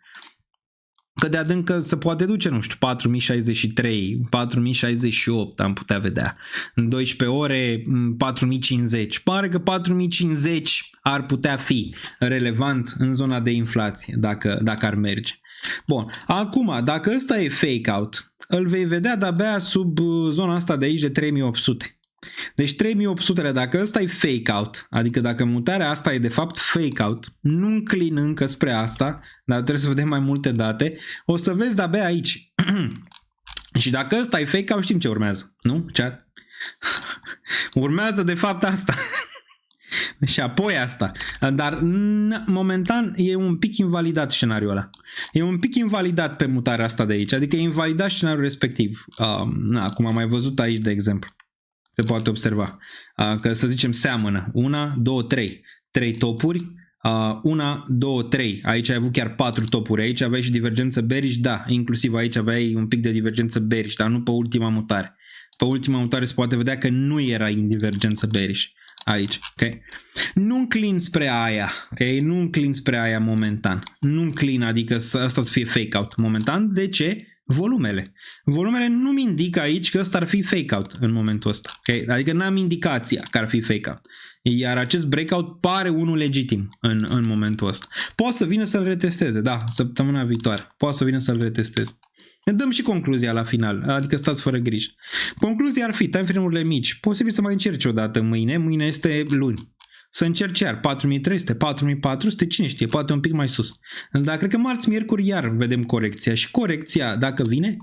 [SPEAKER 8] Că de adânc se poate duce, nu știu, 4063, 4068 am putea vedea. În 12 ore, 4050. Pare că 4050 ar putea fi relevant în zona de inflație, dacă ar merge. Bun, acum, dacă ăsta e fake out, îl vei vedea de-abia sub zona asta de aici de 3800. Deci 3800, dacă ăsta e fake out, adică dacă mutarea asta e de fapt fake out, nu înclin încă spre asta, dar trebuie să vedem mai multe date, o să vezi de-abia aici. Și dacă ăsta e fake out, știm ce urmează, nu? Chat? Urmează de fapt asta. Și apoi asta. Dar momentan e un pic invalidat scenariul ăla. E un pic invalidat pe mutarea asta de aici, adică e invalidat scenariul respectiv. Cum am mai văzut aici, de exemplu. Se poate observa că, să zicem, seamănă 1, 2, 3 topuri, 1, 2, 3, aici ai avut chiar 4 topuri, aici aveai și divergență bearish, da, inclusiv aici aveai un pic de divergență bearish, dar nu pe ultima mutare. Pe ultima mutare se poate vedea că nu era în divergență bearish aici, ok? Nu înclin spre aia, ok? Nu înclin spre aia momentan, nu înclin, adică asta să fie fake out momentan. De ce? Volumele. Volumele nu-mi indică aici că ăsta ar fi fake out în momentul ăsta. Okay? Adică n-am indicația că ar fi fake out. Iar acest breakout pare unul legitim în momentul ăsta. Poate să vină să-l retesteze, da, săptămâna viitoare. Poate să vină să-l retesteze. Dăm și concluzia la final, adică stați fără grijă. Concluzia ar fi timeframe-urile mici. Posibil să mai încerci o dată mâine. Mâine este luni. Să încerci iar 4300, 4400, cine știe, poate un pic mai sus. Dar cred că marți, miercuri iar vedem corecția. Și corecția, dacă vine,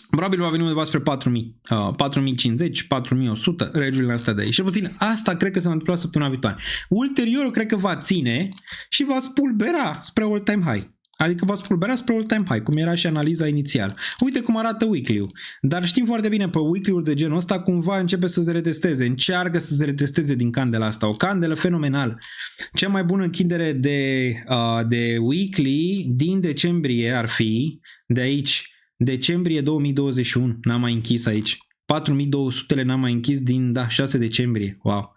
[SPEAKER 8] probabil va veni undeva spre 4000, 4050, 4100, regiunile astea de aici. Și puțin asta cred că se va întâmpla săptămâna viitoare. Ulterior cred că va ține și va spulbera spre all-time high. Adică va spulbera spre all-time high, cum era și analiza inițială. Uite cum arată weekly-ul. Dar știm foarte bine, pe weekly-uri de genul ăsta cumva începe să se retesteze. Încearcă să se retesteze din candela asta. O candelă fenomenală. Cea mai bună închidere de weekly din decembrie ar fi de aici. Decembrie 2021. N-am mai închis aici. 4200 n-am mai închis din 6 decembrie. Wow.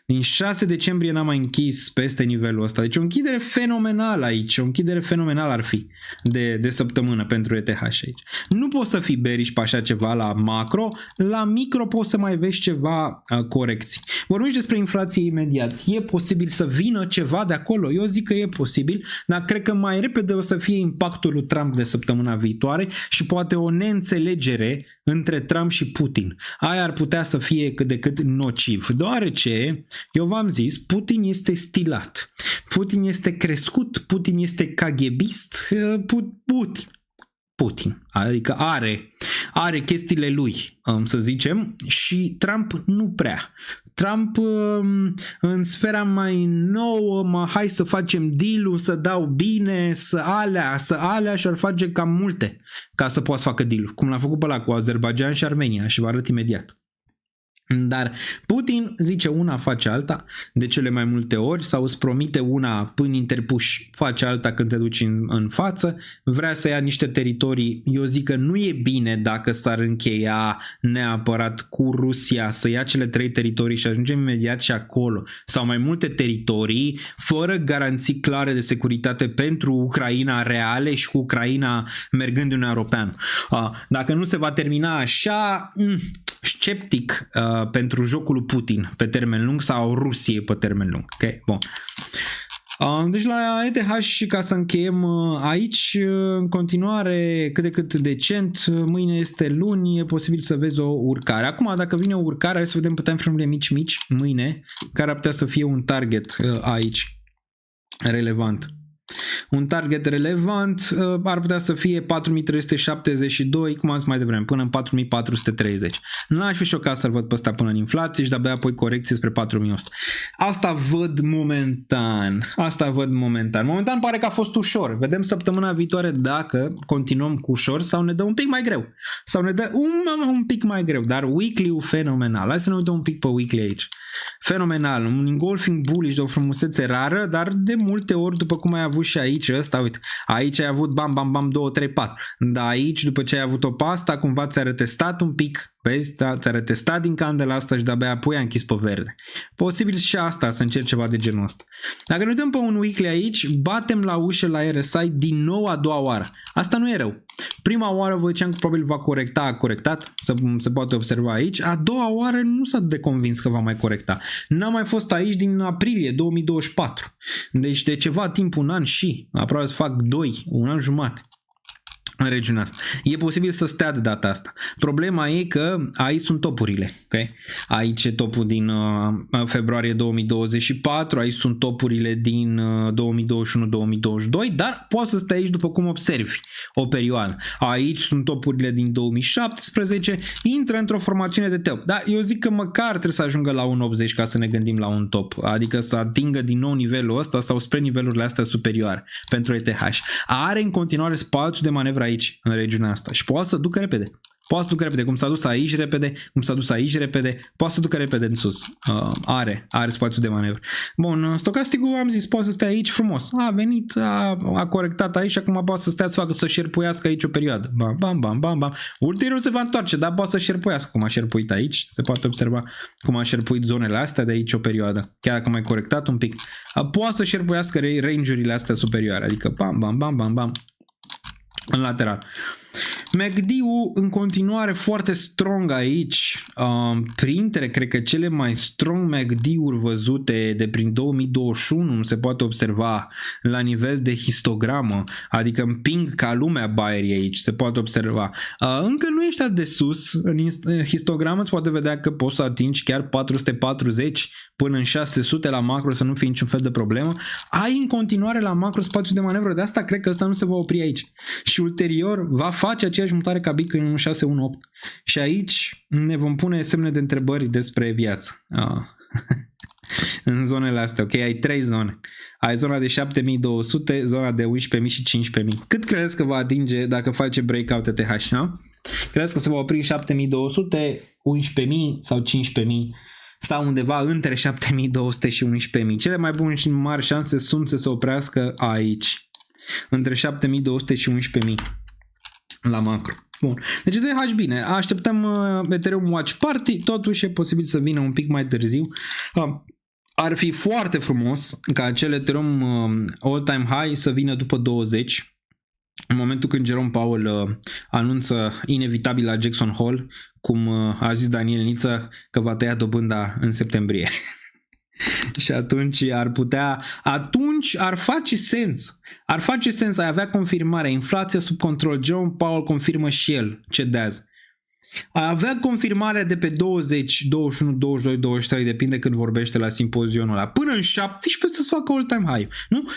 [SPEAKER 8] Din 6 decembrie n-am mai închis peste nivelul ăsta. Deci o închidere fenomenală aici. O închidere fenomenală ar fi de săptămână pentru ETH aici. Nu poți să fii bearish pe așa ceva la macro. La micro poți să mai vezi ceva corecții. Vorbim și despre inflație imediat. E posibil să vină ceva de acolo? Eu zic că e posibil, dar cred că mai repede o să fie impactul lui Trump de săptămâna viitoare și poate o neînțelegere între Trump și Putin. Aia ar putea să fie cât de cât nociv. Deoarece eu v-am zis, Putin este stilat. Putin este crescut, Putin este KGBist, Putin. Adică are chestiile lui, să zicem, și Trump nu prea. Trump în sfera mai nouă, hai să facem deal-ul, să dau bine, să alea și ar face cam multe ca să poată să facă deal-ul, cum l-a făcut pe ăla cu Azerbaijan și Armenia și vă arăt imediat. Dar Putin zice una, face alta de cele mai multe ori sau îți promite una până interpuși, face alta când te duci în față, vrea să ia niște teritorii. Eu zic că nu e bine dacă s-ar încheia neapărat cu Rusia să ia cele 3 teritorii și ajungem imediat și acolo sau mai multe teritorii fără garanții clare de securitate pentru Ucraina reale și cu Ucraina mergând în Uniunea Europeană. Dacă nu se va termina așa, sceptic pentru jocul lui Putin pe termen lung sau Rusiei pe termen lung. Okay? Bun. Deci la ETH, ca să încheiem aici, în continuare cât de cât decent, mâine este luni, e posibil să vezi o urcare. Acum, dacă vine o urcare, hai să vedem pe time frame-urile mici mâine, care ar putea să fie un target aici relevant. Un target relevant ar putea să fie 4372, cum am zis mai devreme, până în 4430. N-aș fi șocat să-l văd pe ăsta până în inflație și de-abia apoi corecție spre 4100. Asta văd momentan. Momentan pare că a fost ușor. Vedem săptămâna viitoare dacă continuăm cu ușor sau ne dă un pic mai greu. Sau ne dă un pic mai greu, dar weekly-ul fenomenal. Hai să ne uităm un pic pe weekly aici. Fenomenal, un engulfing bullish de o frumusețe rară, dar de multe ori, după cum ai avut și aici, ăsta, uite, aici ai avut bam, bam, bam, 2, 3, 4, dar aici, după ce ai avut-o pe asta, cumva ți-a retestat un pic, vezi, da? Ți-a retestat din candela asta și de-abia apoi a închis pe verde. Posibil și asta să încerci ceva de genul ăsta. Dacă ne uităm pe un weekly aici, batem la ușă la RSI din nou a doua oară. Asta nu e rău. Prima oară vă ziceam că probabil va corecta, a corectat, se poate observa aici. A doua oară nu s-a de convins că va mai corecta. N-a mai fost aici din aprilie 2024. Deci de ceva timp, un an și, aproape să fac 2, un an jumate în regiunea asta. E posibil să stea de data asta. Problema e că aici sunt topurile. Okay? Aici e topul din februarie 2024, aici sunt topurile din 2021-2022, dar poți să stai aici după cum observi o perioadă. Aici sunt topurile din 2017, intră într-o formațiune de top. Da, eu zic că măcar trebuie să ajungă la 1,80 ca să ne gândim la un top, adică să atingă din nou nivelul ăsta sau spre nivelurile astea superioare pentru ETH. Are în continuare spațiu de manevră aici, în regiunea asta și poate să ducă repede. Cum s-a dus aici repede, poate să ducă repede în sus. Are spațiu de manevră. Bun, stocasticul am zis, poate să stea aici frumos. A venit, a corectat aici și acum poate să stea să șerpuiască aici o perioadă. Bam. Ulterior se va întoarce, dar poate să șerpuiască cum a șerpuit aici. Se poate observa cum a șerpuit zonele astea de aici o perioadă. Chiar dacă mai corectat un pic. Poate să șerpuiască range-urile astea superioare. Adică bam. În lateral. MACD-ul în continuare foarte strong aici, printre, cred că cele mai strong MACD-uri văzute de prin 2021 se poate observa la nivel de histogramă, adică împing ca lumea buyerii aici, se poate observa. Încă nu ești atât de sus, în histogramă îți poate vedea că poți să atingi chiar 440 până în 600 la macro să nu fie niciun fel de problemă. Ai în continuare la macro spațiu de manevră, de asta cred că ăsta nu se va opri aici. Și ulterior va face aceeași mutare ca Bitcoin în 618. Și aici ne vom pune semne de întrebări despre viață. În zonele astea, ok? Ai 3 zone. Ai zona de 7200, zona de 11.000 și 15.000. Cât crezi că va atinge dacă face breakout ETH, nu? Crezi că se va opri 7200, 11.000 sau 15.000? Sau undeva între 7200 și 11.000. Cele mai bune și mari șanse sunt să se oprească aici. Între 7200 și 11.000 la macro. Bun. Deci ETH bine. Așteptăm Ethereum Watch Party. Totuși e posibil să vină un pic mai târziu. Ar fi foarte frumos ca acel Ethereum all-time high să vină după 20. În momentul când Jerome Powell anunță inevitabil la Jackson Hole, cum a zis Daniel Niță, că va tăia dobânda în septembrie. Și atunci ar face sens. Ar face sens, ai avea confirmarea, inflația sub control, Jerome Powell confirmă și el, cedează. Ai avea confirmarea de pe 20, 21, 22, 23, depinde când vorbește la simpozionul ăla, până în 17 să-ți facă all-time high. Nu?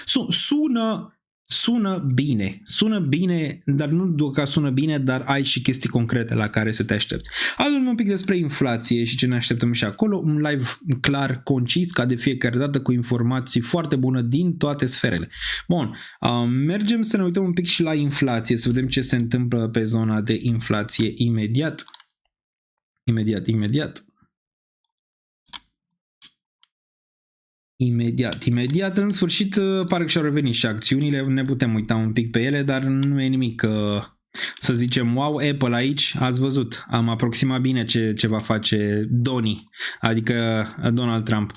[SPEAKER 8] Sună bine, dar nu doar că sună bine, dar ai și chestii concrete la care să te aștepți. Azi un pic despre inflație și ce ne așteptăm și acolo, un live clar, concis, ca de fiecare dată, cu informații foarte bune din toate sferele. Bun, mergem să ne uităm un pic și la inflație, să vedem ce se întâmplă pe zona de inflație imediat. Imediat, în sfârșit, parcă și-au revenit și acțiunile, ne putem uita un pic pe ele, dar nu e nimic să zicem, wow, Apple aici, ați văzut, am aproximat bine ce va face Donnie, adică Donald Trump,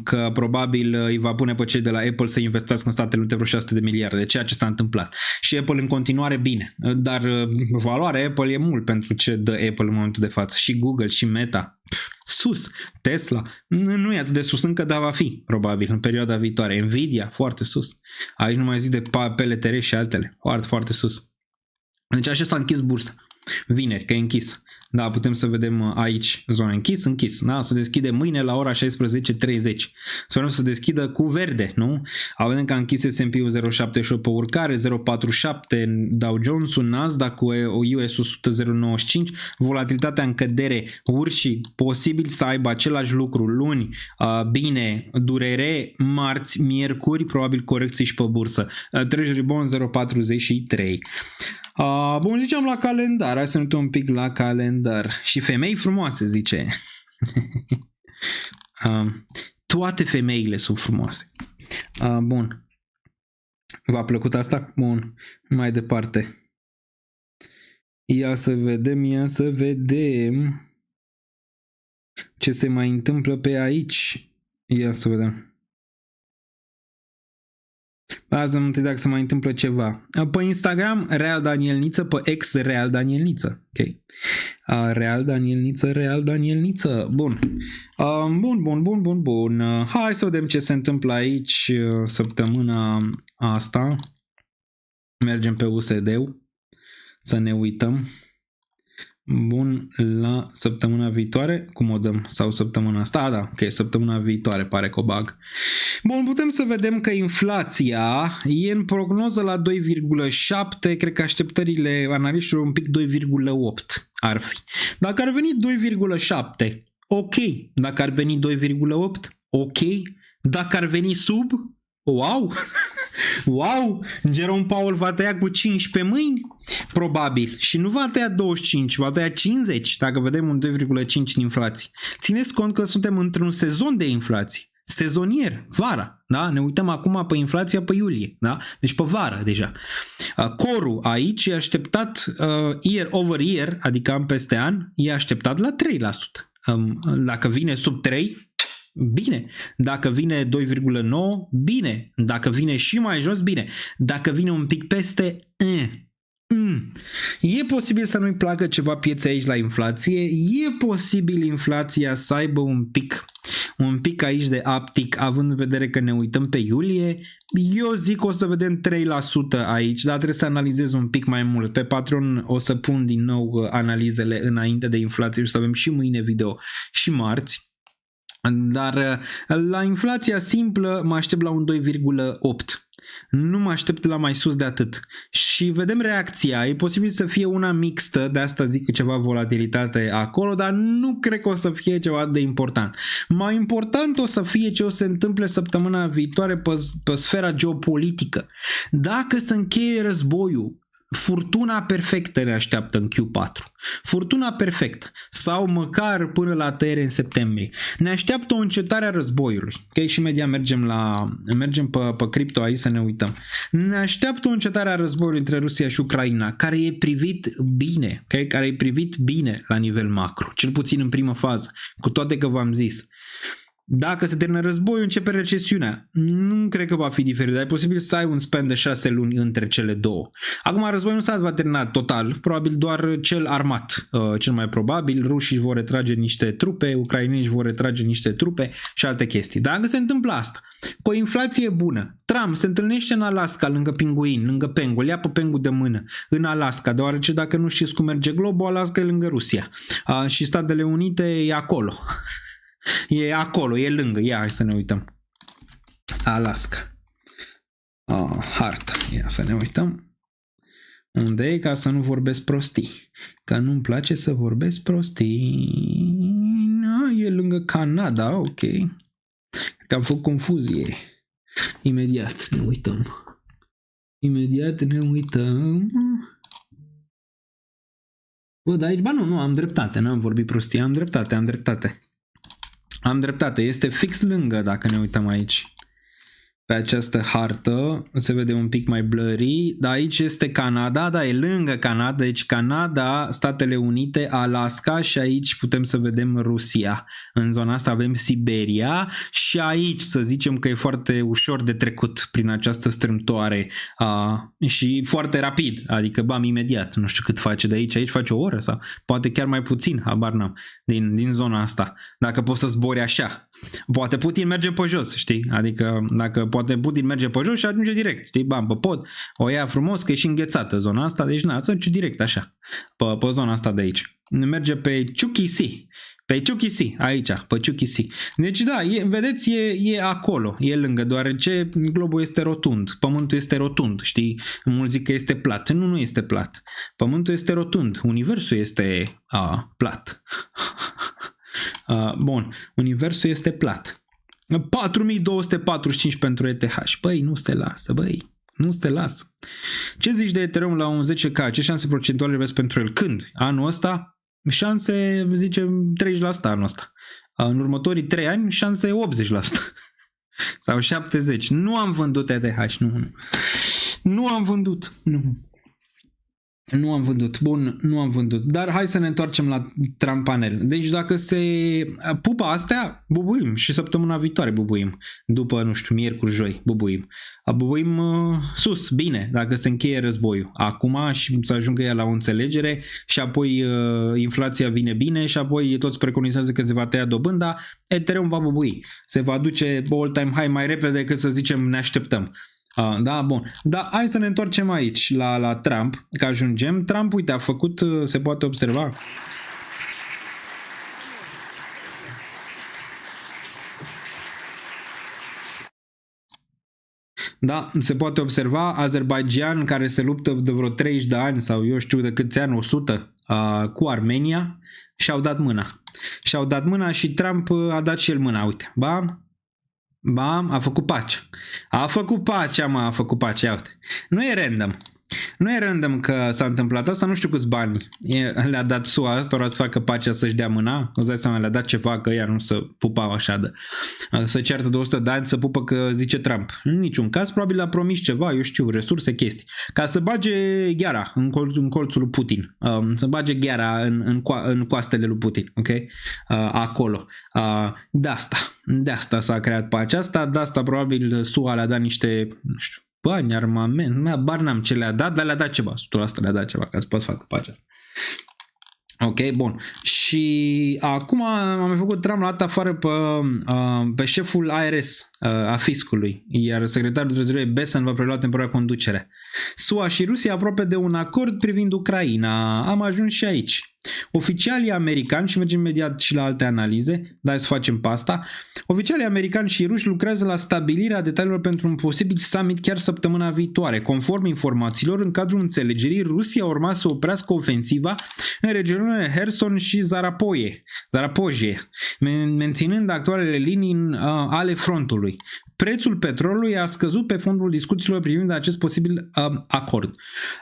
[SPEAKER 8] că probabil îi va pune pe cei de la Apple să investească în Statele Unite vreo 600 de miliarde, ceea ce s-a întâmplat. Și Apple în continuare bine, dar valoarea Apple e mult pentru ce dă Apple în momentul de față, și Google, și Meta. Sus, Tesla, nu e atât de sus încă, dar va fi, probabil, în perioada viitoare. Nvidia, foarte sus. Aici nu mai zic de PLTR și altele, foarte, foarte sus. Deci așa s-a închis bursa. Vineri, că e închis. Da, putem să vedem aici zona închis. Da, se deschide mâine la ora 16:30. Sperăm să deschidă cu verde, nu? Vedem că a închis S&P-ul 0,78 pe urcare, 0,47 Dow Jones-ul, Nasdaq cu US 100 0,95, volatilitatea în cădere, urșii posibil să aibă același lucru luni, bine, durere, marți, miercuri, probabil corecții și pe bursă. Treasury Bond 0,43. Bun, ziceam la calendar, hai să ne uităm un pic la calendar. Și femei frumoase, zice. Toate femeile sunt frumoase. Bun. V-a plăcut asta? Bun. Mai departe. Ia să vedem. Ce se mai întâmplă pe aici. Ia să vedem. Azi întâi dacă se mai întâmplă ceva. Pe Instagram, Real Daniel Niță, pe X, Real Daniel Niță. Ok. Real Daniel Niță. Bun. Bun. Hai să vedem ce se întâmplă aici săptămâna asta. Mergem pe USD-ul. Să ne uităm. Bun, la săptămâna viitoare, cum o dăm? Sau săptămâna asta? Da, ok, săptămâna viitoare pare că o bag. Bun, putem să vedem că inflația e în prognoză la 2,7, cred că așteptările analiștilor un pic 2,8 ar fi. Dacă ar veni 2,7, ok. Dacă ar veni 2,8, ok. Dacă ar veni sub, wow! Wow, Jerome Powell va tăia cu 15 mâini? Probabil. Și nu va tăia 25, va tăia 50, dacă vedem un 2,5 în inflație. Țineți cont că suntem într-un sezon de inflație. Sezonier, vara, da? Ne uităm acum pe inflația pe iulie, da? Deci pe vară deja. Corul aici e așteptat year over year, adică an peste an, e așteptat la 3%. Dacă vine sub 3, bine. Dacă vine 2,9, bine. Dacă vine și mai jos, bine. Dacă vine un pic peste, E posibil să nu-i placă ceva pieței aici la inflație. E posibil inflația să aibă un pic aici de uptick, având în vedere că ne uităm pe iulie. Eu zic o să vedem 3% aici, dar trebuie să analizez un pic mai mult. Pe Patreon o să pun din nou analizele înainte de inflație și să avem și mâine video și marți. Dar la inflația simplă mă aștept la un 2,8. Nu mă aștept la mai sus de atât. Și vedem reacția. E posibil să fie una mixtă, de asta zic că ceva volatilitate acolo, dar nu cred că o să fie ceva de important. Mai important o să fie ce o să se întâmple săptămâna viitoare pe sfera geopolitică. Dacă se încheie războiul, furtuna perfectă ne așteaptă în Q4. Furtuna perfectă. Sau măcar până la tăiere în septembrie. Ne așteaptă o încetare a războiului. Ok? Și imediat mergem pe cripto aici să ne uităm. Ne așteaptă o încetare a războiului între Rusia și Ucraina, care e privit bine. Okay? Care e privit bine la nivel macro. Cel puțin în primă fază. Cu toate că v-am zis. Dacă se termină războiul, începe recesiunea. Nu cred că va fi diferit, dar e posibil să ai un span de 6 luni între cele două. Acum războiul nu s-a va termina total, probabil doar cel armat, cel mai probabil. Rușii vor retrage niște trupe, ucrainenii vor retrage niște trupe și alte chestii. Dacă se întâmplă asta, cu o inflație bună, Trump se întâlnește în Alaska lângă pinguin, lângă pengu, îl ia pe pengu de mână în Alaska, deoarece dacă nu știți cum merge globul, Alaska e lângă Rusia și Statele Unite e acolo. E acolo, e lângă. Ia, hai să ne uităm. Alaska. Harta. Ia să ne uităm. Unde e? Ca să nu vorbesc prostii. Că nu-mi place să vorbesc prostii. E lângă Canada, ok. Că am făcut confuzie. Imediat ne uităm. Bă, dar aici, nu, am dreptate. N-am vorbit prostii, am dreptate. Am dreptate, este fix lângă dacă ne uităm aici. Pe această hartă se vede un pic mai blurry, dar aici este Canada, da, e lângă Canada, deci Canada, Statele Unite, Alaska și aici putem să vedem Rusia. În zona asta avem Siberia și aici să zicem că e foarte ușor de trecut prin această strâmtoare și foarte rapid, adică bam imediat, nu știu cât face de aici face o oră sau poate chiar mai puțin, habar n-am, din zona asta, dacă poți să zbori așa. Poate Putin merge pe jos, știi, adică dacă poate Putin merge pe jos și ajunge direct, știi, bam, pe pod, o ia frumos că e și înghețată zona asta, deci na, să merge direct așa, pe zona asta de aici. Merge pe Chukchi, aici, pe Chukchi. Deci da, vedeți, e acolo, e lângă, deoarece globul este rotund, pământul este rotund, știi, mulți zic că este plat, nu este plat, pământul este rotund, universul este plat. Bun, universul este plat. 4245 pentru ETH. Băi, nu se lasă, nu se lasă. Ce zici de Ethereum la un 10K? Ce șanse procentuale vezi pentru el? Când? Anul ăsta? Șanse, zicem, 30% anul ăsta. În următorii 3 ani, șanse 80%. Sau 70%. Nu am vândut ETH, nu. Nu am vândut, nu. Nu am vândut, bun, nu am vândut, dar hai să ne întoarcem la Trump panel. Deci dacă se pupă astea, bubuim și săptămâna viitoare bubuim, după, nu știu, miercuri, joi, bubuim sus, bine, dacă se încheie războiul. Acum și să ajungă ea la o înțelegere și apoi inflația vine bine și apoi toți preconizează că se va tăia dobânda, Ethereum va bubui, se va duce all-time high mai repede decât să zicem ne așteptăm. Da, bun. Da, hai să ne întoarcem aici la Trump, că ajungem. Trump, uite, a făcut, se poate observa. Da, se poate observa Azerbaijan care se luptă de vreo 30 de ani sau eu știu de câți ani, 100 cu Armenia și-au dat mâna. Și-au dat mâna și Trump a dat și el mâna, uite, bam, a făcut pace. A făcut pacea, uite. Nu e random. Nu e random că s-a întâmplat asta, nu știu câți bani le-a dat SUA ăstora să facă pacea să-și dea mâna, îți dai seama, le-a dat ceva că ea nu să pupau așa să ceartă de 100 de ani să pupă că zice Trump. În niciun caz, probabil a promis ceva, eu știu, resurse, chestii, ca să bage gheara în colțul lui Putin, să bage gheara în coastele lui Putin, ok? Acolo. De asta s-a creat pacea asta, de asta probabil SUA le-a dat niște, nu știu, bani, armament, bar n-am ce le-a dat, dar le-a dat ceva, 100% le-a dat ceva ca să poți să facă pacea asta. Ok, bun. Și acum am mai făcut Trump la afară pe șeful ARS a fiscului, iar secretarul de trezorerie Bessent va prelua temporar conducerea. SUA și Rusia aproape de un acord privind Ucraina. Am ajuns și aici. Oficialii americani, și mergem imediat și la alte analize, dar să facem pe asta, oficialii americani și ruși lucrează la stabilirea detaliilor pentru un posibil summit chiar săptămâna viitoare. Conform informațiilor, în cadrul înțelegerii, Rusia urma să oprească ofensiva în regiunile Kherson și Zaporozhye, menținând actualele linii ale frontului. Prețul petrolului a scăzut pe fondul discuțiilor privind acest posibil acord.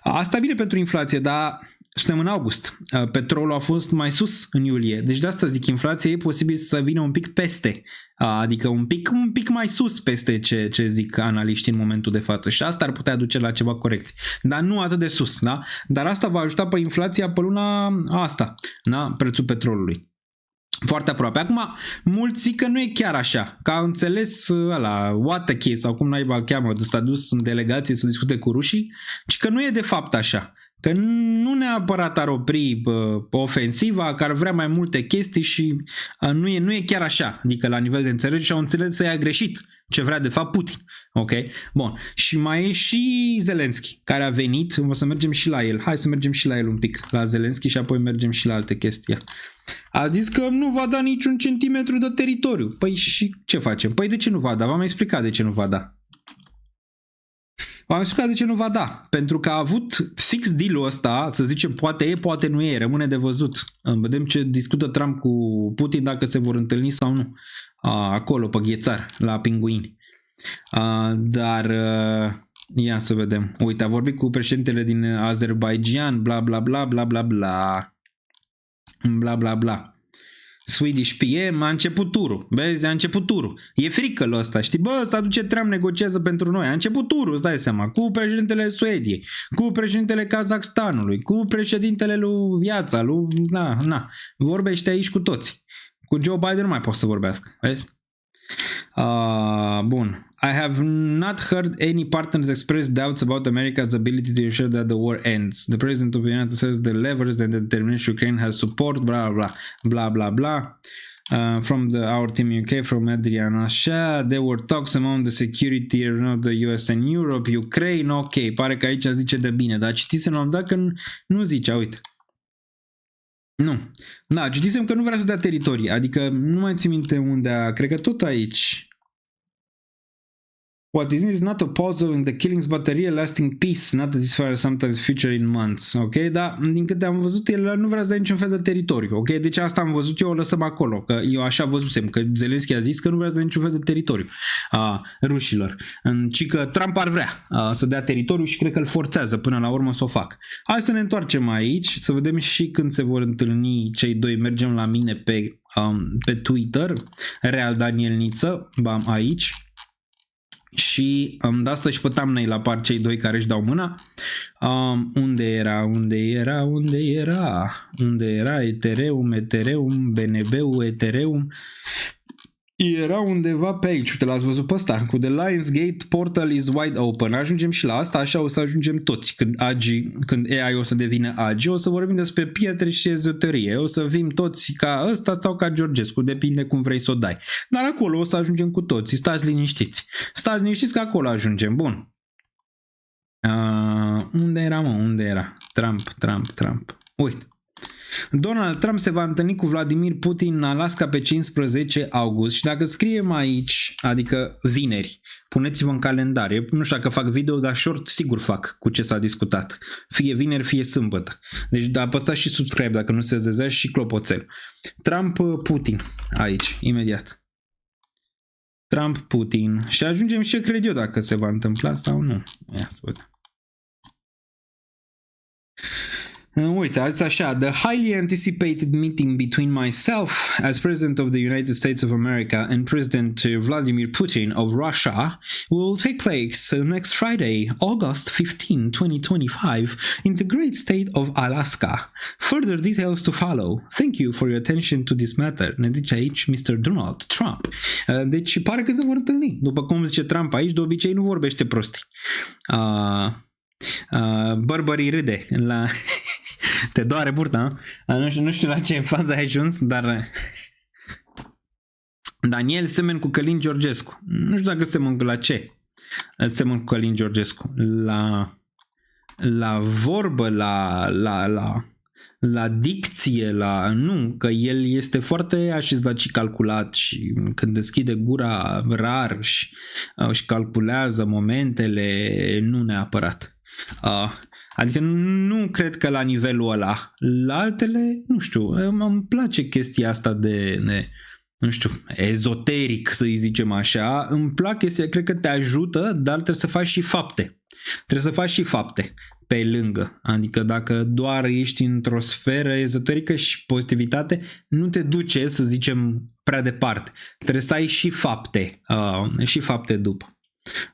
[SPEAKER 8] Asta bine pentru inflație, dar suntem în august. Petrolul a fost mai sus în iulie. Deci de asta zic, inflația e posibil să vină un pic peste. Adică un pic mai sus peste ce zic analiștii în momentul de față. Și asta ar putea duce la ceva corecție. Dar nu atât de sus, da? Dar asta va ajuta pe inflația pe luna asta, da? Prețul petrolului. Foarte aproape. Acum, mulți zic că nu e chiar așa. Că au înțeles ăla, Waterkey sau cum naiba cheamă, s-a dus în delegație să discute cu rușii, ci că nu e de fapt așa. Că nu neapărat ar opri ofensiva, că ar vrea mai multe chestii și nu e chiar așa. Adică la nivel de înțelegere și au înțeles să ia greșit ce vrea de fapt Putin. Ok? Bun. Și mai e și Zelensky, care a venit. O să mergem și la el. Hai să mergem și la el un pic, la Zelensky, și apoi mergem și la alte chestii. A zis că nu va da niciun centimetru de teritoriu. Păi și ce facem? Păi de ce nu va da? V-am explicat de ce nu va da. V-am explicat de ce nu va da. Pentru că a avut fix deal-ul ăsta, să zicem, poate e, poate nu e, rămâne de văzut. Vedem ce discută Trump cu Putin, dacă se vor întâlni sau nu. Acolo, pe Ghețar, la Pinguini. Dar ia să vedem. Uite, a vorbit cu președintele din Azerbaijan, bla bla bla bla bla bla. Bla bla bla. Swedish PM, a început turul. Vezi, a început turul. E frică lui ăsta, știi? Bă, ăsta duce Trump, negociază pentru noi. A început turul, îți dai seama, cu președintele Suediei, cu președintele Kazakhstanului, cu președintele lui Viața, lui... Vorbește aici cu toți. Cu Joe Biden nu mai poți să vorbească, vezi? Bun. I have not heard any partners express doubts about America's ability to ensure that the war ends. The President of the United States says the levers and the determination Ukraine has support, blah, blah, blah, blah, blah. From our team UK, from Adrian așa, there were talks among the security of the US and Europe, Ukraine, ok, pare că aici zice de bine, dar citisem la un dat că nu zicea, uite. Nu. Da, citisem că nu vrea să dea teritorii, adică nu mai țin minte unde, cred că tot aici. What is needed is not a pause in the killings, but a real lasting peace, not a ceasefire sometimes future in months, ok? Dar din câte am văzut, el nu vrea să dea niciun fel de teritoriu, ok? Deci asta am văzut eu, o lăsăm acolo, că eu așa văzusem, că Zelensky a zis că nu vrea să dea niciun fel de teritoriu rușilor. Ci că Trump ar vrea să dea teritoriu și cred că îl forțează până la urmă să o fac. Hai să ne întoarcem aici, să vedem și când se vor întâlni cei doi. Mergem la mine pe Twitter, Real Daniel Niță, bam, aici. Și de asta și pe thumbnail apar cei doi care își dau mâna. Unde era Ethereum, BNB-ul, Ethereum. Era undeva pe aici, uite, l-ați văzut pe ăsta, cu The Lionsgate Portal is wide open. Ajungem și la asta, așa o să ajungem toți. Când AI o să devină AGI, o să vorbim despre pietre și ezoterie. O să fim toți ca ăsta sau ca Georgescu, depinde cum vrei să o dai. Dar acolo o să ajungem cu toți, stați liniștiți. Stați liniștiți că acolo ajungem, bun. Unde era? Trump. Uite. Donald Trump se va întâlni cu Vladimir Putin în Alaska pe 15 august și dacă scriem aici, adică vineri, puneți-vă în calendar, nu știu dacă fac video, dar short sigur fac cu ce s-a discutat, fie vineri, fie sâmbătă, deci apăsați și subscribe dacă nu se zezea și clopoțel. Trump-Putin, aici, imediat. Trump-Putin și ajungem și cred eu dacă se va întâmpla sau nu. Ia să vedem. Uite, azi așa, the highly anticipated meeting between myself as President of the United States of America and President Vladimir Putin of Russia will take place next Friday, August 15, 2025, in the great state of Alaska. Further details to follow. Thank you for your attention to this matter. Ne zice aici Mr. Donald Trump. Deci pare că se vor întâlni. După cum zice Trump aici, de obicei nu vorbește prostii. Bărbării râde la... Te doare burta, nu știu la ce fază ai ajuns, dar Daniel semeni cu Călin Georgescu. Nu știu dacă semeni la ce semeni cu Călin Georgescu. La vorbă, la dicție, nu, că el este foarte așezat și calculat și când deschide gura rar și calculează momentele, nu neapărat. Adică nu cred că la nivelul ăla. La altele, nu știu, îmi place chestia asta de nu știu, ezoteric, să-i zicem așa. Îmi plac chestia, cred că te ajută, dar trebuie să faci și fapte. Trebuie să faci și fapte pe lângă. Adică dacă doar ești într-o sferă ezoterică și pozitivitate, nu te duce, să zicem, prea departe. Trebuie să ai și fapte după.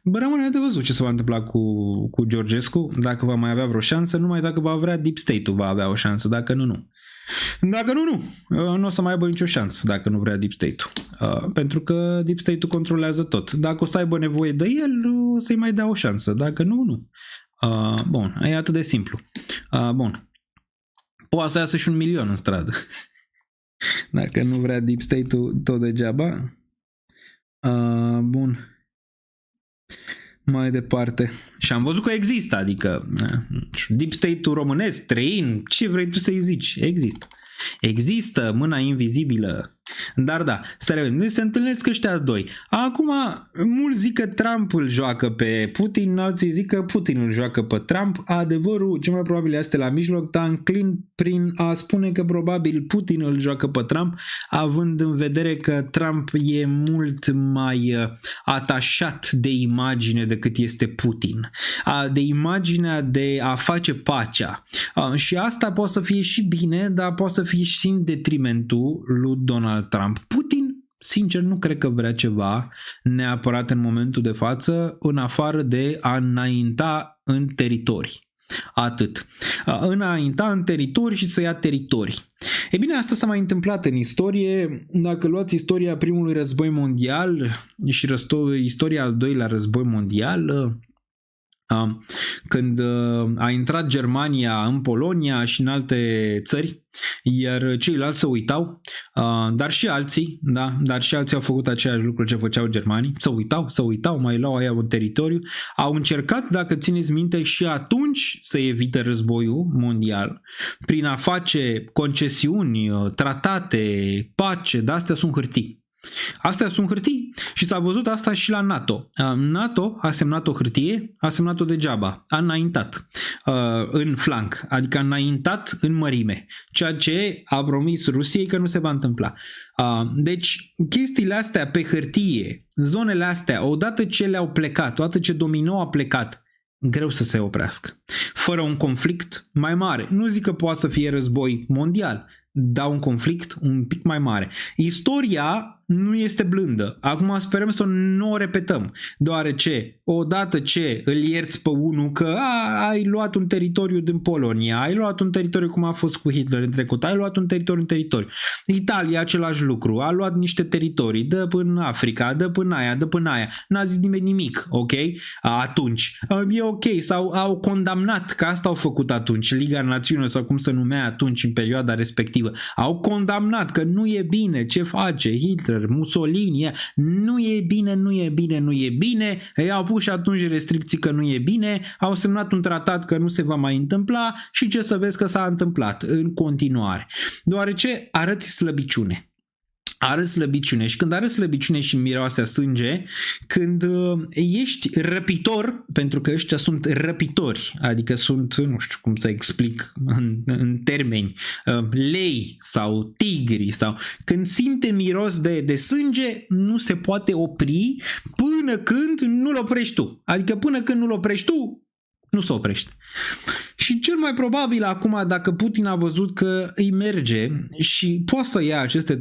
[SPEAKER 8] Bă, rămâne de văzut ce se va întâmpla cu Georgescu, dacă va mai avea vreo șansă, numai dacă va vrea Deep State-ul va avea o șansă, dacă nu. Dacă nu o să mai aibă nicio șansă dacă nu vrea Deep State-ul, pentru că Deep State-ul controlează tot. Dacă o să aibă nevoie de el, o să-i mai dea o șansă, dacă nu. Bun, e atât de simplu. Bun, poate să iasă și 1 milion în stradă. Dacă nu vrea Deep State-ul, tot degeaba. Bun. Mai departe. Și am văzut că există, adică Deep State-ul românesc, străin, ce vrei tu să-i zici? Există. Există mâna invizibilă. Dar da, să revenim. Deci se întâlnesc ăștia doi. Acum, mulți zic că Trump îl joacă pe Putin, alții zic că Putin îl joacă pe Trump. Adevărul, cel mai probabil este la mijloc, dar înclin prin a spune că probabil Putin îl joacă pe Trump, având în vedere că Trump e mult mai atașat de imagine decât este Putin. De imaginea de a face pacea. Și asta poate să fie și bine, dar poate să fie și în detrimentul lui Donald Trump. Putin, sincer, nu cred că vrea ceva neapărat în momentul de față, în afară de a înainta în teritorii. Atât. Înainta în teritorii și să ia teritorii. E bine, asta s-a mai întâmplat în istorie. Dacă luați istoria primului război mondial și istoria al doilea război mondial, când a intrat Germania în Polonia și în alte țări, iar ceilalți se uitau, dar și alții, da, dar și alții au făcut același lucru ce făceau germanii, se uitau, mai luau aia un teritoriu, au încercat, dacă țineți minte, și atunci să evite războiul mondial, prin a face concesiuni, tratate, pace, dar astea sunt hârtii. Astea sunt hârtii și s-a văzut asta și la NATO. NATO a semnat o hârtie, a semnat-o degeaba, a înaintat în flanc, adică a înaintat în mărime, ceea ce a promis Rusiei că nu se va întâmpla. Deci chestiile astea pe hârtie, zonele astea, odată ce le-au plecat, odată ce dominul a plecat, greu să se oprească. Fără un conflict mai mare. Nu zic că poate să fie război mondial, dar un conflict un pic mai mare. Istoria nu este blândă. Acum sperăm să nu o repetăm, deoarece odată ce îl ierți pe unul că ai luat un teritoriu din Polonia, ai luat un teritoriu cum a fost cu Hitler în trecut, ai luat un teritoriu. Italia același lucru, a luat niște teritorii, dă până Africa, dă până aia, n-a zis nimeni nimic, ok? Atunci, e ok, sau au condamnat, că asta au făcut atunci, Liga Națiunilor sau cum se numea atunci în perioada respectivă, au condamnat că nu e bine ce face Hitler, Mussolini, nu e bine, ei au pus și atunci restricții că nu e bine, au semnat un tratat că nu se va mai întâmpla și ce să vezi că s-a întâmplat în continuare, deoarece arăți slăbiciune. Arăți slăbiciune și când arăți slăbiciune și miroase sânge, când ești răpitor, pentru că ăștia sunt răpitori, adică sunt, nu știu cum să explic în termeni, lei sau tigri, sau când simte miros de sânge, nu se poate opri până când nu-l oprești tu. Adică până când nu-l oprești tu, nu se oprește. Și cel mai probabil acum, dacă Putin a văzut că îi merge și poate să ia aceste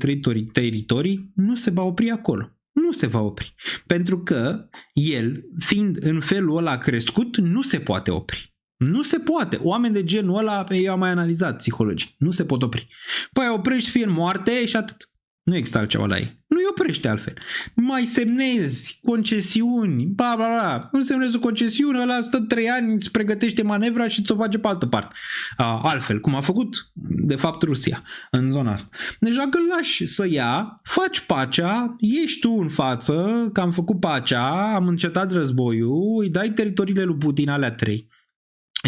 [SPEAKER 8] teritorii, nu se va opri acolo. Nu se va opri. Pentru că el, fiind în felul ăla crescut, nu se poate opri. Nu se poate. Oameni de genul ăla, eu am mai analizat psihologic. Nu se pot opri. Păi oprești, fie în moarte și atât. Nu există altceva la ei. Nu îi oprește altfel. Mai semnezi concesiuni, bla bla bla. Nu semnezi o concesiune, ăla stă 3 ani, îți pregătește manevra și ți-o face pe altă parte. Altfel, cum a făcut de fapt Rusia în zona asta. Deci dacă îl lași să ia, faci pacea, ești tu în față, că am făcut pacea, am încetat războiul, îi dai teritoriile lui Putin, alea 3.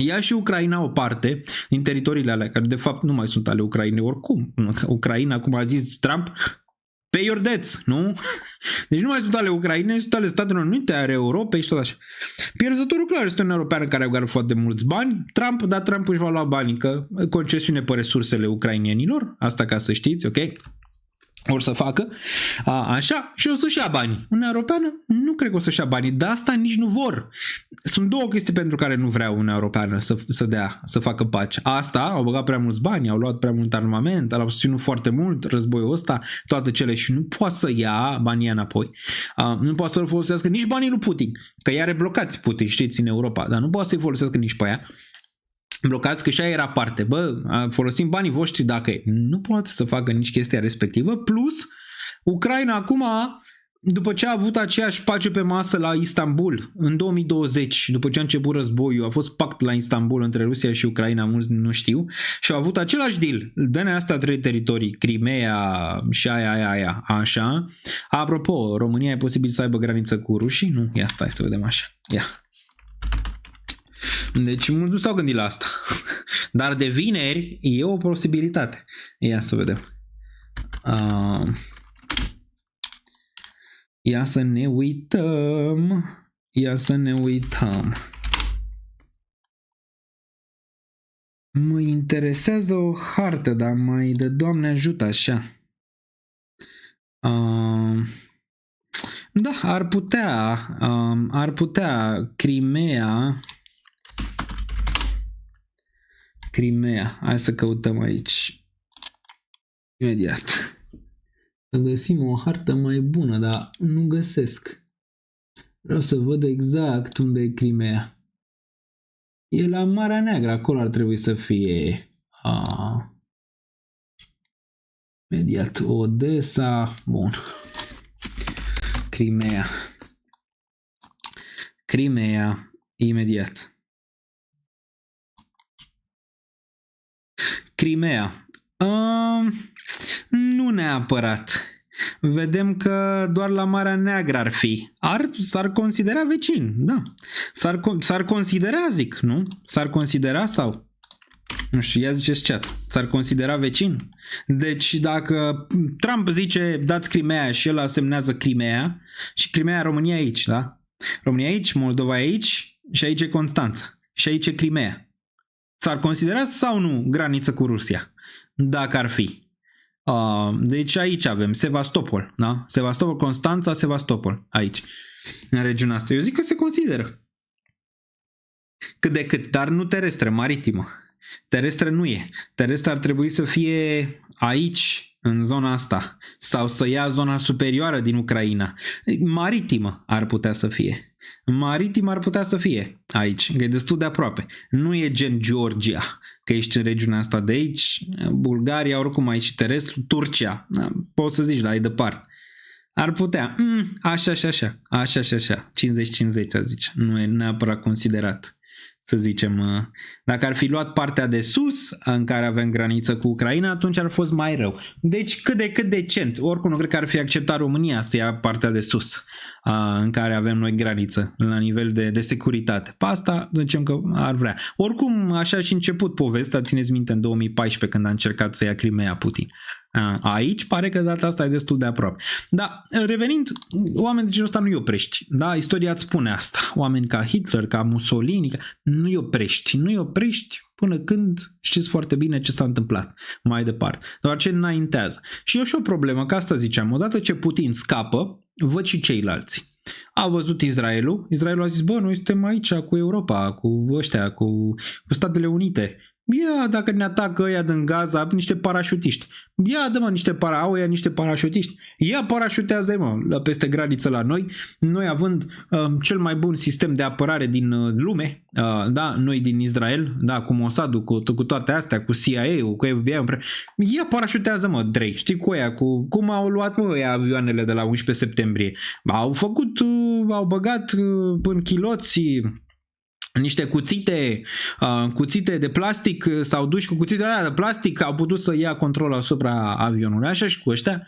[SPEAKER 8] Ia și Ucraina o parte din teritoriile alea, care de fapt nu mai sunt ale Ucrainei oricum. Ucraina, cum a zis Trump, pay your debts, nu? Deci nu mai sunt ale Ucrainei, sunt ale Statelor Unite, ale Europei și tot așa. Pierzătorul clar este Uniunea Europeană, care a băgat foarte mulți bani. Trump își va lua banii, că concesiune pe resursele ucrainienilor, asta ca să știți, ok? Or să facă așa și o să-și ia banii. Uniunea Europeană nu cred că o să-și ia banii, dar asta nici nu vor. Sunt două chestii pentru care nu vrea Uniunea Europeană să facă pace. Asta, au băgat prea mulți bani, au luat prea mult armament, au susținut foarte mult războiul ăsta, toate cele, și nu poate să ia banii înapoi. Nu poate să-l folosească nici banii lui Putin, că i-are blocați Putin, știți, în Europa, dar nu poate să-i folosească nici pe aia. Blocați, că și aia era parte. Bă, folosim banii voștri dacă e. Nu poate să facă nici chestia respectivă. Plus, Ucraina acum, după ce a avut aceeași pace pe masă la Istanbul în 2020, după ce a început războiul, a fost pact la Istanbul între Rusia și Ucraina, mulți nu știu, și au avut același deal. Dă-ne astea 3 teritorii, Crimea și aia, așa. Apropo, România e posibil să aibă graniță cu rușii? Nu? Ia stai să vedem așa. Ia. Deci mulți nu s-au gândit la asta. Dar de vineri e o posibilitate. Ia să vedem. Ia să ne uităm. Mă interesează o hartă, dar mai de Doamne ajută așa. Da, ar putea Crimea. Hai să căutăm aici. Imediat. Să găsim o hartă mai bună, dar nu găsesc. Vreau să văd exact unde e Crimea. E la Marea Neagră, acolo ar trebui să fie. Imediat, Odessa, bun. Crimea, imediat. Crimea. Nu neapărat. Vedem că doar la Marea Neagră ar fi. S-ar considera vecin, da. S-ar considera, zic, nu? S-ar considera sau? Nu știu, ia ziceți chat. S-ar considera vecin? Deci dacă Trump zice dați Crimea și el semnează Crimea și Crimea, România aici, da? România aici, Moldova aici și aici e Constanța și aici e Crimea. S-ar considera sau nu graniță cu Rusia? Dacă ar fi. Deci aici avem Sevastopol, da? Sevastopol, Constanța, Sevastopol, aici, în regiunea asta. Eu zic că se consideră. Cât de cât, dar nu terestră, maritimă. Terestră nu e. Terestră ar trebui să fie aici, în zona asta, sau să ia zona superioară din Ucraina. Maritimă ar putea să fie. Maritim ar putea să fie aici, că e destul de aproape. Nu e gen Georgia, că ești în regiunea asta de aici, Bulgaria, oricum aici terestru, Turcia, poți să zici, dar e departe. Ar putea, așa, 50-50 ar zice, nu e neapărat considerat. Să zicem, dacă ar fi luat partea de sus, în care avem graniță cu Ucraina, atunci ar fost mai rău. Deci cât de cât decent. Oricum nu cred că ar fi acceptat România să ia partea de sus, în care avem noi graniță, la nivel de securitate. Pe asta zicem că ar vrea. Oricum, așa și început povestea, țineți minte, în 2014, când a încercat să ia Crimea Putin. Aici pare că data asta e destul de aproape. Dar revenind, oameni de genul ăsta nu-i oprești. Da? Istoria îți spune asta. Oameni ca Hitler, ca Mussolini, nu-i oprești până când știți foarte bine ce s-a întâmplat mai departe. Doar ce înaintează. Și e și o problemă, că asta ziceam, odată ce Putin scapă, văd și ceilalți. Au văzut Israelul a zis, bă, noi suntem aici cu Europa, cu ăștia, cu Statele Unite. Ia, dacă ne atacă ăia din Gaza, niște parașutiști. Ia, dă-mă niște parașutiști. Ia, parașutează, mă, peste graniță la noi. Noi având cel mai bun sistem de apărare din lume, da, noi din Israel, da, cu Mossad-ul, cu toate astea, cu CIA-ul, cu FBI-ul. Ia, parașutează, mă, Drake. Știi cu ăia, cum au luat, mă, ăia avioanele de la 11 septembrie. Au băgat în chiloți niște cuțite de plastic, s-au dus cu cuțitele alea de plastic, au putut să ia control asupra avionului. Așa și cu ăștia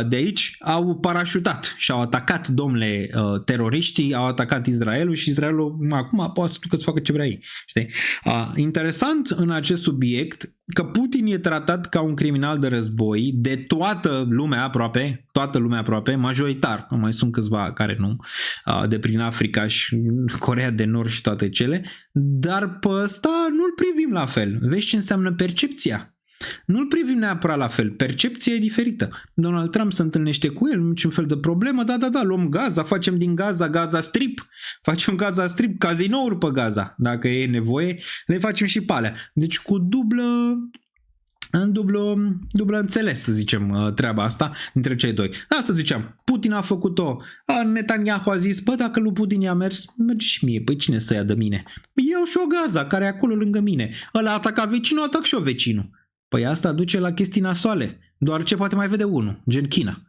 [SPEAKER 8] de aici au parașutat și au atacat, domnule, teroriștii, au atacat Israelul și Israelul acum poate să facă ce vrea ei. Știi? Interesant în acest subiect că Putin e tratat ca un criminal de război de toată lumea aproape, majoritar, mai sunt câțiva care nu, de prin Africa și Coreea de Nord și toate cele, dar pe ăsta nu-l privim la fel. Vezi ce înseamnă percepția? Nu-l privim neapărat la fel, percepția e diferită. Donald Trump se întâlnește cu el, niciun fel de problemă, da, luăm Gaza, facem din Gaza Strip, cazinouri pe Gaza, dacă e nevoie, le facem și pe alea. Deci cu dublă înțeles, să zicem, treaba asta dintre cei doi. Asta ziceam, Putin a făcut-o, Netanyahu a zis, bă, dacă lui Putin i-a mers, merge și mie, păi cine să ia de mine? Iau și o Gaza, care e acolo lângă mine. Ăla ataca vecinul, atac și eu vecinul. Păi asta duce la chestii nasoale, doar ce poate mai vede unul, gen China.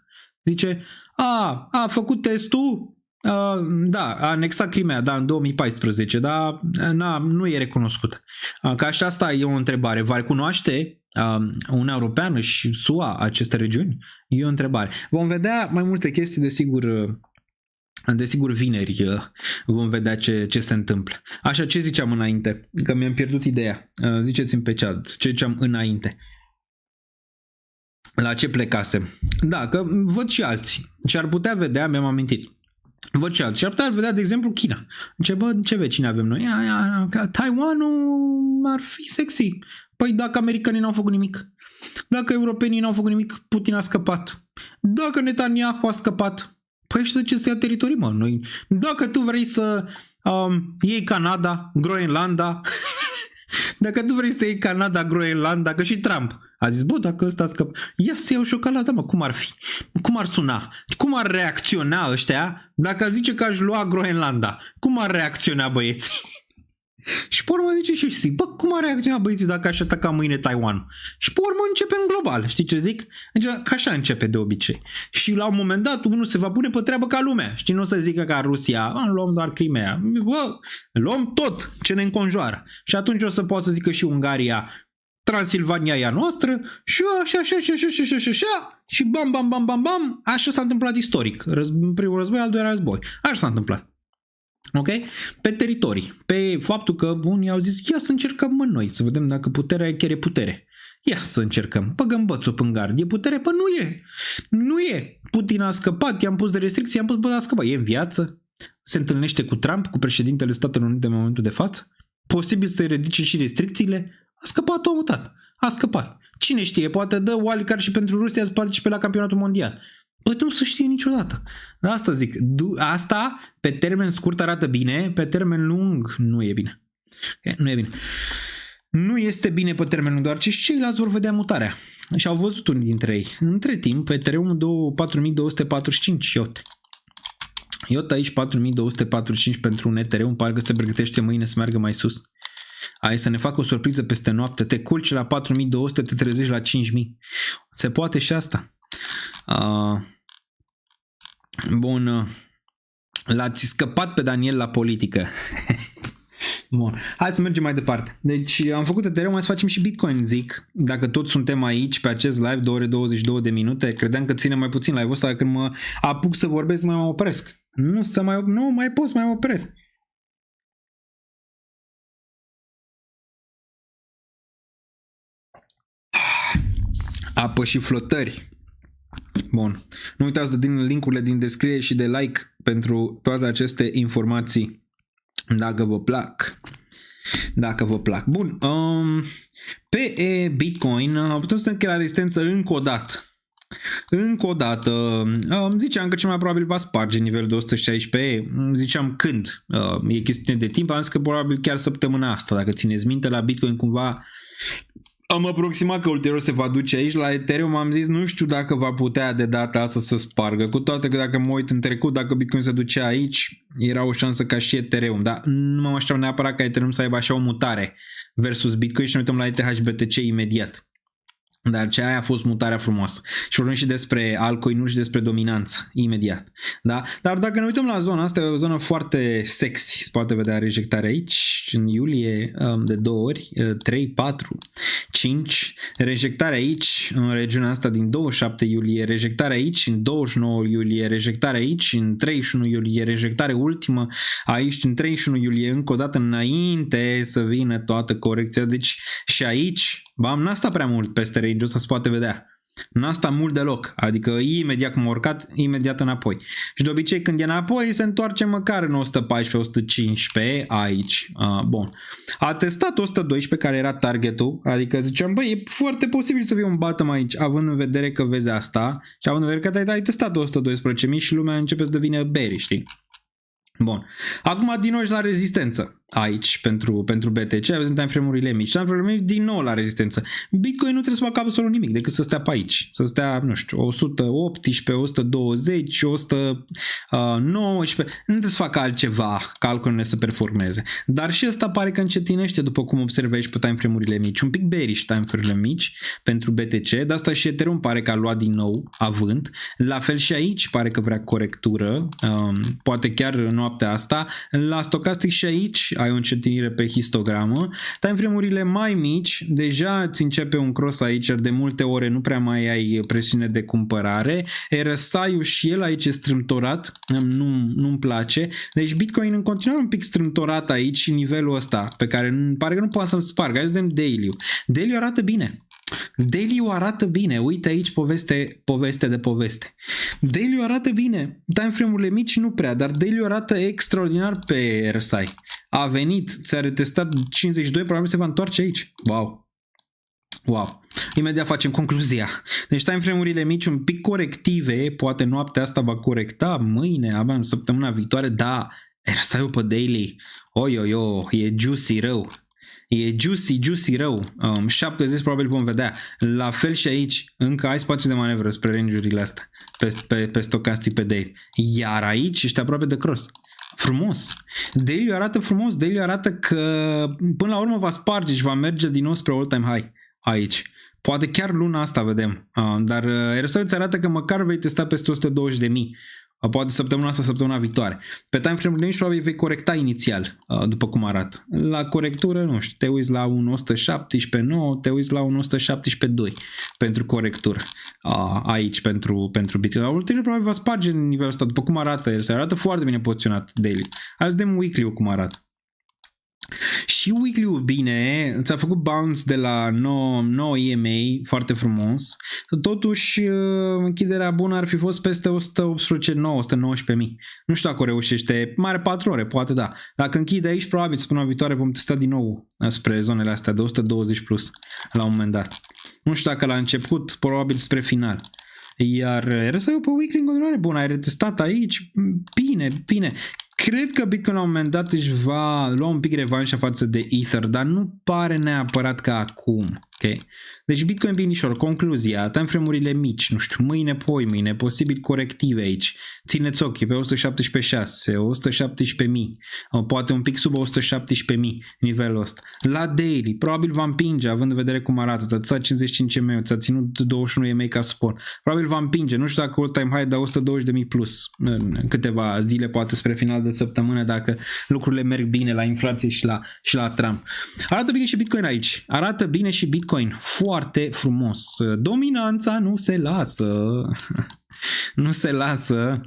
[SPEAKER 8] Zice, a făcut testul, da, a anexat Crimea, da, în 2014, dar nu e recunoscută. Ca și asta e o întrebare. Va recunoaște Uniunea Europeană și SUA aceste regiuni? E o întrebare. Vom vedea mai multe chestii, desigur vineri vom vedea ce se întâmplă. Așa, ce ziceam înainte? Că mi-am pierdut ideea. Ziceți-mi pe chat ce ziceam înainte. La ce plecase? Da, că văd și alții. Și ar putea vedea, mi-am amintit. Văd și alții. Și ar putea vedea, de exemplu, China. Ce vecini avem noi? Taiwanul ar fi sexy. Păi dacă americanii n-au făcut nimic. Dacă europenii n-au făcut nimic, Putin a scăpat. Dacă Netanyahu a scăpat, păi și de ce să ia teritorii, mă? Noi, dacă tu vrei să iei Canada, Groenlanda, dacă tu vrei să iei Canada, Groenlanda, că și Trump a zis, bă, dacă ăsta scăp, ia să iau și o Canada, mă, cum ar fi? Cum ar suna? Cum ar reacționa ăștia dacă ar zice că aș lua Groenlanda? Cum ar reacționa băieții? Și pe urmă zice și zic, bă, cum ar reacționa băieții dacă aș ataca mâine Taiwan? Și pe urmă începem global, știi ce zic? Că așa începe de obicei. Și la un moment dat unul se va pune pe treabă ca lumea. Știi, nu o să zică ca Rusia, luăm doar Crimea. Bă, luăm tot ce ne înconjoară. Și atunci o să poată să zică și Ungaria, Transilvania e a noastră și așa și bam, bam, bam, bam, bam. Așa s-a întâmplat istoric. Primul război, al doilea război. Așa s-a întâmplat. Ok? Pe teritorii. Pe faptul că unii au zis, ia să încercăm noi, să vedem dacă puterea e chiar e putere. Ia să încercăm. Băgăm bățul în gard. E putere? Păi nu e. Nu e. Putin a scăpat, i-am pus de restricții, i-am pus, bă, a scăpat. E în viață? Se întâlnește cu Trump, cu președintele Statelor Unite în momentul de față? Posibil să-i ridice și restricțiile? A scăpat omul, tată. A scăpat. Cine știe, poate dă wildcard și pentru Rusia să participe la campionatul mondial. Păi nu se știe niciodată. Asta zic. Asta pe termen scurt arată bine, pe termen lung nu e bine. Okay? Nu e bine. Nu este bine pe termen lung, doar ce și ceilalți vor vedea mutarea. Și au văzut unii dintre ei. Între timp, pe Ethereum 4245 iot aici 4245 pentru un Ethereum, parcă se pregătește mâine să meargă mai sus. Hai să ne facă o surpriză peste noapte. Te culci la 4200, te trezești la 5000. Se poate și asta. Bun. L-ați scăpat pe Daniel la politică. Bun. Hai să mergem mai departe. Deci am făcut Ethereum, mai să facem și Bitcoin, zic. Dacă toți suntem aici pe acest live, 2 ore 22 de minute, credeam că ține mai puțin live-ul ăsta, când mă apuc să vorbesc, mai mă opresc. Nu mai pot să mai opresc. Apă și flotări. Bun. Nu uitați de din linkurile din descriere și de like pentru toate aceste informații. Dacă vă plac. Dacă vă plac. Bun. Pe Bitcoin putem să la rezistență încă o dată. Încă o dată. Ziceam că cel mai probabil va sparge nivelul de 116. Ziceam când. E chestiune de timp. Am zis că probabil chiar săptămâna asta. Dacă țineți minte, la Bitcoin cumva am aproximat că ulterior se va duce aici. La Ethereum am zis nu știu dacă va putea de data asta să spargă. Cu toate că dacă mă uit în trecut, dacă Bitcoin se ducea aici, era o șansă ca și Ethereum. Dar nu mă aștept neapărat ca Ethereum să aibă așa o mutare versus Bitcoin și ne uităm la ETH-BTC imediat. Dar ce aia a fost mutarea frumoasă. Și vorbim și despre altcoin-uri și despre dominanță, imediat. Da? Dar dacă ne uităm la zona asta, e o zonă foarte sexy. Se poate vedea rejectare aici, în iulie, de 2 ori, 3, 4, 5. Rejectare aici, în regiunea asta din 27 iulie. Rejectare aici, în 29 iulie. Rejectare aici, în 31 iulie. Rejectare ultimă aici, în 31 iulie. Încă o dată înainte să vină toată corecția. Deci și aici, bam, n-a stat prea mult peste range-ul ăsta, se poate vedea. N-a stat mult deloc, adică imediat cum a urcat, imediat înapoi. Și de obicei când e înapoi se întoarce măcar în 114-115 aici. Bun. A testat 112 care era targetul, adică ziceam, băi, e foarte posibil să fie un bottom aici, având în vedere că vezi asta și având în vedere că ai testat 112.000 și lumea începe să devină bearish, știi? Bun. Acum din nou și la rezistență aici pentru BTC, avem time frame-urile mici. Time frame-urile din nou la rezistență. Bitcoin nu trebuie să facă absolut nimic decât să stea pe aici. Să stea, nu știu, 118, 120, 119. Nu trebuie să facă altceva ca altcoin să performeze. Dar și ăsta pare că încetinește după cum observi aici pe time frame-urile mici. Un pic bearish time frame-urile mici pentru BTC. De asta și Ethereum pare că a luat din nou avânt. La fel și aici pare că vrea corectură. Poate chiar noaptea asta. La Stochastic și aici ai o încetinire pe histogramă. Time frame-urile mai mici, deja îți începe un cross aici, de multe ore nu prea mai ai presiune de cumpărare. RSI-ul și el aici e strâmtorat, nu-mi place. Deci Bitcoin în continuare un pic strâmtorat aici și nivelul ăsta, pe care pare că nu poate să-l spargă. Hai să vedem daily-ul. Daily arată bine. Daily arată bine, uite aici poveste de poveste. Daily arată bine, time frame-urile mici nu prea, dar Daily arată extraordinar pe RSI. A venit, ți-a retestat 52, probabil se va întoarce aici. Wow. Imediat facem concluzia. Deci time frame-urile mici un pic corective, poate noaptea asta va corecta, mâine, abia în săptămâna viitoare, da, RSI-ul pe Daily, e juicy rău. E juicy rău. 70 probabil vom vedea. La fel și aici, încă ai spațiu de manevră spre range-urile astea pe stocastic pe daily. Iar aici ești aproape de cross. Frumos. Daily arată frumos. Daily arată că până la urmă va sparge și va merge din nou spre all-time high aici. Poate chiar luna asta vedem. Dar RSI îți arată că măcar vei testa peste 120.000. Poate săptămâna asta, săptămâna viitoare. Pe time frame-urile mici probabil vei corecta inițial, după cum arată. La corectură, nu știu, te uiți la un 117.9, te uiți la un 117.2 pentru corectură. Aici, pentru Bitcoin. La ulterior probabil va sparge în nivelul ăsta, după cum arată el. Se arată foarte bine poziționat daily. Hai să vedem weekly-ul cum arată. Și weekly-ul bine, ți-a făcut bounce de la 9 EMA, foarte frumos. Totuși, închiderea bună ar fi fost peste 118.9, 119.000. Nu știu dacă o reușește, mai are 4 ore, poate da. Dacă închide aici, probabil săptămâna viitoare vom testa din nou spre zonele astea de 120 plus la un moment dat. Nu știu dacă la început, probabil spre final. Iar RSI-ul pe weekly în continuare bun, ai retestat aici, bine. Cred că Bitcoin la un moment dat își va lua un pic revanșa față de Ether, dar nu pare neapărat ca acum. Okay? Deci Bitcoin binișor, concluzia, time frame-urile mici, nu știu, mâine, posibil corective aici. Țineți ochii pe 117.6, 117.000, poate un pic sub 117.000 nivelul ăsta. La daily, probabil va împinge, având în vedere cum arată, ți-a ținut 55 MA, ți-a ținut 21 MA ca support. Probabil va împinge, nu știu dacă all-time high, dar 120.000 plus în câteva zile, poate spre final de săptămână, dacă lucrurile merg bine la inflație și la Trump. Arată bine și Bitcoin aici. Arată bine și Bitcoin. Foarte frumos. Dominanța nu se lasă. Nu se lasă.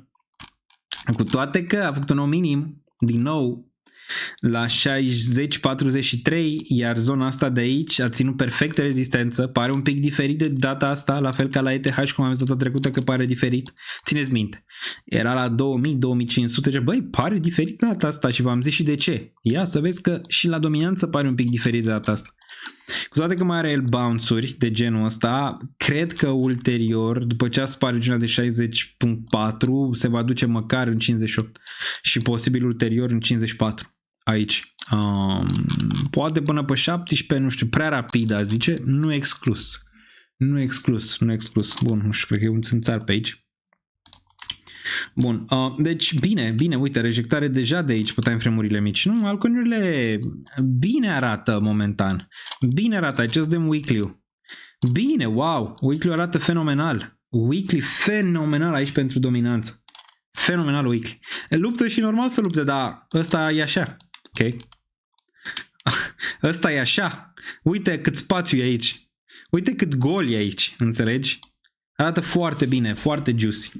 [SPEAKER 8] Cu toate că a făcut un nou minim, din nou, la 60-43, iar zona asta de aici a ținut perfectă rezistență, pare un pic diferit de data asta, la fel ca la ETH, cum am zis data trecută că pare diferit. Țineți minte, era la 2000-2500, băi, pare diferit data asta și v-am zis și de ce. Ia să vezi că și la dominanță pare un pic diferit de data asta. Cu toate că mai are el bounce-uri de genul ăsta, cred că ulterior, după ce a spart regiunea de 60.4, se va duce măcar în 58 și posibil ulterior în 54 aici. Poate până pe 17, nu știu, prea rapid a zice, nu exclus. Bun, nu știu, cred că e un țânțar pe aici. Bun, deci bine, uite, rejectare deja de aici pe time frame-urile mici. Nu, altcoin-urile bine arată momentan. Bine arată, aici dăm weekly-ul. Bine, wow, weekly-ul arată fenomenal. Weekly fenomenal aici pentru dominanță. Fenomenal weekly. Luptă și normal să lupte, dar ăsta e așa. Ok? Ăsta e așa. Uite cât spațiu e aici. Uite cât gol e aici, înțelegi? Arată foarte bine, foarte juicy.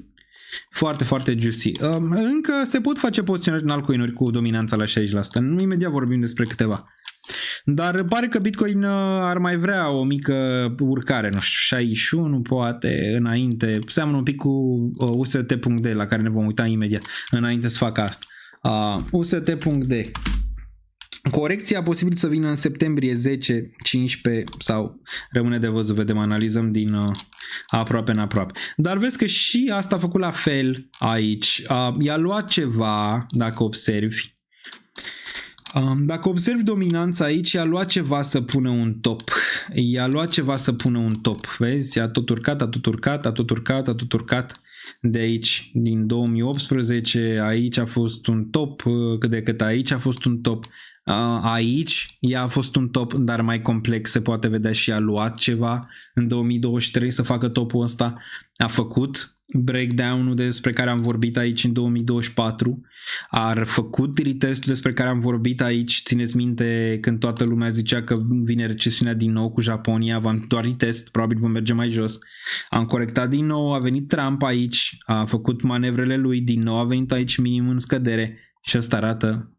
[SPEAKER 8] Foarte juicy. Încă se pot face poziționări în altcoin-uri cu dominanța la 60%. Nu imediat vorbim despre câteva. Dar pare că Bitcoin ar mai vrea o mică urcare, nu știu, 61 poate, înainte. Seamănă un pic cu UST.D la care ne vom uita imediat, înainte să facă asta. UST.D. Corecția posibil să vină în septembrie 10, 15 sau rămâne de văzut, vedem, analizăm din aproape în aproape. Dar vezi că și asta a făcut la fel aici. I-a luat ceva, dacă observi. Dacă observi dominanța aici, i-a luat ceva să pună un top. Vezi? A tot urcat. De aici, din 2018, aici a fost un top, cât de cât aici a fost un top. Aici ea a fost un top, dar mai complex, se poate vedea și a luat ceva în 2023 să facă topul ăsta. A făcut breakdown-ul despre care am vorbit aici în 2024, a făcut retestul despre care am vorbit aici, țineți minte când toată lumea zicea că vine recesiunea din nou cu Japonia, v-am doar retest, probabil vom merge mai jos, am corectat din nou, a venit Trump aici, a făcut manevrele lui, din nou a venit aici minim în scădere și asta arată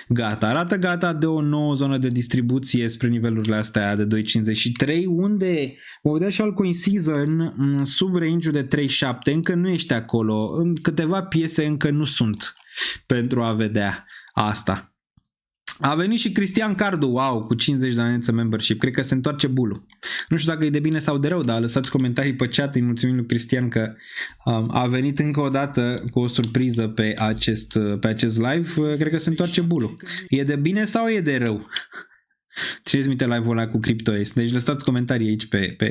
[SPEAKER 8] Gata, arată gata de o nouă zonă de distribuție spre nivelurile astea de 2.53, unde vom vedea și altcoin season sub range-ul de 3.7, încă nu ești acolo, în câteva piese încă nu sunt pentru a vedea asta. A venit și Cristian Cardu, wow, cu 50 de anență membership, cred că se întoarce bulul. Nu știu dacă e de bine sau de rău, dar lăsați comentarii pe chat, îi mulțumim lui Cristian că a venit încă o dată cu o surpriză pe acest live, cred că se întoarce bulul. E de bine sau e de rău? Țineți minte live-ul ăla cu CryptoS, deci lăsați comentarii aici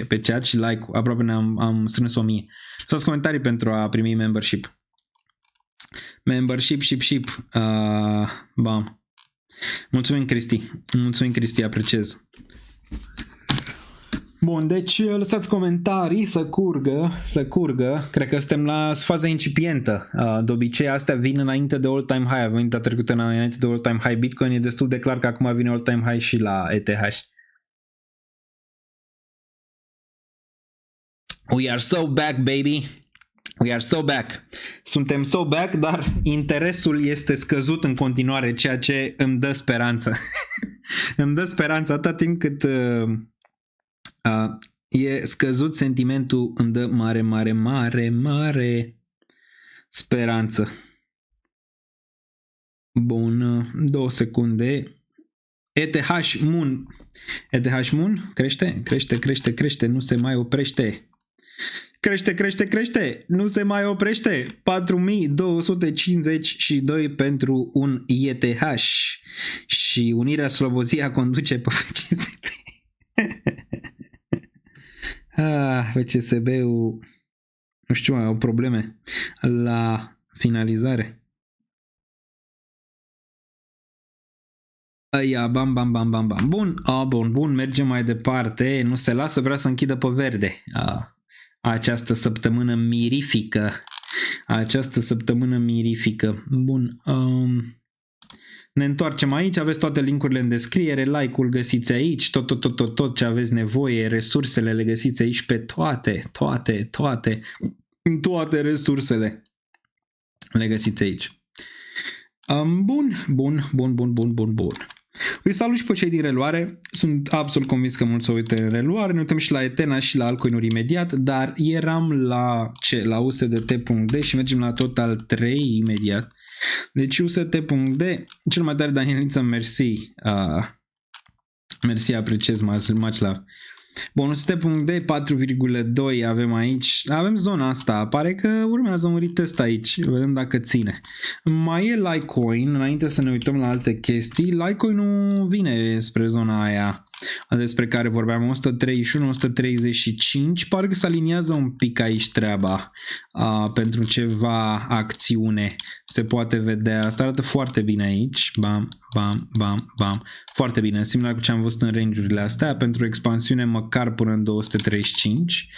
[SPEAKER 8] pe chat și like-ul, aproape am strâns 1000. Lăsați comentarii pentru a primi membership. Membership, bam. Mulțumim, Cristi, apreciez. Bun, deci lăsați comentarii să curgă. Cred că suntem la faza incipientă. De obicei, astea vin înainte de all-time high. A venit data trecută înainte de all-time high Bitcoin. E destul de clar că acum vine all-time high și la ETH. We are so back, baby. We are so back. Suntem so back, dar interesul este scăzut în continuare, ceea ce îmi dă speranță. Îmi dă speranță atâta timp cât e scăzut sentimentul, îmi dă mare speranță. Bun, 2 secunde. ETH Moon crește, nu se mai oprește. Crește, nu se mai oprește. 4252 pentru un ETH și Unirea Slobozia conduce pe FCSB. FCSB-ul, nu știu, au probleme la finalizare. Aia, bam. Bun, mergem mai departe. Nu se lasă, vrea să închidă pe verde. Această săptămână mirifică. Bun. Ne întoarcem aici, aveți toate linkurile în descriere, like-ul găsiți aici, tot ce aveți nevoie, resursele le găsiți aici pe toate resursele le găsiți aici. Bun. Îi salut și pe cei din reluare, sunt absolut convins că mulți o uită în reluare, ne uităm și la Etena și la altcoin-uri imediat, dar eram la USDT.D și mergem la Total 3 imediat. Deci USDT.D, cel mai tare Danieliță, mersi, apreciez, much love. Bun, USDT.D 4,2 avem aici, avem zona asta, pare că urmează un retest aici, vedem dacă ține. Mai e Litecoin, înainte să ne uităm la alte chestii, Litecoin nu vine spre zona aia despre care vorbeam, 131, 135, parcă se aliniază un pic aici treaba pentru ceva acțiune, se poate vedea, asta arată foarte bine aici, bam, foarte bine, similar cu ce am văzut în range-urile astea, pentru expansiune măcar până în 235,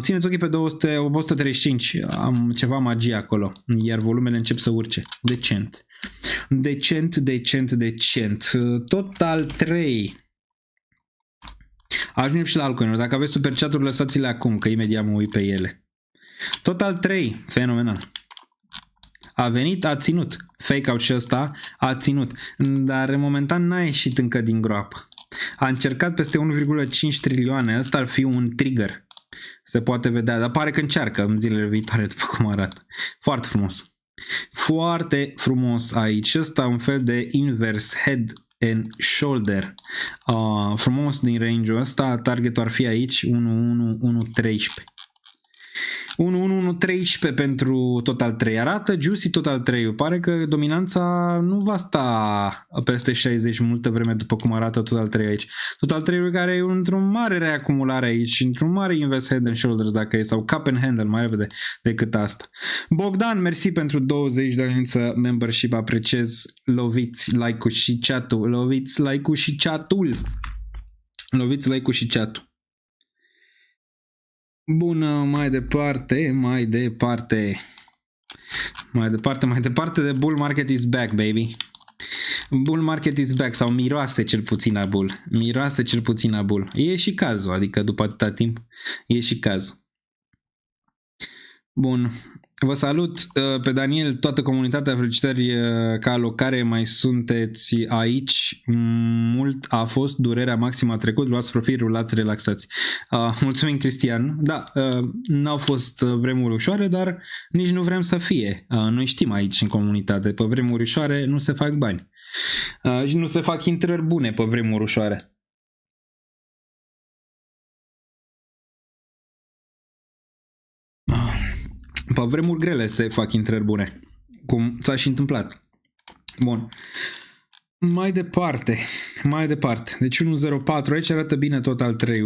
[SPEAKER 8] țineți ochii pe 135, am ceva magie acolo, iar volumele încep să urce, decent, Total 3. Ajungem și la altcoin-uri. Dacă aveți super chat-uri, lăsați-le acum, că imediat mă uit pe ele. Total 3, fenomenal. A venit, a ținut. Fake-out și ăsta a ținut. Dar momentan n-a ieșit încă din groapă. A încercat peste 1,5 trilioane. Ăsta ar fi un trigger. Se poate vedea, dar pare că încearcă în zilele viitoare, după cum arată. Foarte frumos aici. Ăsta un fel de inverse head and shoulder. Frumos din range-ul ăsta. Targetul ar fi aici 1.13. 1.13 pentru Total 3. Arată juicy Total 3. Pare că dominanța nu va sta peste 60 multă vreme, după cum arată Total 3 aici. Total 3 care e într-un mare reacumulare aici, într-un mare invest head and shoulders dacă e, sau cup and handle mai repede decât asta. Bogdan, mersi pentru 20 de aniță membership, apreciez. Loviți like-ul și chat-ul. Loviți like-ul și chat-ul. Bună, mai departe de bull market is back, baby. Bull market is back, sau miroase cel puțin a bull. E și cazul, adică după atâta timp e și cazul. Bun. Vă salut pe Daniel, toată comunitatea, felicitări ca alocare, mai sunteți aici. Mult a fost, durerea maximă a trecut, luați profil, rulați, relaxați. Mulțumim, Cristian. Da, n-au fost vremuri ușoare, dar nici nu vrem să fie. Noi știm aici în comunitate, pe vremuri ușoare nu se fac bani. Și nu se fac intrări bune pe vremuri ușoare. Pe vremuri grele se fac intrări bune, cum s-a și întâmplat. Bun. Mai departe. Deci 1.04, aici arată bine Total 3,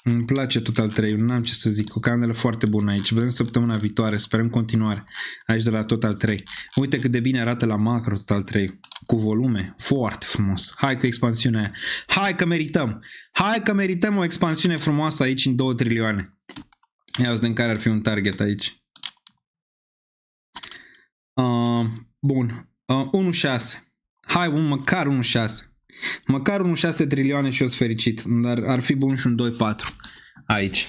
[SPEAKER 8] îmi place Total 3, n-am ce să zic, o candelă foarte bună aici. Vedem săptămâna viitoare, sperăm continuare aici de la Total 3. Uite cât de bine arată la macro Total 3, cu volume, foarte frumos. Hai cu expansiunea aia. Hai că merităm o expansiune frumoasă aici în 2 trilioane. Ia vedem care ar fi un target aici. Bun. 1.6. Hai, măcar 1.6. Măcar 1.6 trilioane și eu sunt fericit. Dar ar fi bun și un 2.4 aici.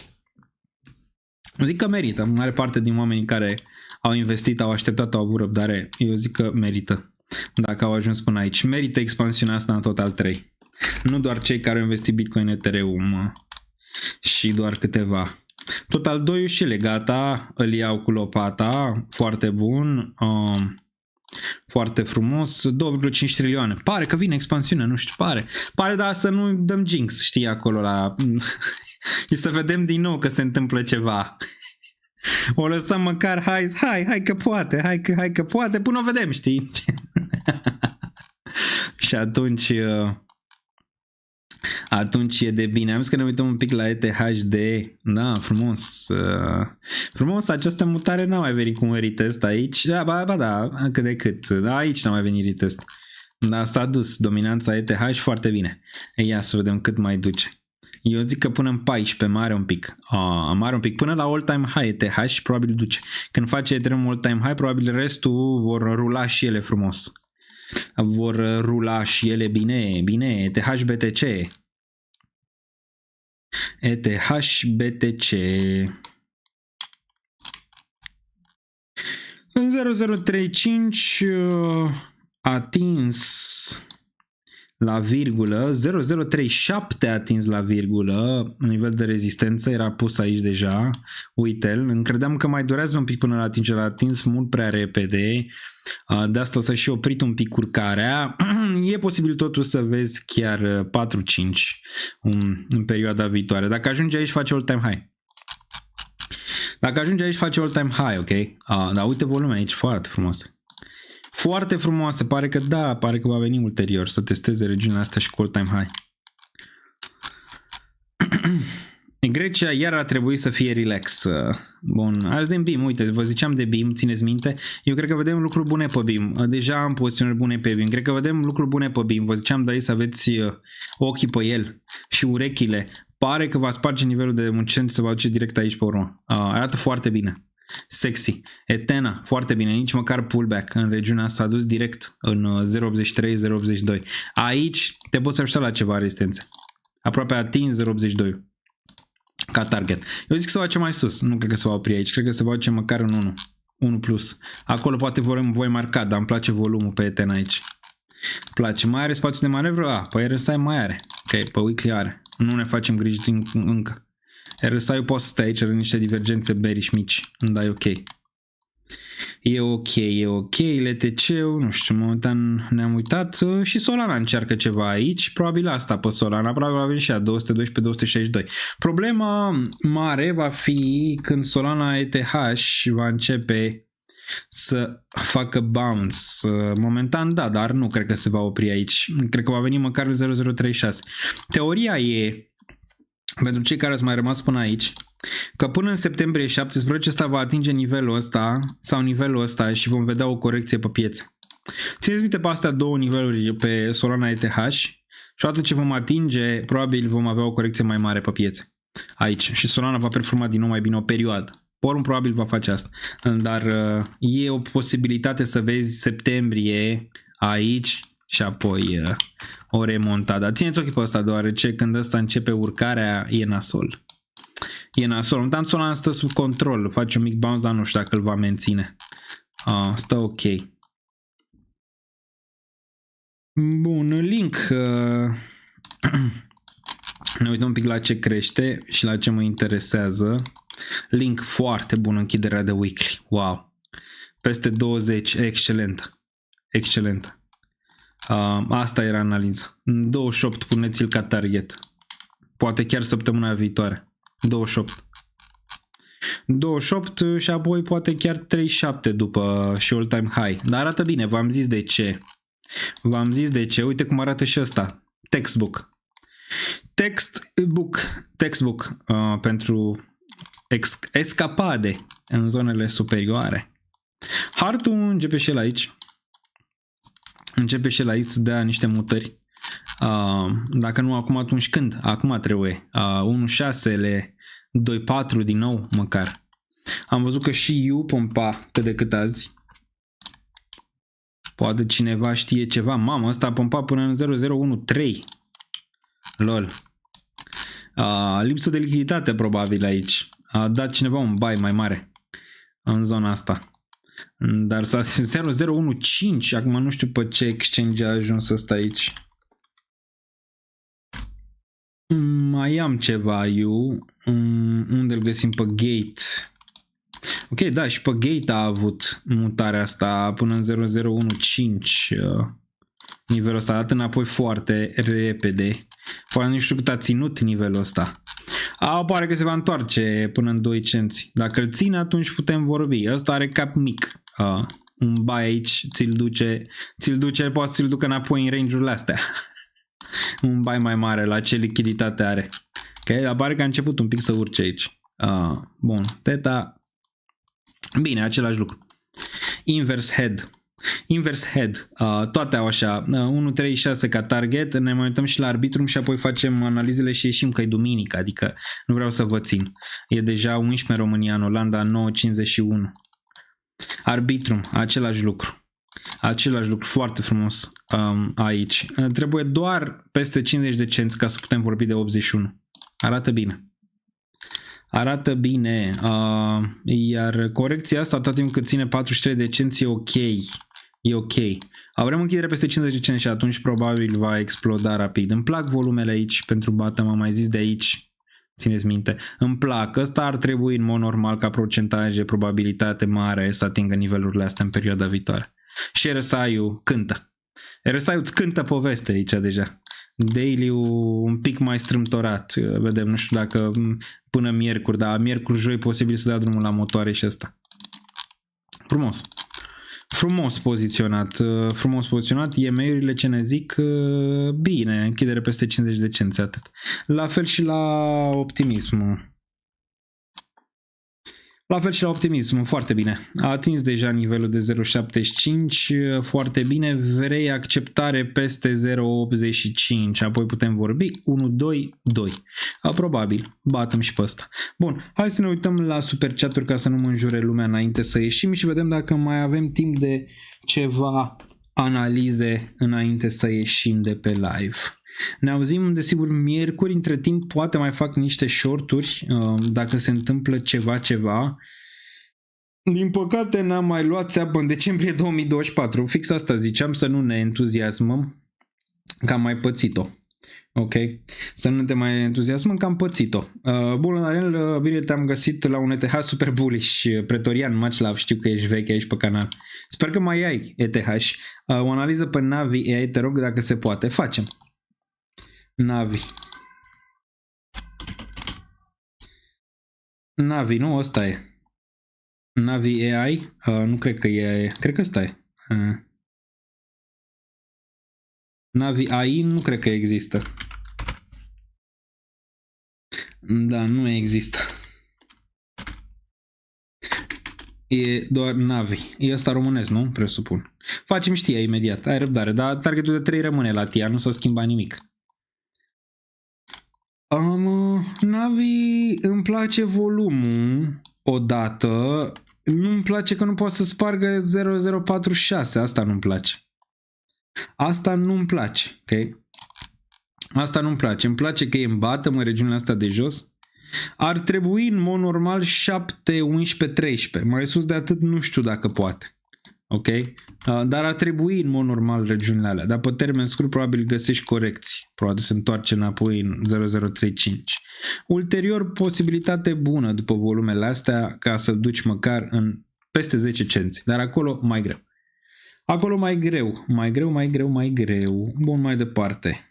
[SPEAKER 8] Zic că merită. Mare parte din oamenii care au investit, au așteptat, au avut răbdare. Eu zic că merită. Dacă au ajuns până aici. Merită expansiunea asta în Total 3. Nu doar cei care au investit Bitcoin, Ethereum și doar câteva. Total 2 și ele gata, îl iau cu lopata, foarte bun, foarte frumos, 2,5 trilioane. Pare că vine expansiunea, nu știu, pare, dar să nu dăm jinx, știi, acolo la... și să vedem din nou că se întâmplă ceva. O lăsăm măcar, hai că poate, hai că poate, până o vedem, știi? Și atunci e de bine. Am zis că ne uităm un pic la ETHD. Da, frumos. Frumos, această mutare n-a mai venit cu un retest aici. Da, cât de cât. Da, aici n-a mai venit retest. Da, s-a dus dominanța ETH foarte bine. Ia să vedem cât mai duce. Eu zic că până în 14, mare un pic. Mare un pic. Până la all-time high ETH și probabil duce. Când face Ethereum all-time high, probabil restul vor rula și ele frumos. Vor rula și ele bine. ETH BTC. ETH BTC. În 0035 atins la virgulă, 0037 a atins la virgulă, nivel de rezistență era pus aici deja, uite-l, credeam că mai durează un pic până la atingerea, a atins mult prea repede, de asta s-a și oprit un pic urcarea, e posibil totuși să vezi chiar 4-5 în perioada viitoare, dacă ajunge aici face all-time high. Dacă ajunge aici face all-time high, ok? Dar uite volumea aici, foarte frumos. Foarte frumoasă, pare că va veni ulterior să testeze regiunea asta și cu all-time high. În Grecia iar ar trebui să fie relax. Bun, azi de BIM, uite, vă ziceam de BIM, țineți minte, eu cred că vedem lucruri bune pe BIM, deja am poziționări bune pe BIM, cred că vedem lucruri bune pe BIM, vă ziceam de aici să aveți ochii pe el și urechile, pare că va sparge nivelul de muncent și se va duce direct aici pe urmă, arată foarte bine. Sexy. Etena, foarte bine, nici măcar pullback în regiunea s-a dus direct în 0.83-0.82. Aici te poți aștepta la ceva rezistențe. Aproape atins 0.82 ca target. Eu zic că se va face mai sus, nu cred că se va opri aici, cred că se va face măcar în 1 plus. Acolo poate voi marca, dar îmi place volumul pe Etena aici. Place. Mai are spațiu de manevră? Păi RSI mai are. Ok, pe weekly are. Nu ne facem griji încă. RSI-ul poate să stai aici, are niște divergențe bearish mici, dar e ok. E ok, LTC-ul, nu știu, momentan ne-am uitat și Solana încearcă ceva aici, probabil asta pe Solana, probabil va veni și a 212-262. Problema mare va fi când Solana ETH va începe să facă bounce. Momentan da, dar nu cred că se va opri aici, cred că va veni măcar 0036. Teoria e, pentru cei care ați mai rămas până aici, că până în septembrie 17 ăsta va atinge nivelul ăsta sau nivelul ăsta și vom vedea o corecție pe piețe. Țineți minte pe astea două niveluri pe Solana ETH și odată ce vom atinge, probabil vom avea o corecție mai mare pe piețe aici și Solana va performa din nou mai bine o perioadă. Porum probabil va face asta, dar e o posibilitate să vezi septembrie aici și apoi o remontadă. Țineți ochii pe ăsta, deoarece când ăsta începe urcarea e nasol. E nasol. Tansolan stă sub control. Face un mic bounce, dar nu știu dacă îl va menține. Stă ok. Bun, link. Ne uităm un pic la ce crește și la ce mă interesează. Link foarte bun, închiderea de weekly. Wow. Peste 20, excelentă. Excelentă. Asta era analiza. 28 puneți-l ca target. Poate chiar săptămâna viitoare. 28. 28 și apoi poate chiar 37 după și all time high. Dar arată bine, v-am zis de ce. V-am zis de ce. Uite cum arată și ăsta. Textbook. Textbook pentru escapade în zonele superioare. Hartul începe și el aici. Începe și el aici să dea niște mutări. Dacă nu acum, atunci când? Acum trebuie. 1.6-le 2.4 din nou măcar. Am văzut că și U pompa cât de cât azi. Poate cineva știe ceva. Mamă, ăsta a pompat până în 0.013. Lol. Lipsă de lichiditate probabil aici. A dat cineva un buy mai mare în zona asta. Dar s-a 0.015. Acum nu știu pe ce exchange a ajuns ăsta aici. Mai am ceva eu. Unde îl găsim pe Gate? Ok, da, și pe Gate a avut mutarea asta până în 0.015. Nivelul ăsta a dat înapoi foarte repede. Poate nu știu cât a ținut nivelul ăsta. Pare că se va întoarce până în 2 cenți. Dacă îl ține, atunci putem vorbi. Ăsta are cap mic. Un buy aici ți-l duce, poate ți-l ducă înapoi în range-urile astea. Un buy mai mare, la ce lichiditate are. Ok, dar pare că a început un pic să urce aici. Bun, Theta. Bine, același lucru. Inverse head. Toate au așa. 1.36 ca target. Ne mai uităm și la Arbitrum și apoi facem analizele și ieșim că e duminică. Adică nu vreau să vă țin. E deja 11 în România, în Olanda 9.51. Arbitrum, același lucru. Același lucru, foarte frumos aici. Trebuie doar peste 50 de cenți ca să putem vorbi de 81. Arată bine. Arată bine. Iar corecția asta, atât timp cât ține 43 de cenți, e ok. E ok. Avem închidere peste 50 de cenți și atunci probabil va exploda rapid. Îmi plac volumele aici pentru bottom, am mai zis de aici. Țineți minte. Îmi plac. Ăsta ar trebui în mod normal ca procentaje, probabilitate mare să atingă nivelurile astea în perioada viitoare. Și RSI-ul cântă. RSI-ul îți cântă poveste aici deja. Daily-ul un pic mai strâmtorat. Vedem, nu știu dacă până miercuri, dar miercuri, joi posibil să dea drumul la motoare și ăsta. Frumos. Frumos poziționat. Frumos poziționat. EMA-urile ce ne zic, bine, închidere peste 50 de cenți, atât. La fel și la optimism. La fel și la optimism, foarte bine. A atins deja nivelul de 0.75, foarte bine. Vrei acceptare peste 0.85, apoi putem vorbi 1.2.2. Probabil, batem și pe ăsta. Bun, hai să ne uităm la super chat-uri ca să nu mă înjure lumea înainte să ieșim și vedem dacă mai avem timp de ceva analize înainte să ieșim de pe live. Ne auzim desigur miercuri, între timp poate mai fac niște shorturi dacă se întâmplă ceva. Din păcate n-am mai luat țeapă în decembrie 2024, fix asta ziceam, să nu ne entuziasmăm că am mai pățit-o. Ok? Să nu te mai entuziasmăm că am pățit-o. Bun, Daniel, bine te-am găsit la un ETH super bullish, pretorian, much love, știu că ești vechi aici pe canal. Sper că mai ai ETH. O analiză pe Navi AI, te rog dacă se poate. Facem. Navi, nu? Ăsta e. Navi AI? Nu cred că e. Cred că ăsta e. Navi AI nu cred că există. Da, nu există. E doar Navi. E ăsta românesc, nu? Presupun. Facem știa imediat. Ai răbdare. Dar targetul de 3 rămâne la TIA. Nu s-a schimbat nimic. Navi îmi place volumul odată. Nu-mi place că nu poate să spargă 0046. Asta nu-mi place. Asta nu-mi place. Ok? Asta nu-mi place. Îmi place că e în bottom în regiunile astea de jos. Ar trebui în mod normal 7, 11, 13. Mai sus de atât nu știu dacă poate. Ok? Dar ar trebui în mod normal regiunile alea. Dar pe termen scurt probabil găsești corecții. Probabil se întoarce înapoi în 0035. Ulterior, posibilitate bună după volumele astea ca să duci măcar în peste 10 cenți. Dar acolo mai greu. Acolo mai greu. Mai greu. Bun, mai departe.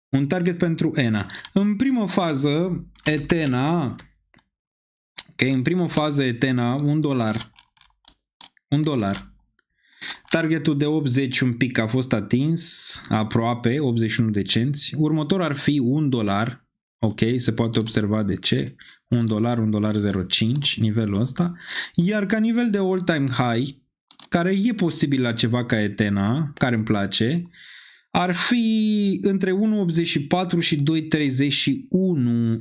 [SPEAKER 8] Un target pentru ENA. În primă fază, Etena, ok, în primă fază Etena, $1. Targetul de 80 un pic a fost atins, aproape, 81 de cenți. Următor ar fi $1, ok, se poate observa de ce. $1.05, nivelul ăsta. Iar ca nivel de all-time high, care e posibil la ceva ca Etena, care îmi place, ar fi între 1.84 și 2.31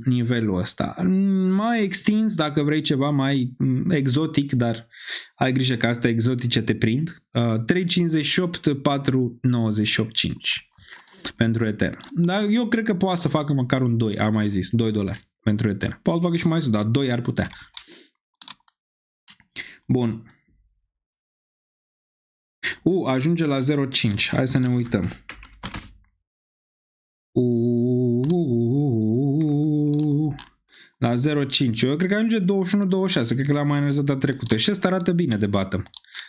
[SPEAKER 8] nivelul ăsta. Mai extins dacă vrei ceva mai exotic, dar ai grijă că astea exotice te prind. 3.58, 4.98.5 pentru Ether. Dar eu cred că poate să facă măcar un 2, am mai zis, $2 pentru Ether. Poate facă și mai sus, dar 2 ar putea. Bun. Ajunge la 0.5. Hai să ne uităm. La 0.5. Eu cred că ajunge 21-26. Cred că l-am mai analizat data trecută. Și ăsta arată bine de bottom.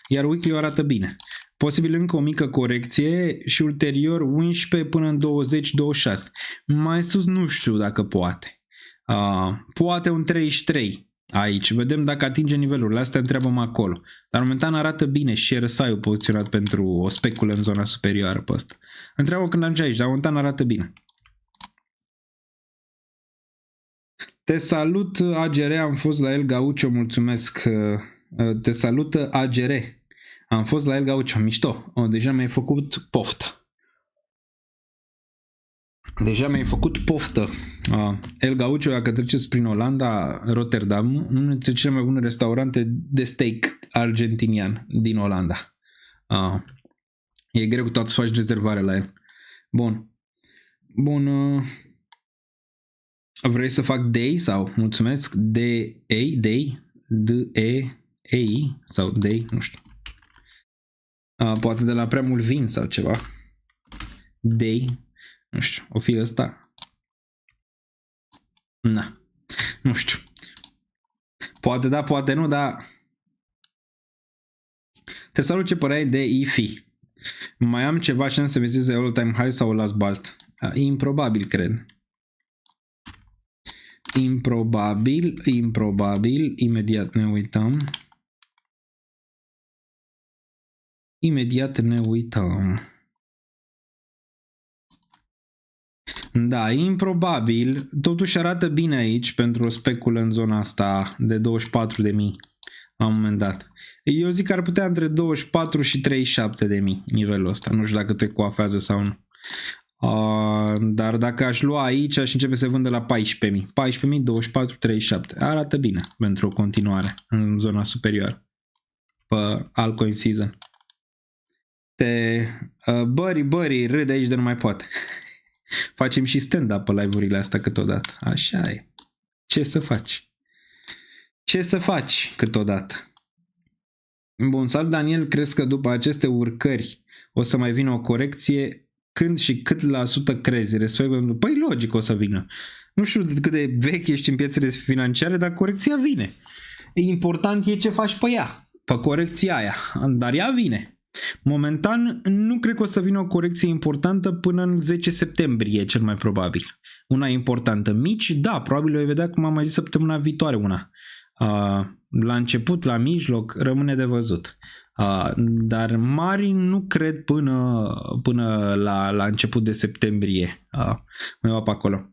[SPEAKER 8] Iar weekly arată bine. Posibil încă o mică corecție și ulterior 11 până în 20-26. Mai sus nu știu dacă poate. Poate un 33. Aici, vedem dacă atinge nivelurile astea, întreabă-mă acolo. Dar momentan arată bine și RSI-ul poziționat pentru o speculă în zona superioară pe ăsta. Întreabă când ajunge aici, dar momentan arată bine. Te salut AGR, am fost la El Gaucho, mulțumesc. Te salută AGR. Am fost la El Gaucho, mișto. Deja mi-ai făcut poftă. El Gaucho, dacă treceți prin Olanda, Rotterdam, unul dintre cele mai bune restaurante de steak argentinian din Olanda. E greu tot să faci rezervare la el. Bun. Vrei să fac day sau mulțumesc day sau day, nu știu. Poate de la prea mult vin sau ceva. Day. Nu știu, o fi ăsta? Nu știu. Poate da, poate nu, dar... Te salut, ce păreai de IFI? Mai am ceva șans să vizeze all-time high sau o las balt? Improbabil, cred. Improbabil. Imediat ne uităm. Da, improbabil. Totuși arată bine aici pentru o speculă în zona asta de 24.000 la un moment dat. Eu zic că ar putea între 24 și 37.000 nivelul ăsta. Nu știu dacă te coafează sau nu. Dar dacă aș lua aici, aș începe să vândă la 14.000. 14.000, 24, 37. Arată bine pentru o continuare în zona superioară. Pe altcoin season. Bării, râde aici de nu mai poate. Facem și stand-up pe live-urile astea câteodată. Așa e. Ce să faci câteodată? Bun, salut Daniel, crezi că după aceste urcări o să mai vină o corecție? Când și cât la sută crezi? Păi logic o să vină. Nu știu cât de vechi ești în piețele financiare, dar corecția vine. Important e ce faci pe ea, pe corecția aia. Dar ea vine. Momentan nu cred că o să vină o corecție importantă până în 10 septembrie, cel mai probabil. Una importantă. Mici, da, probabil o vedea, cum am mai zis, săptămâna viitoare una. La început, la mijloc, rămâne de văzut. Dar mari nu cred până la început de septembrie. Mai va pe acolo.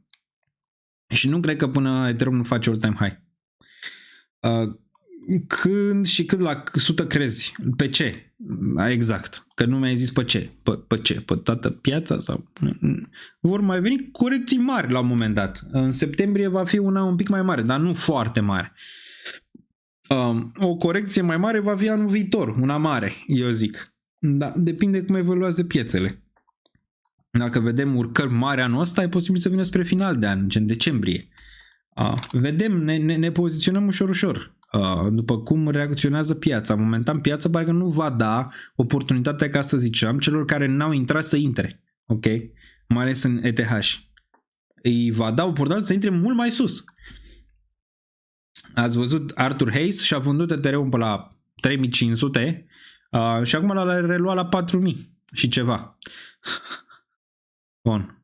[SPEAKER 8] Și nu cred că până Ethereum nu face all-time high. Când și cât la 100 crezi? Pe ce? Exact. Că nu mi-ai zis pe ce. Pe ce? Pe toată piața? Sau? Vor mai veni corecții mari la un moment dat. În septembrie va fi una un pic mai mare, dar nu foarte mare. O corecție mai mare va fi anul viitor. Una mare, eu zic. Da, depinde cum evoluează piețele. Dacă vedem urcări mari anul ăsta, e posibil să vină spre final de an, gen decembrie. Vedem, ne poziționăm ușor. După cum reacționează piața. Momentan piața parcă nu va da oportunitatea, ca să ziceam, celor care n-au intrat să intre. Ok? Mai ales în ETH. Îi va da oportunitatea să intre mult mai sus. Ați văzut, Arthur Hayes și-a vândut Ethereum pe la 3500 și acum l-a reluat la 4000 și ceva. Bun.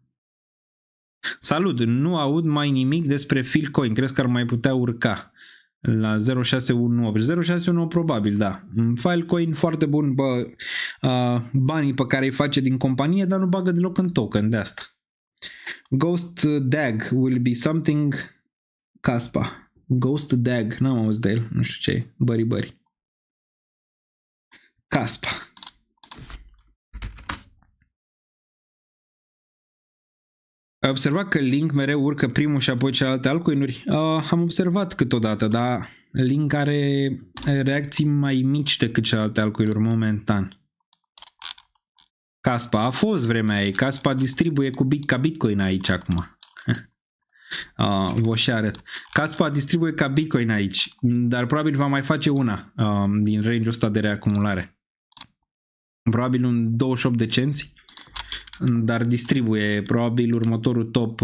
[SPEAKER 8] Salut, nu aud mai nimic despre Filecoin. Crezi că ar mai putea urca la 0618? 0618 probabil, da. Filecoin foarte bun, banii pe care îi face din companie, dar nu bagă deloc în token de asta. Ghost Dag will be something. Caspa. Ghost Dag, n-am auzit de el, nu știu ce e. Bări. Caspa. Ai observat că Link mereu urcă primul și apoi celelalte altcoin-uri? Am observat câteodată, dar Link are reacții mai mici decât celelalte altcoin-uri momentan. Caspa, a fost vremea ei. Caspa distribuie ca Bitcoin aici acum. Vă și arăt. Caspa distribuie ca Bitcoin aici, dar probabil va mai face una din range-ul ăsta de reacumulare. Probabil un 28 de cenți. Dar distribuie, probabil următorul top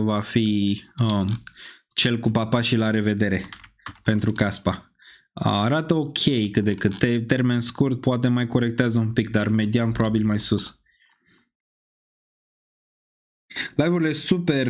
[SPEAKER 8] va fi cel cu papa și la revedere pentru Caspa. Arată ok cât de cât, termen scurt poate mai corectează un pic, dar median probabil mai sus. Live-urile super,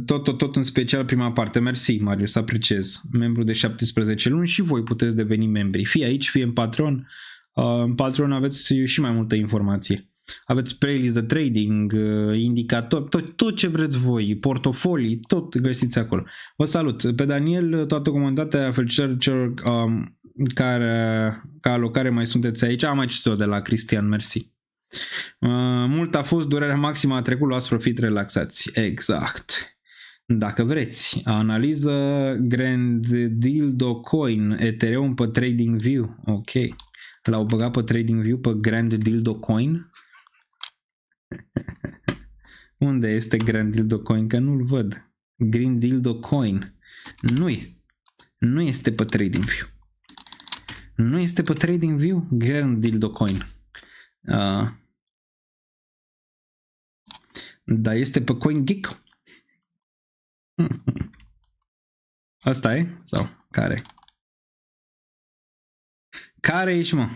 [SPEAKER 8] tot în special prima parte. Mersi, Marius, apreciez. Membru de 17 luni și voi puteți deveni membri. Fie aici, fie în Patreon. În Patreon aveți și mai multă informație. Aveți playlist de trading, indicator, tot ce vreți voi, portofolii, tot găsiți acolo. Vă salut! Pe Daniel, toată comunitatea, felicitări celor care, ca alocare mai sunteți aici. Am mai citit-o de la Cristian, mersi. Mult a fost, durerea maximă a trecut, luați profit, relaxați. Exact. Dacă vreți, analiză Grand Dildo Coin, Ethereum pe TradingView. Ok. L-au băgat pe TradingView pe Grand Dildo Coin. Unde este Grand Dildo Coin? Că nu-l văd. Green Dildo Coin. Nu este pe TradingView. Nu este pe TradingView Grand Dildo Coin. Dar este pe CoinGecko. Asta e? Sau care? Care ești, mă?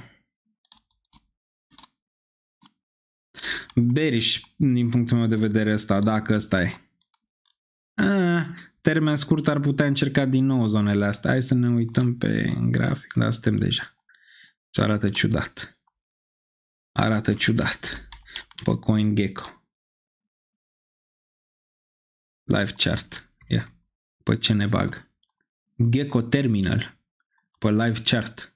[SPEAKER 8] Bearish din punctul meu de vedere ăsta, dacă ăsta e. Termen scurt ar putea încerca din nou zonele astea. Hai să ne uităm pe grafic, dar suntem deja. Și arată ciudat. Arată ciudat. Pe CoinGecko. Live chart. Ia. Pe ce ne bag? Gecko Terminal. Pe live chart.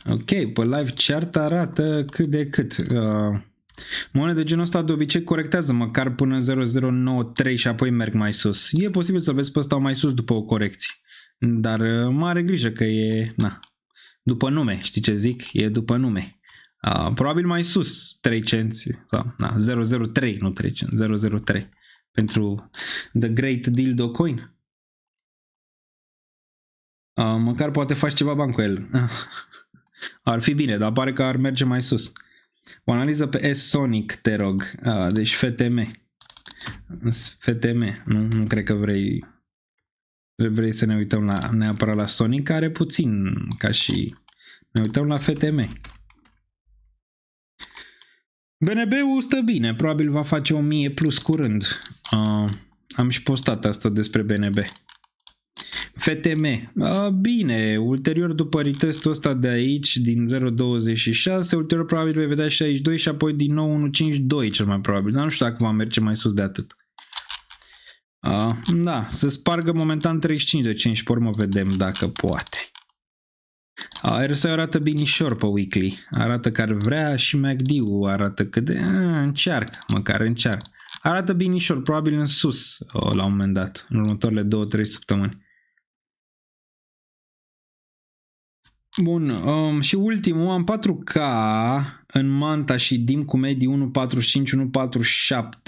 [SPEAKER 8] Ok, pe live chart arată cât de cât. Monede de genul ăsta de obicei corectează măcar până 0093 și apoi merg mai sus. E posibil să vezi pe ăsta mai sus după o corecție. Dar mare grijă că e după nume, știi ce zic? E după nume. Probabil mai sus 3 cenți sau 003, nu 3 cenți, 003 pentru The Great Dildo Coin. Măcar poate faci ceva bani cu el. Ar fi bine, dar pare că ar merge mai sus. O analiză pe S-Sonic, te rog. Deci FTM. FTM. Nu cred că vrei să ne uităm neapărat la Sonic, care are puțin ca și... Ne uităm la FTM. BNB-ul stă bine. Probabil va face 1000 plus curând. Am și postat asta despre BNB. FTM, bine, ulterior după retestul ăsta de aici din 0.26, ulterior probabil vei vedea 62 și apoi din nou 1.52 cel mai probabil, dar nu știu dacă va merge mai sus de atât. Da, să spargă momentan 35 de 5 pe urmă vedem dacă poate. RSI arată binișor pe weekly, arată că ar vrea și MACD-ul arată că încearcă, măcar încearcă. Arată binișor, probabil în sus la un moment dat, în următoarele 2-3 săptămâni. Bun, și ultimul, am 4K în Manta și DIM cu medii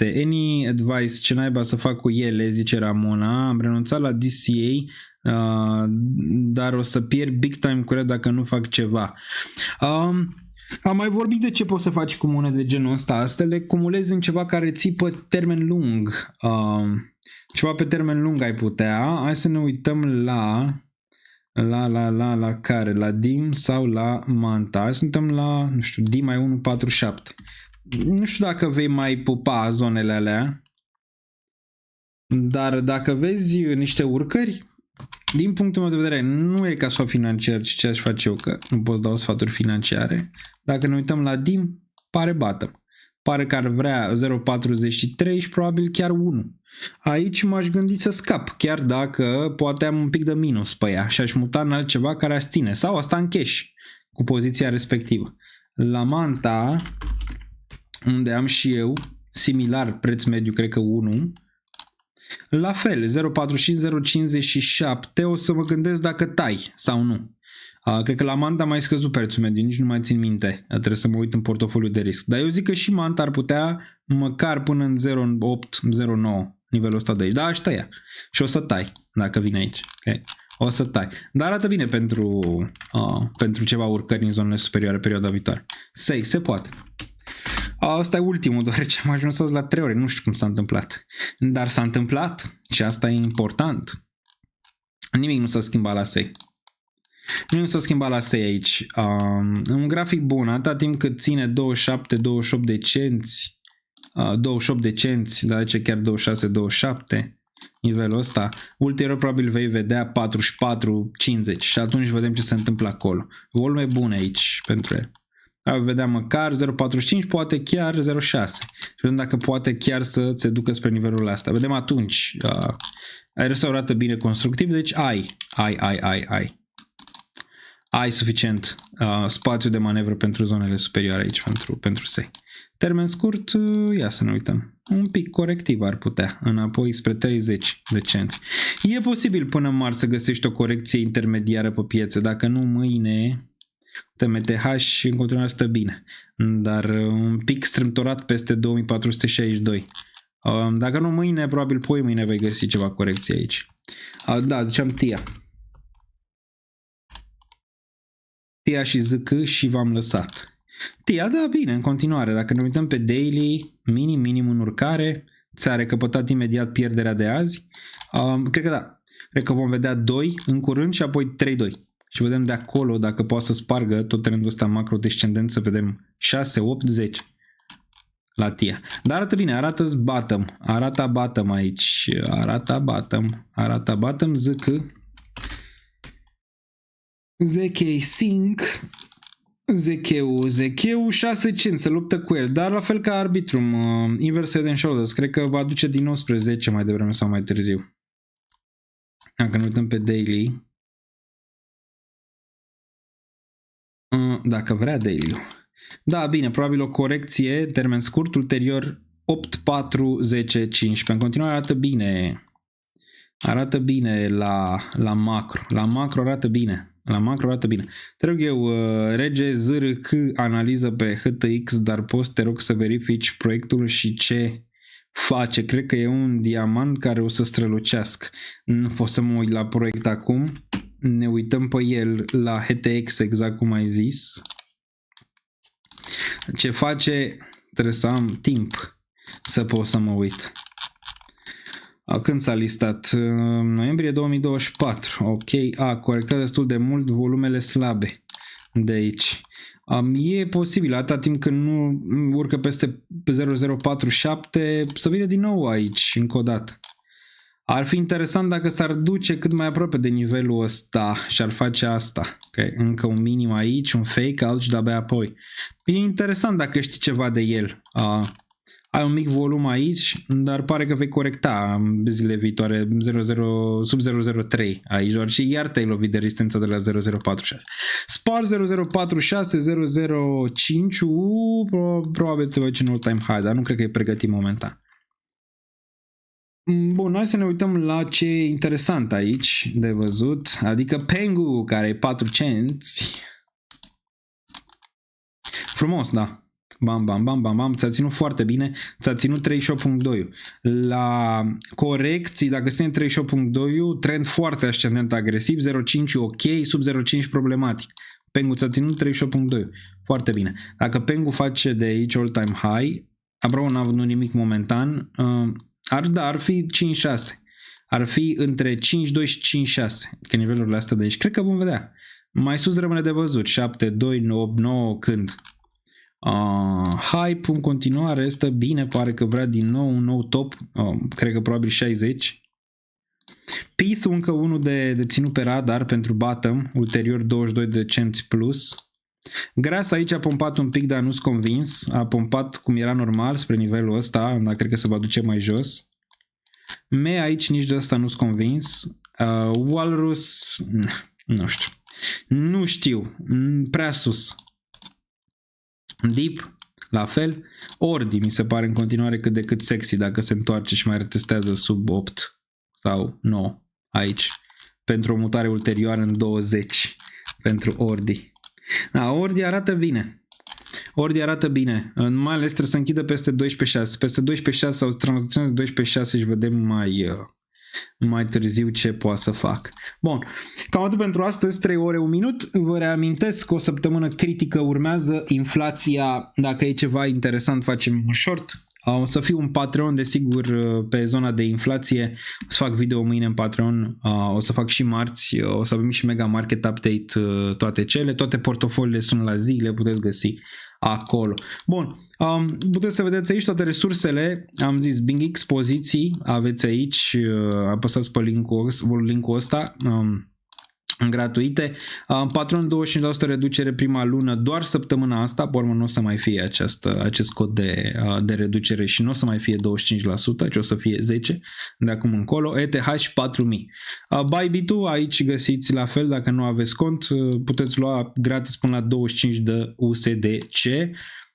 [SPEAKER 8] 1.45-1.47. Any advice ce naiba să fac cu ele, zice Ramona. Am renunțat la DCA, dar o să pierd big time cu ele dacă nu fac ceva. Am mai vorbit de ce poți să faci cu monede de genul ăsta. Să le cumulezi în ceva care ții pe termen lung. Ceva pe termen lung ai putea. Hai să ne uităm la care? La DIM sau la Manta? Suntem la, nu știu, DIM mai 1.47. Nu știu dacă vei mai pupa zonele alea, dar dacă vezi niște urcări, din punctul meu de vedere, nu e ca sfat financiar, ci ce aș face eu, că nu pot dau sfaturi financiare. Dacă ne uităm la DIM, pare bottom. Pare că ar vrea 0.43 și probabil chiar 1. Aici m-aș gândi să scap, chiar dacă poate am un pic de minus pe ea și aș muta în altceva care aș ține. Sau asta în cash, cu poziția respectivă. La Manta, unde am și eu, similar, preț mediu, cred că 1. La fel, 0.45-0.57, o să mă gândesc dacă tai sau nu. Cred că la Manta a mai scăzut prețul mediu, nici nu mai țin minte. Trebuie să mă uit în portofoliu de risc. Dar eu zic că și Manta ar putea măcar până în 0.8-0.9 nivelul ăsta de aici. Da, aș tăia. Și o să tai dacă vine aici. Okay. O să tai. Dar arată bine pentru ceva urcări în zonele superioare perioada viitoare. Se poate. Asta e ultimul, deoarece am ajuns la 3 ore. Nu știu cum s-a întâmplat. Dar s-a întâmplat și asta e important. Nimic nu s-a schimbat la SEI. Nu s-a schimbat la SEI aici. Un grafic bun, atâta timp cât ține 27-28 de cenți, 28 de cenți, dar ce chiar 26-27, nivelul ăsta, ulterior probabil vei vedea 44-50 și atunci vedem ce se întâmplă acolo. Volume bune aici pentru el. Ar vedea măcar 0.45, poate chiar 0.6. Și vedem dacă poate chiar să se ducă spre nivelul ăsta. Vedem atunci. Ai restaurată bine constructiv, deci ai suficient spațiu de manevră pentru zonele superioare aici, pentru SEI. Termen scurt, ia să ne uităm. Un pic corectiv ar putea, înapoi spre 30 de cenți. E posibil până în marți să găsești o corecție intermediară pe piețe, dacă nu mâine, TMTH în continuare stă bine, dar un pic strâmtorat peste 2462. Dacă nu mâine, probabil poi mâine vei găsi ceva corecție aici. Da, ziceam TIA. TIA și ZC și v-am lăsat. TIA, da, bine, în continuare. Dacă ne uităm pe daily, minim în urcare, ți-a recăpătat imediat pierderea de azi. Cred că da. Cred că vom vedea 2 în curând și apoi 3-2. Și vedem de acolo dacă poate să spargă tot trendul ăsta macro-descendent, să vedem 6, 8, 10 la TIA. Dar arată bine, arată bottom. Arată bottom aici. Arată bottom, ZC. ZK Sync, ZK-ul 6 cenți, se luptă cu el, dar la fel ca Arbitrum, Inverse Head and Shoulders, cred că va duce din nou spre 10 mai devreme sau mai târziu. Dacă ne uităm pe daily, dacă vrea daily-ul. Da, bine, probabil o corecție, termen scurt, ulterior 8, 4, 10, 15. În continuare arată bine. Arată bine la macro. La macro arată bine. Trebuie eu, rege ZRC, analiză pe HTX, dar poți, te rog, să verifici proiectul și ce face. Cred că e un diamant care o să strălucească. Nu pot să mă uit la proiect acum. Ne uităm pe el la HTX, exact cum ai zis. Ce face, trebuie să am timp să pot să mă uit. Când s-a listat? Noiembrie 2024. Ok, a corectat destul de mult, volumele slabe de aici. E posibil, atâta timp când nu urcă peste 0047, să vină din nou aici, încă o dată. Ar fi interesant dacă s-ar duce cât mai aproape de nivelul ăsta și ar face asta. Okay. Încă un minim aici, un fake out și de-abia apoi. E interesant dacă știi ceva de el. Ai un mic volum aici, dar pare că vei corecta zilele viitoare 00, sub 003 aici, doar și iar te-ai lovit de rezistența de la 0046. Spar 0046, 005, probabil se va duce în all-time high, dar nu cred că e pregătit momentan. Bun, hai să ne uităm la ce e interesant aici de văzut, adică Pengu, care e 4 cenți. Frumos, da. Bam, bam, bam, bam, bam, ți-a ținut foarte bine, ți-a ținut 38.2. La corecții, dacă sunt 38.2, trend foarte ascendent agresiv, 0.5 ok, sub 0.5 problematic. Pengu ți-a ținut 38.2, foarte bine. Dacă Pengu face de aici all-time high, aproape n-a avut nimic momentan, ar fi 5.6. Ar fi între 5.2 și 5.6, că nivelurile astea de aici. Cred că vom vedea. Mai sus rămâne de văzut, 7.2, 9 când. Hype în continuare stă bine, pare că vrea din nou un nou top, cred că probabil 60. Peace încă unul de ținut pe radar pentru bottom, ulterior 22 de cenți plus. Gras aici a pompat un pic, dar nu-s convins, a pompat cum era normal spre nivelul ăsta, dar cred că se va duce mai jos. Me aici nici de asta nu-s convins. Walrus, nu știu, prea sus. Deep, la fel. Ordi mi se pare în continuare cât de cât sexy dacă se întoarce și mai retestează sub 8 sau 9 aici. Pentru o mutare ulterioară în 20 pentru Ordi. Da, Ordi arată bine. Ordi arată bine. Mai ales trebuie să închidă peste 12.6. Peste 12.6 sau tranzacționează 12.6 și vedem mai târziu ce poate să fac. Bun, cam atât pentru astăzi, 3 ore 1 minut. Vă reamintesc că o săptămână critică urmează, inflația, dacă e ceva interesant facem un short. O să fiu un Patreon, desigur, pe zona de inflație. O să fac video mâine în Patreon, o să fac și marți, o să avem și mega market update, toate portofoliile sunt la zi, le puteți găsi acolo. Bun, puteți să vedeți aici toate resursele, am zis BingX, poziții, aveți aici, apăsați pe linkul ăsta, gratuite. Patron 25% reducere prima lună, doar săptămâna asta, pe urmă nu o să mai fie acest cod de reducere și nu o să mai fie 25%, ci o să fie 10% de acum încolo. ETH 4000. Bybit-ul, aici găsiți la fel, dacă nu aveți cont, puteți lua gratis până la 25 de USDC.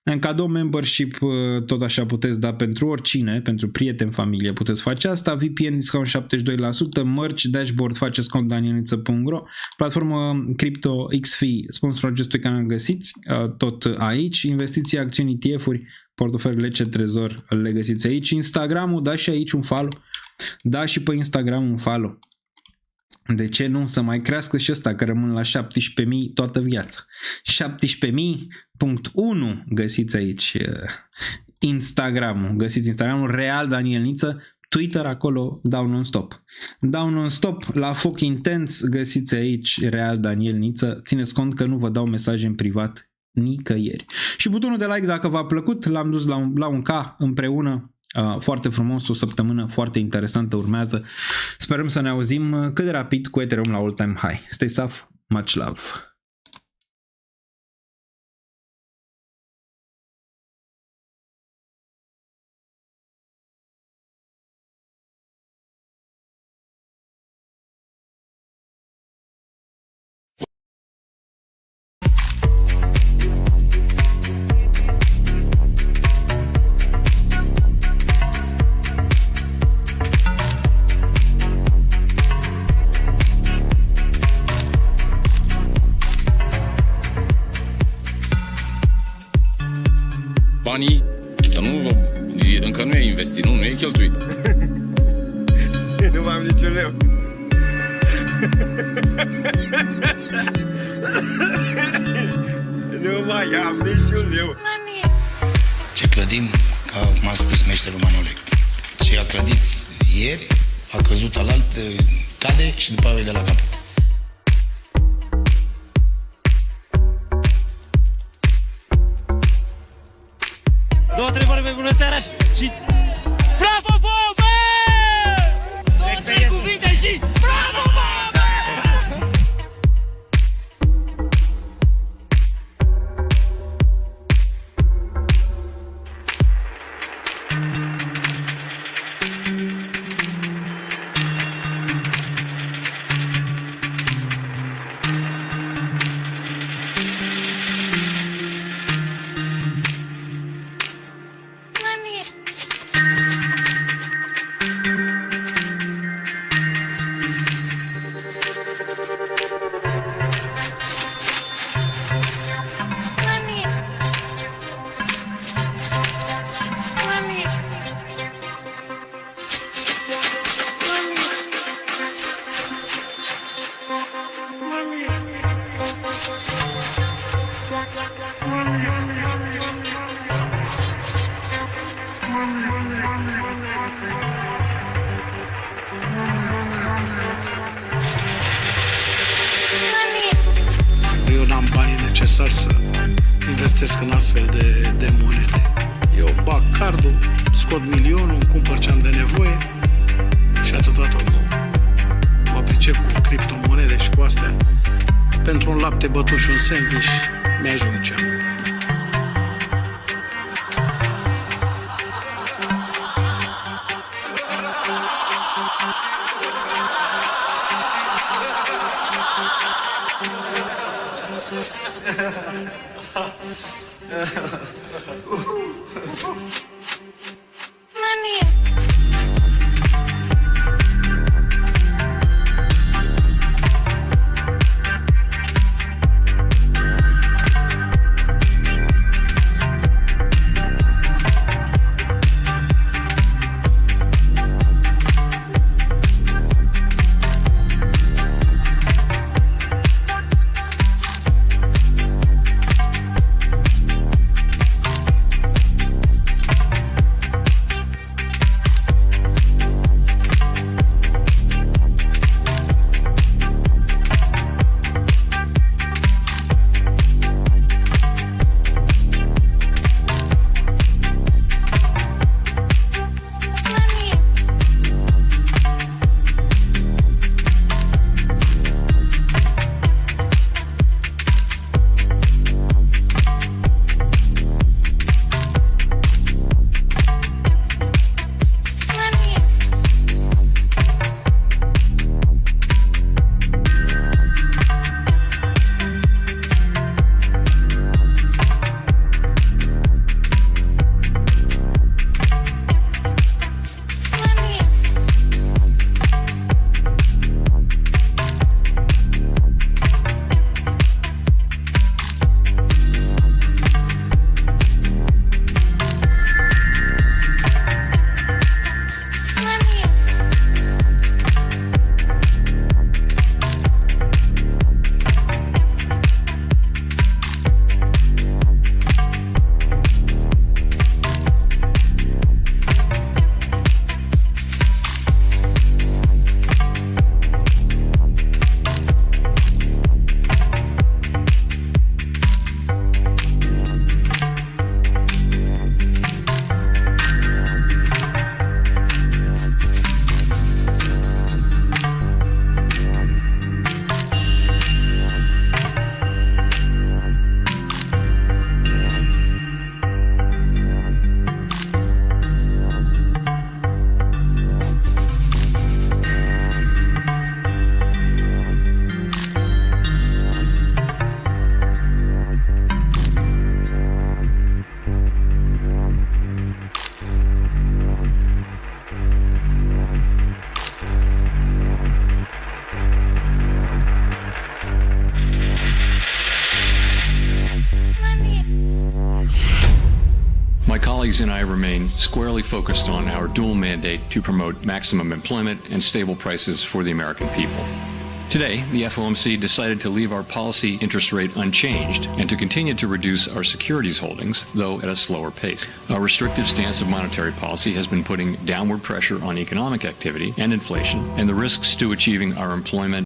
[SPEAKER 8] În cadou membership tot așa puteți da pentru oricine, pentru prieteni, familie puteți face asta, VPN discount 72%, merch, dashboard faceți cont danielniță.ro, platformă Crypto XFI, sponsorul acestui canal găsiți tot aici, investiții, acțiuni, ETF-uri, portofel lece, trezor le găsiți aici, Instagram-ul, da și aici un follow, da și pe Instagram un follow. De ce nu? Să mai crească și ăsta, că rămân la 17.000 toată viața. 17.000.1 găsiți aici Instagram-ul. Găsiți Instagram-ul Real Daniel Niță, Twitter acolo, dau non-stop. Dau non-stop, la foc intens găsiți aici Real Daniel Niță. Țineți cont că nu vă dau mesaje în privat nicăieri. Și butonul de like dacă v-a plăcut, l-am dus la un K împreună. Foarte frumos, o săptămână foarte interesantă urmează. Sperăm să ne auzim cât de rapid cu Ethereum la all-time high. Stay safe, much love!
[SPEAKER 9] Banii, să nu vă... Încă nu e investit, nu e cheltuit.
[SPEAKER 10] Nu mai am niciun leu. Nu mai am niciun leu.
[SPEAKER 11] Ce clădim, ca m-a spus meșterul Manole, ce a clădit ieri, a căzut alalt, cade și după aia e de la capăt.
[SPEAKER 7] Două, trei vorbe, bună seara și... Bravo, Bobe! Două, trei cuvinte și... Bravo, Bobe!
[SPEAKER 5] Eu n-am banii necesari să investesc în astfel de monede. Eu bag cardul, scot milionul, îmi cumpăr ce am de nevoie și atâta tot. Nu mă pricep cu criptomonede și cu astea. Pentru un lapte bătut și un sandwich mi-ajung ce am.
[SPEAKER 3] colleagues and I remain squarely focused on our dual mandate to promote maximum employment and stable prices for the American people. Today, the FOMC decided to leave our policy interest rate unchanged and to continue to reduce our securities holdings, though at a slower pace. Our restrictive stance of monetary policy has been putting downward pressure on economic activity and inflation, and the risks to achieving our employment